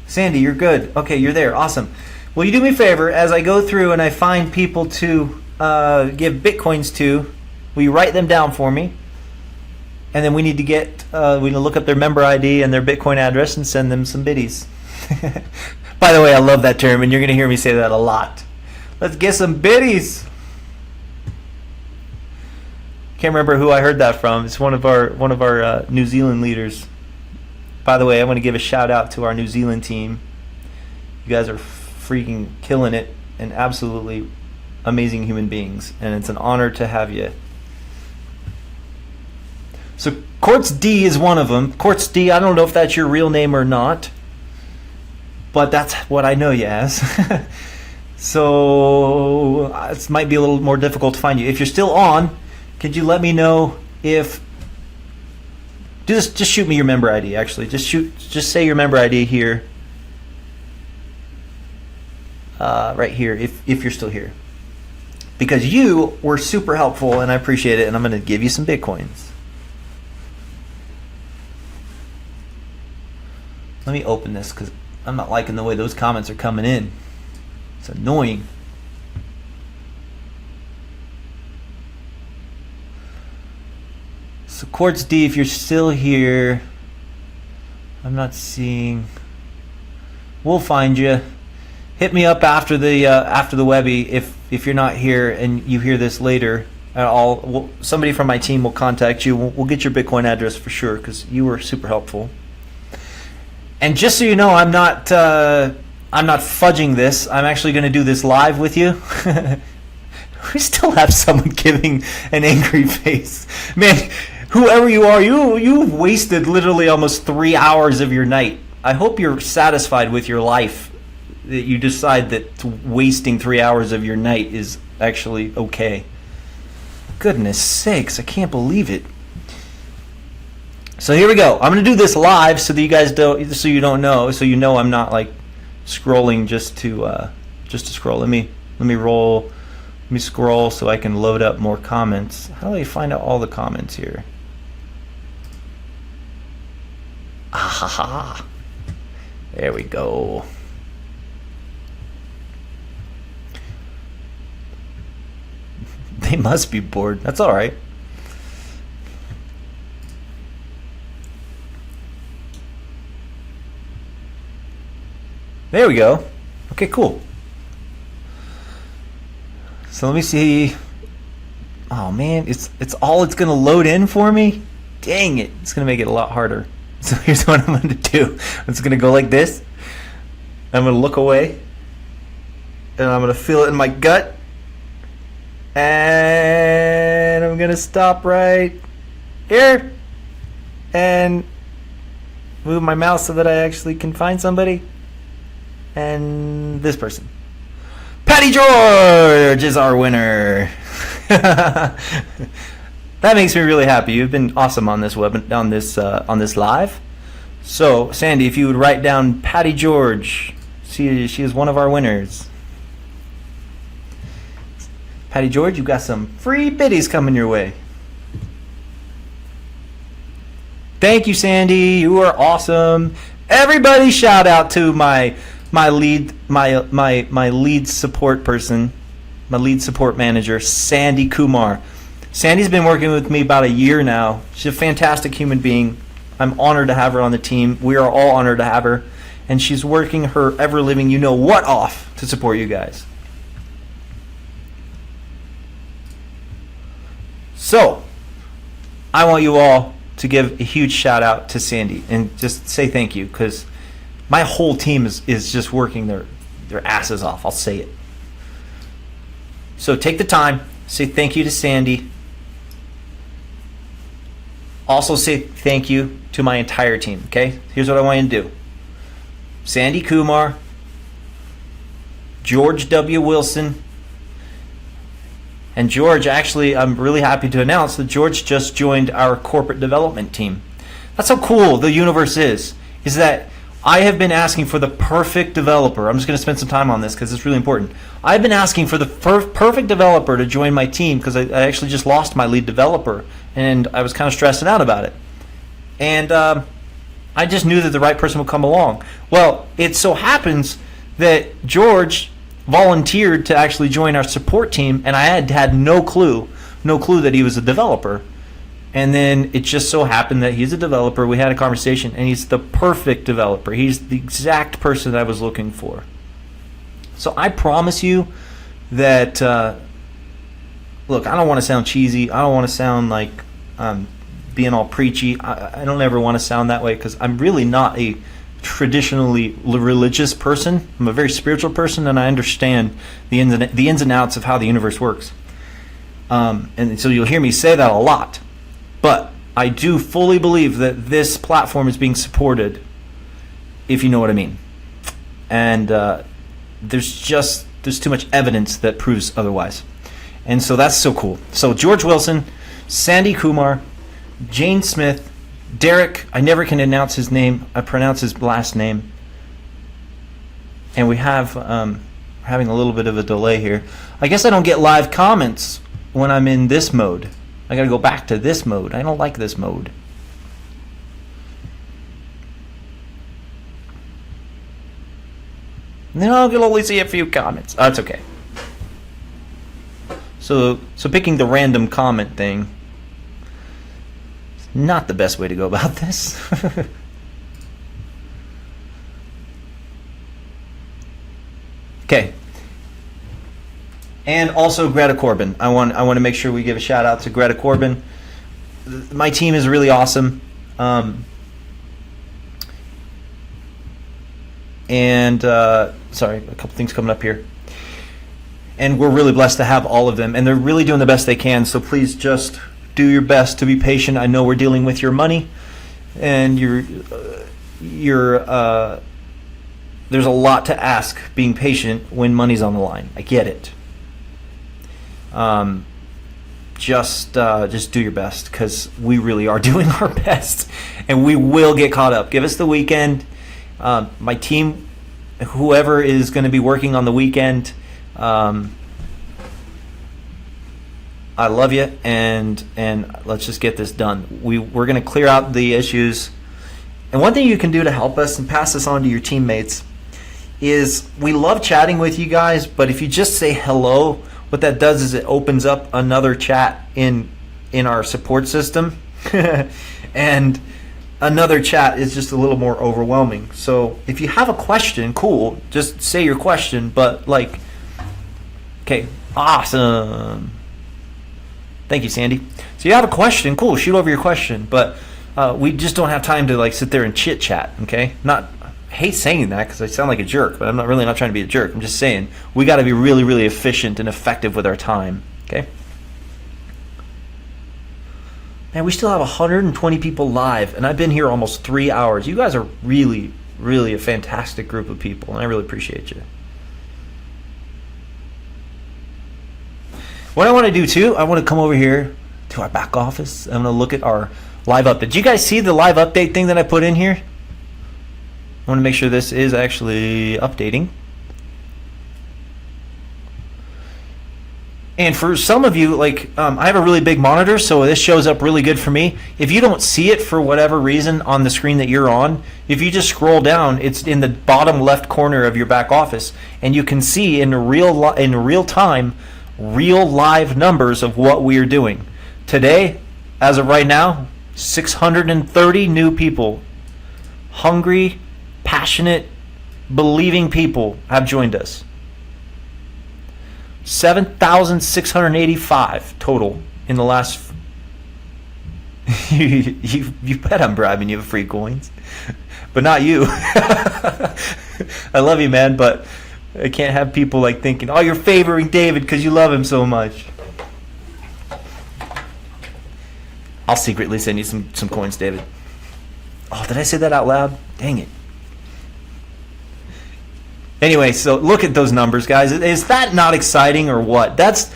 Speaker 2: Sandy, you're good. Okay, you're there. Awesome. Will you do me a favor as I go through and I find people to give Bitcoins to? Will you write them down for me? And then we need to look up their member ID and their Bitcoin address and send them some biddies. By the way, I love that term, and you're going to hear me say that a lot. Let's get some biddies. Can't remember who I heard that from. It's one of our New Zealand leaders. By the way, I want to give a shout out to our New Zealand team. You guys are freaking killing it and absolutely amazing human beings, and it's an honor to have you. So Quartz D is one of them. Quartz D, I don't know if that's your real name or not, but that's what I know you as. So it might be a little more difficult to find you. If you're still on, could you let me know if... Just shoot me your member ID, actually. Just say your member ID here. Right here, if you're still here. Because you were super helpful, and I appreciate it, and I'm going to give you some Bitcoins. Let me open this, because I'm not liking the way those comments are coming in. It's annoying. So Quartz D, if you're still here, I'm not seeing. We'll find you. Hit me up after the Webby if you're not here and you hear this later. Somebody from my team will contact you. We'll get your Bitcoin address for sure because you were super helpful. And just so you know, I'm not fudging this. I'm actually going to do this live with you. We still have someone giving an angry face. Man, whoever you are, you've wasted literally almost 3 hours of your night. I hope you're satisfied with your life, that you decide that wasting 3 hours of your night is actually okay. Goodness sakes, I can't believe it. So here we go. I'm going to do this live so that you guys don't, so you don't know, so you know I'm not like scrolling just to scroll. Let me roll. Let me scroll so I can load up more comments. How do I find out all the comments here? Ah, there we go. They must be bored. That's all right. There we go. Okay, cool. So let me see. Oh man, it's gonna load in for me. Dang it! It's gonna make it a lot harder. So here's what I'm gonna do. I'm just gonna go like this. I'm gonna look away, and I'm gonna feel it in my gut. And I'm gonna stop right here and move my mouse so that I actually can find somebody. And this person, Patty George, is our winner. That makes me really happy. You've been awesome on this on this live. So Sandy, if you would write down Patty George, she is one of our winners. Patty George, you've got some free biddies coming your way. Thank you, Sandy. You are awesome. Everybody shout out to my lead support person, my lead support manager, Sandy Kumar. Sandy's been working with me about a year now. She's a fantastic human being. I'm honored to have her on the team. We are all honored to have her. And she's working her ever-living you-know-what off to support you guys. So, I want you all to give a huge shout out to Sandy and just say thank you, because my whole team is just working their asses off. I'll say it. So take the time, say thank you to Sandy. Also say thank you to my entire team, okay? Here's what I want you to do. Sandy Kumar, George W. Wilson, and George, actually, I'm really happy to announce that George just joined our corporate development team. That's how cool the universe is that I have been asking for the perfect developer. I'm just going to spend some time on this because it's really important. I've been asking for the perfect developer to join my team because I actually just lost my lead developer, and I was kind of stressing out about it. And I just knew that the right person would come along. Well, it so happens that George volunteered to actually join our support team, and I had no clue that he was a developer. And then it just so happened that he's a developer. We had a conversation, and he's the perfect developer. He's the exact person that I was looking for. So I promise you that, look, I don't want to sound cheesy. I don't want to sound like being all preachy. I don't ever want to sound that way because I'm really not a traditionally religious person. I'm a very spiritual person, and I understand the ins and outs of how the universe works. And so you'll hear me say that a lot. But I do fully believe that this platform is being supported, if you know what I mean. And there's too much evidence that proves otherwise. And so that's so cool. So George Wilson, Sandy Kumar, Jane Smith, Derek, I never can announce his name. I pronounce his last name. And we have having a little bit of a delay here. I guess I don't get live comments when I'm in this mode. I gotta go back to this mode. I don't like this mode. No, I can only see a few comments. Oh, that's okay. So picking the random comment thing. not the best way to go about this. Okay. And also Greta Corbin. I want to make sure we give a shout out to Greta Corbin. My team is really awesome. Sorry, a couple things coming up here. And we're really blessed to have all of them. And they're really doing the best they can. So please just do your best to be patient. I know we're dealing with your money. And there's a lot to ask being patient when money's on the line. I get it. Just do your best, because we really are doing our best, and we will get caught up. Give us the weekend. My team, whoever is going to be working on the weekend, I love you, and let's just get this done. We're going to clear out the issues. And one thing you can do to help us and pass this on to your teammates is, we love chatting with you guys, but if you just say hello, what that does is it opens up another chat in our support system. And another chat is just a little more overwhelming. So if you have a question, cool, just say your question, but like, okay, awesome. Thank you, Sandy. So you have a question, cool, shoot over your question, but we just don't have time to like sit there and chit chat, okay? I hate saying that because I sound like a jerk, but I'm not trying to be a jerk. I'm just saying we got to be really, really efficient and effective with our time, okay? Man, we still have 120 people live, and I've been here almost 3 hours. You guys are really, really a fantastic group of people, and I really appreciate you. What I want to do too, I want to come over here to our back office. I'm going to look at our live update. Did you guys see the live update thing that I put in here? I want to make sure this is actually updating. And for some of you, like, I have a really big monitor, so this shows up really good for me. If you don't see it for whatever reason on the screen that you're on, if you just scroll down, it's in the bottom left corner of your back office, and you can see in real time, real live numbers of what we are doing. Today, as of right now, 630 new people, hungry, passionate, believing people have joined us. 7,685 total in the last. You bet I'm bribing you with free coins, but not you. I love you, man, but I can't have people like thinking, oh, you're favoring David because you love him so much. I'll secretly send you some coins, David. Oh, did I say that out loud? Dang it. Anyway, so look at those numbers, guys. Is that not exciting or what? Those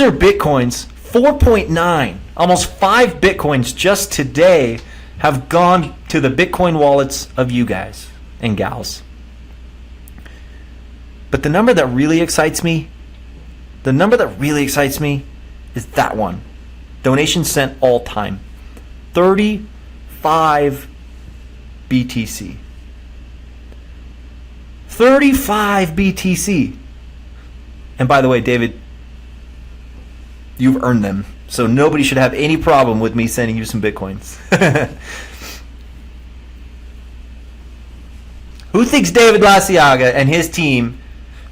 Speaker 2: are Bitcoins. 4.9, almost 5 Bitcoins just today have gone to the Bitcoin wallets of you guys and gals. But the number that really excites me, is that one. Donations sent all time. 35 BTC. 35 BTC. And by the way, David, you've earned them. So nobody should have any problem with me sending you some Bitcoins. Who thinks David Laciaga and his team,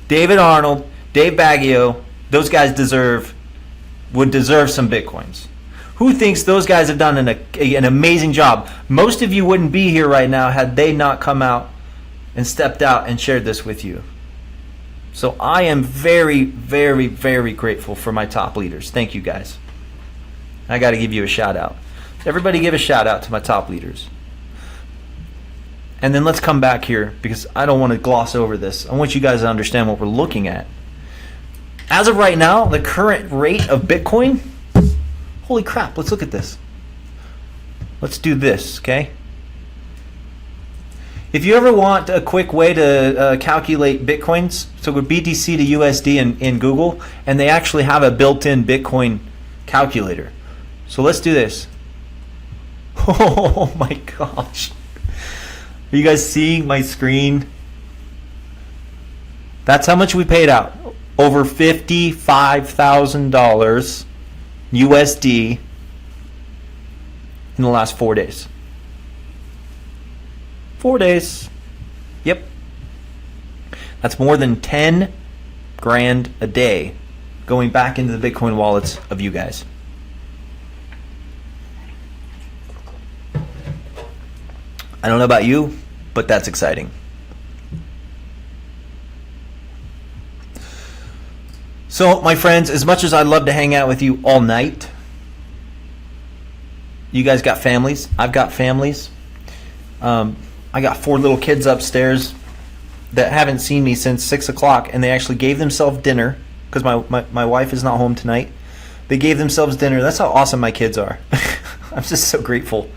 Speaker 2: David Arnold, Dave Baggio, those guys would deserve some Bitcoins? Who thinks those guys have done an amazing job? Most of you wouldn't be here right now had they not come out and stepped out and shared this with you. So I am very, very, very grateful for my top leaders. Thank you, guys. I got to give you a shout out. Everybody give a shout out to my top leaders. And then let's come back here, because I don't want to gloss over this. I want you guys to understand what we're looking at. As of right now, the current rate of Bitcoin, holy crap, let's look at this. Let's do this, okay? If you ever want a quick way to calculate Bitcoins, so go BTC to USD in Google, and they actually have a built-in Bitcoin calculator. So let's do this. Oh my gosh. Are you guys seeing my screen? That's how much we paid out. Over $55,000 USD in the last 4 days. 4 days. Yep. That's more than 10 grand a day going back into the Bitcoin wallets of you guys. I don't know about you, but that's exciting. So, my friends, as much as I'd love to hang out with you all night, you guys got families. I've got families. I got 4 little kids upstairs that haven't seen me since 6 o'clock, and they actually gave themselves dinner because my wife is not home tonight. They gave themselves dinner. That's how awesome my kids are. I'm just so grateful.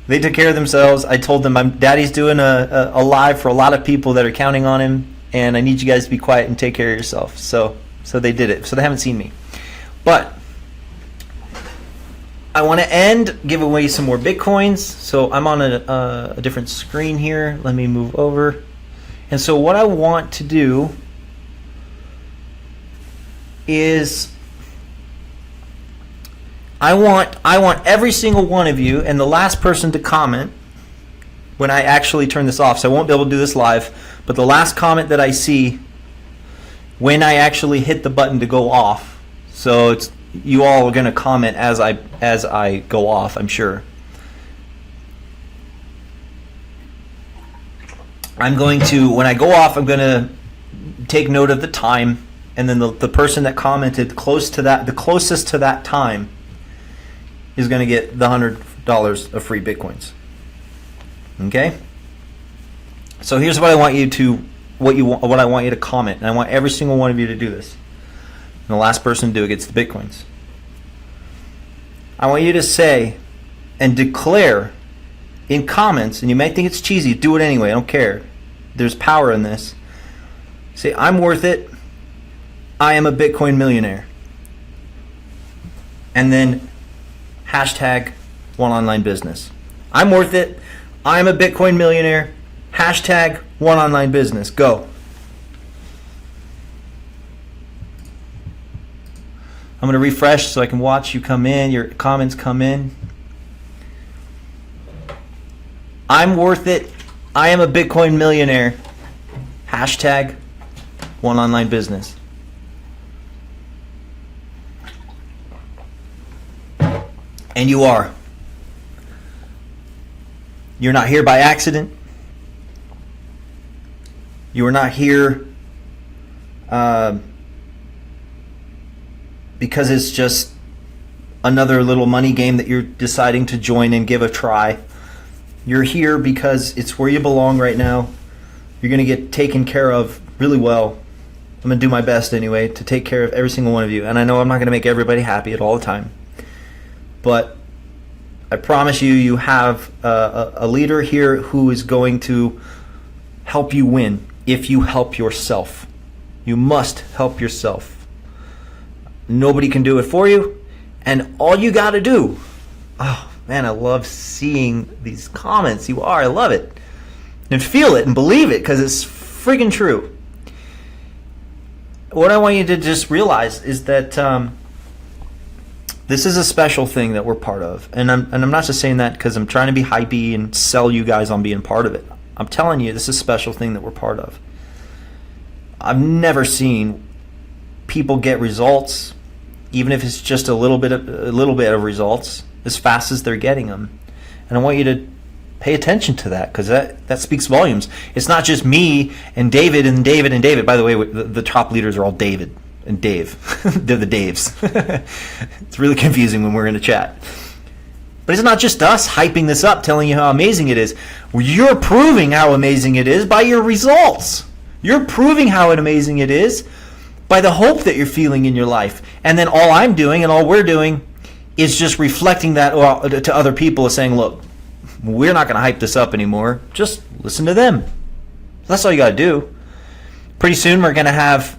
Speaker 2: They took care of themselves. I told them Daddy's doing a live for a lot of people that are counting on him, and I need you guys to be quiet and take care of yourself. So they did it. So they haven't seen me. But I want to give away some more Bitcoins. So I'm on a different screen here. Let me move over. And so what I want to do is I want every single one of you and the last person to comment when I actually turn this off. So I won't be able to do this live, but the last comment that I see when I actually hit the button to go off. So it's you all are going to comment as I go off, I'm sure. I'm going to, when I go off, I'm going to take note of the time, and then the person that commented the closest to that time is going to get the $100 of free Bitcoins. Okay? So here's what I want you to what I want you to comment, and I want every single one of you to do this. And the last person to do it gets the Bitcoins. I want you to say and declare in comments, and you may think it's cheesy, do it anyway, I don't care. There's power in this. Say, I'm worth it. I am a Bitcoin millionaire. And then hashtag 1online business. I'm worth it. I am a Bitcoin millionaire. Hashtag 1online business. Go. I'm going to refresh so I can watch you come in, your comments come in. I'm worth it. I am a Bitcoin millionaire. Hashtag 1online business. And you are. You're not here by accident. You are not here because it's just another little money game that you're deciding to join and give a try. You're here because it's where you belong right now. You're going to get taken care of really well. I'm going to do my best anyway to take care of every single one of you. And I know I'm not going to make everybody happy at all the time. But I promise you, you have a leader here who is going to help you win if you help yourself. You must help yourself. Nobody can do it for you. And all you got to do, oh man, I love seeing these comments. I love it. And feel it and believe it because it's friggin' true. What I want you to just realize is that this is a special thing that we're part of. And I'm not just saying that because I'm trying to be hypey and sell you guys on being part of it. I'm telling you, this is a special thing that we're part of. I've never seen people get results, even if it's just a little bit of results, as fast as they're getting them. And I want you to pay attention to that because that speaks volumes. It's not just me and David and David and David. By the way, the top leaders are all David and Dave. They're the Daves. It's really confusing when we're in a chat. But it's not just us hyping this up, telling you how amazing it is. You're proving how amazing it is by your results. You're proving how amazing it is by the hope that you're feeling in your life. And then all I'm doing and all we're doing is just reflecting that to other people and saying, look, we're not going to hype this up anymore. Just listen to them. That's all you got to do. Pretty soon we're going to have...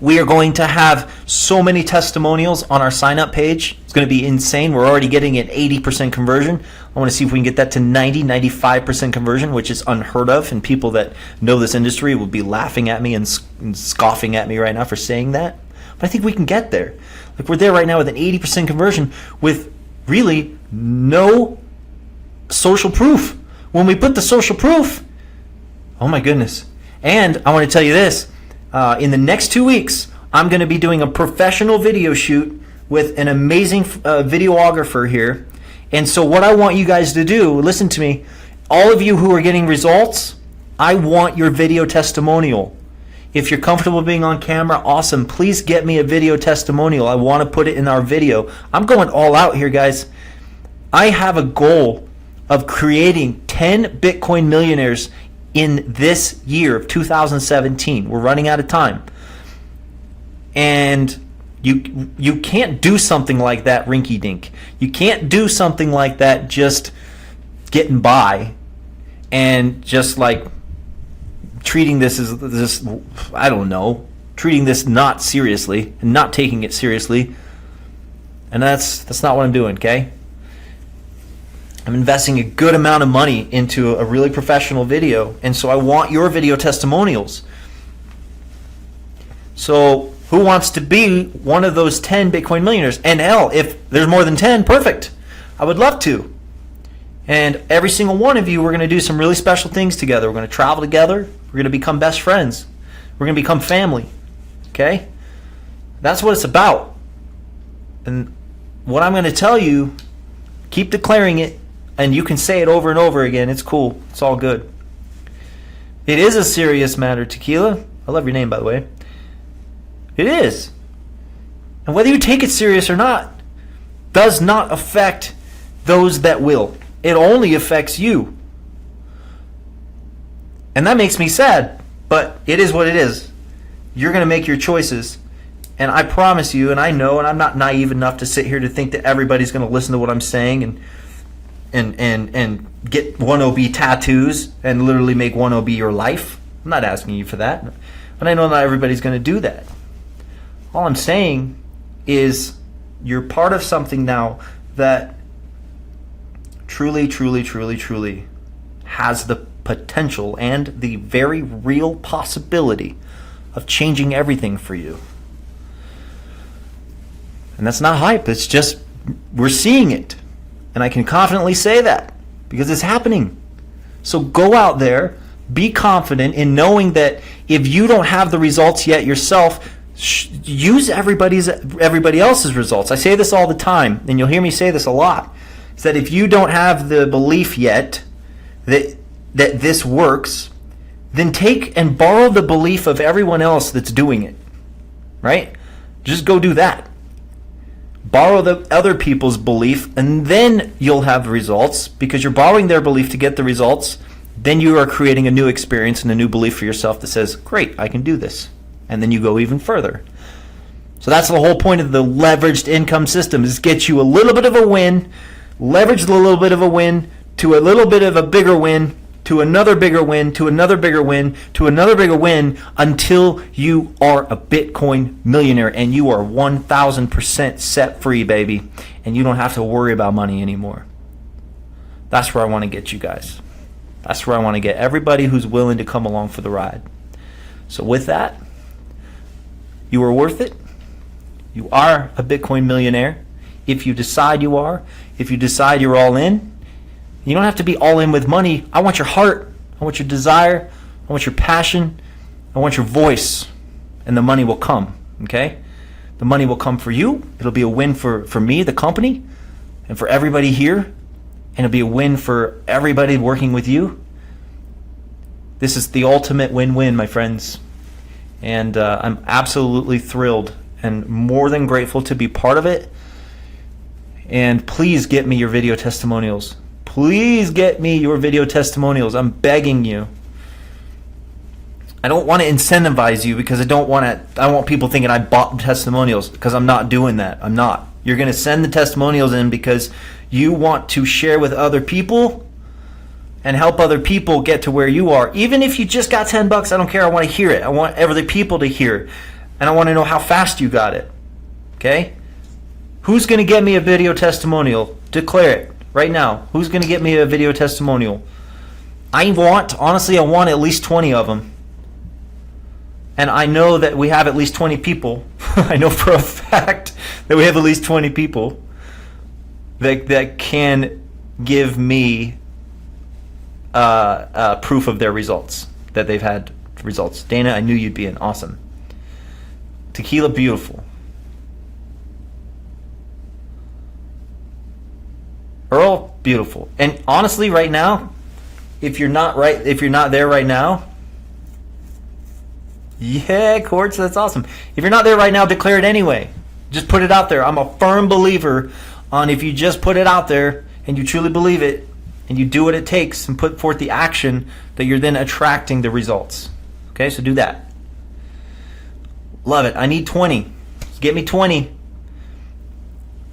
Speaker 2: we are going to have so many testimonials on our sign-up page. It's going to be insane. We're already getting an 80% conversion. I want to see if we can get that to 95% conversion, which is unheard of. And people that know this industry will be laughing at me and scoffing at me right now for saying that. But I think we can get there. Like we're there right now with an 80% conversion with really no social proof. When we put the social proof, oh my goodness. And I want to tell you this, in the next 2 weeks, I'm going to be doing a professional video shoot with an amazing videographer here. And so what I want you guys to do, listen to me, all of you who are getting results, I want your video testimonial. If you're comfortable being on camera, awesome. Please get me a video testimonial. I want to put it in our video. I'm going all out here, guys. I have a goal of creating 10 Bitcoin millionaires in this year of 2017. We're running out of time. And you can't do something like that rinky-dink. You can't do something like that just getting by and just like treating this as this, I don't know, treating this not seriously and not taking it seriously. And that's not what I'm doing, okay? I'm investing a good amount of money into a really professional video, and so I want your video testimonials. So who wants to be one of those 10 Bitcoin millionaires? And hell, if there's more than 10, perfect. I would love to. And every single one of you, we're going to do some really special things together. We're going to travel together. We're going to become best friends. We're going to become family. Okay? That's what it's about. And what I'm going to tell you, keep declaring it, and you can say it over and over again. It's cool. It's all good. It is a serious matter, Tequila. I love your name, by the way. It is. And whether you take it serious or not does not affect those that will. It only affects you. And that makes me sad, but it is what it is. You're going to make your choices. And I promise you, and I know, and I'm not naive enough to sit here to think that everybody's going to listen to what I'm saying and get 1OB tattoos and literally make 1OB your life. I'm not asking you for that. But I know not everybody's going to do that. All I'm saying is you're part of something now that truly, truly, truly, truly has the potential and the very real possibility of changing everything for you. And that's not hype. It's just we're seeing it. And I can confidently say that because it's happening. So go out there, be confident in knowing that if you don't have the results yet yourself, use everybody else's results. I say this all the time, and you'll hear me say this a lot. Is that if you don't have the belief yet that this works, then take and borrow the belief of everyone else that's doing it. Right? Just go do that. Borrow the other people's belief, and then you'll have the results because you're borrowing their belief to get the results. Then you are creating a new experience and a new belief for yourself that says, great, I can do this. And then you go even further. So that's the whole point of the leveraged income system, is get you a little bit of a win, leverage the little bit of a win to a little bit of a bigger win, to another bigger win, to another bigger win, to another bigger win, until you are a Bitcoin millionaire and you are 1,000% set free, baby. And you don't have to worry about money anymore. That's where I want to get you guys. That's where I want to get everybody who's willing to come along for the ride. So with that, you are worth it. You are a Bitcoin millionaire. If you decide you are, if you decide you're all in, you don't have to be all in with money. I want your heart. I want your desire. I want your passion. I want your voice. And the money will come. Okay? The money will come for you. It'll be a win for me, the company, and for everybody here. And it'll be a win for everybody working with you. This is the ultimate win-win, my friends. And I'm absolutely thrilled and more than grateful to be part of it. And please get me your video testimonials. Please get me your video testimonials. I'm begging you. I don't want to incentivize you because I don't want people thinking I bought testimonials, because I'm not doing that. I'm not. You're going to send the testimonials in because you want to share with other people and help other people get to where you are. Even if you just got $10, I don't care. I want to hear it. I want other people to hear it. And I want to know how fast you got it. Okay? Who's going to get me a video testimonial? Declare it right now. Who's going to get me a video testimonial? Honestly, I want at least 20 of them. And I know that we have at least 20 people. I know for a fact that we have at least 20 people. that can give me proof of their results, that they've had results. Dana, I knew you'd be in. Awesome. Tequila, beautiful. Earl, beautiful. And honestly, right now, if you're not there right now, yeah, Quartz, that's awesome. If you're not there right now, declare it anyway. Just put it out there. I'm a firm believer on if you just put it out there and you truly believe it and you do what it takes and put forth the action, that you're then attracting the results. Okay, so do that. Love it. I need 20. Get me 20.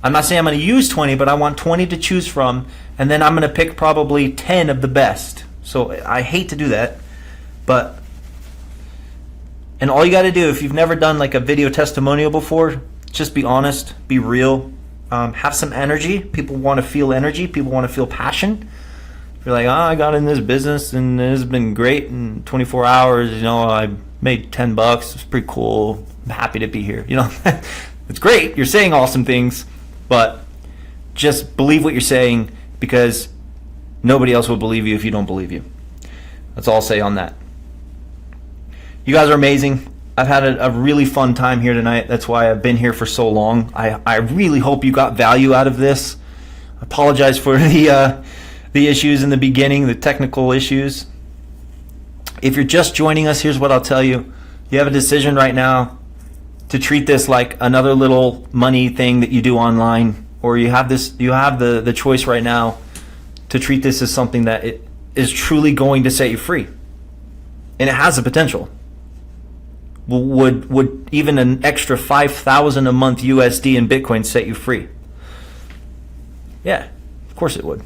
Speaker 2: I'm not saying I'm going to use 20, but I want 20 to choose from, and then I'm going to pick probably 10 of the best. So I hate to do that, but, and all you got to do, if you've never done like a video testimonial before, just be honest, be real, have some energy. People want to feel energy. People want to feel passion. You're like, oh, I got in this business and it's been great in 24 hours. You know, I made $10. It's pretty cool. I'm happy to be here. You know, it's great. You're saying awesome things. But just believe what you're saying, because nobody else will believe you if you don't believe you. That's all I'll say on that. You guys are amazing. I've had a really fun time here tonight. That's why I've been here for so long. I really hope you got value out of this. I apologize for the issues in the beginning, the technical issues. If you're just joining us, here's what I'll tell you. You have a decision right now to treat this like another little money thing that you do online, or you have the choice right now to treat this as something that it is truly going to set you free, and it has the potential. Would even an extra 5,000 a month USD in Bitcoin set you free? Yeah, of course it would.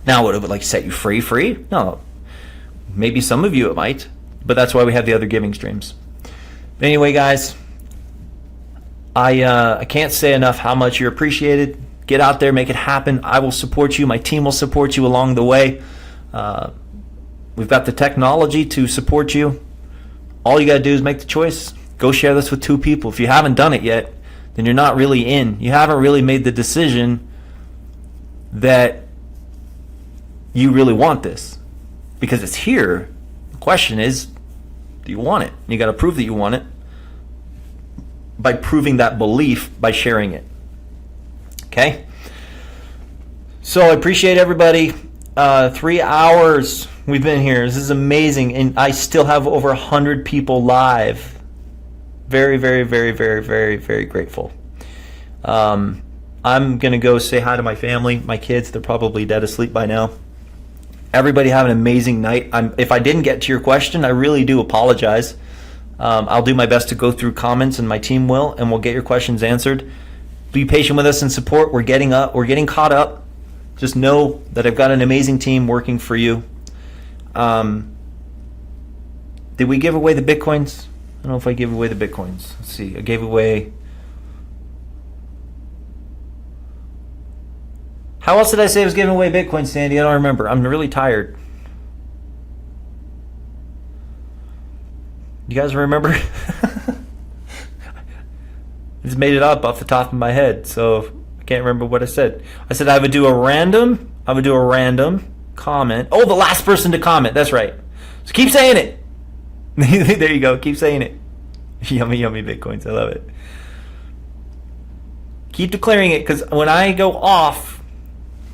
Speaker 2: Now, would it like set you free? No, maybe some of you it might, but that's why we have the other giving streams. But anyway, guys, I can't say enough how much you're appreciated. Get out there, make it happen. I will support you. My team will support you along the way. We've got the technology to support you. All you got to do is make the choice. Go share this with 2 people. If you haven't done it yet, then you're not really in. You haven't really made the decision that you really want this, because it's here. The question is, do you want it? You got to prove that you want it by proving that belief by sharing it. Okay? So I appreciate everybody. 3 hours we've been here. This is amazing. And I still have over 100 people live. Very, very, very, very, very, very grateful. I'm going to go say hi to my family, my kids. They're probably dead asleep by now. Everybody have an amazing night. If I didn't get to your question, I really do apologize. I'll do my best to go through comments, and my team will, and we'll get your questions answered. Be patient with us and support. We're getting caught up. Just know that I've got an amazing team working for you. Did we give away the Bitcoins? I don't know if I gave away the Bitcoins. Let's see. I gave away... How else did I say I was giving away Bitcoin, Sandy? I don't remember. I'm really tired. You guys remember? I just made it up off the top of my head, so I can't remember what I said. I said I would do a random comment. Oh, the last person to comment. That's right. So keep saying it. There you go. Keep saying it. Yummy, yummy Bitcoins. I love it. Keep declaring it, because when I go off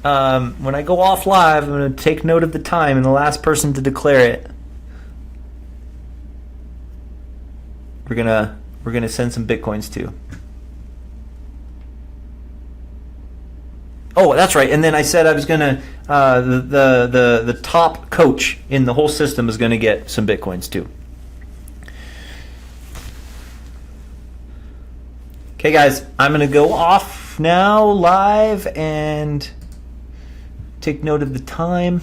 Speaker 2: live, I'm going to take note of the time, and the last person to declare it, we're gonna send some Bitcoins to. Oh, that's right. And then I said I was gonna the top coach in the whole system is gonna get some Bitcoins too. Okay, guys, I'm gonna go off now live and take note of the time.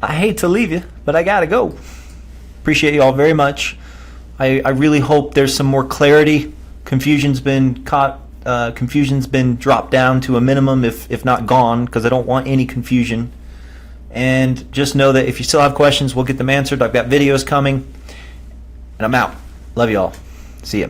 Speaker 2: I hate to leave you, but I gotta go. Appreciate you all very much. I really hope there's some more clarity. Confusion's been dropped down to a minimum, if not gone, because I don't want any confusion. And just know that if you still have questions, we'll get them answered. I've got videos coming, and I'm out. Love you all. See ya.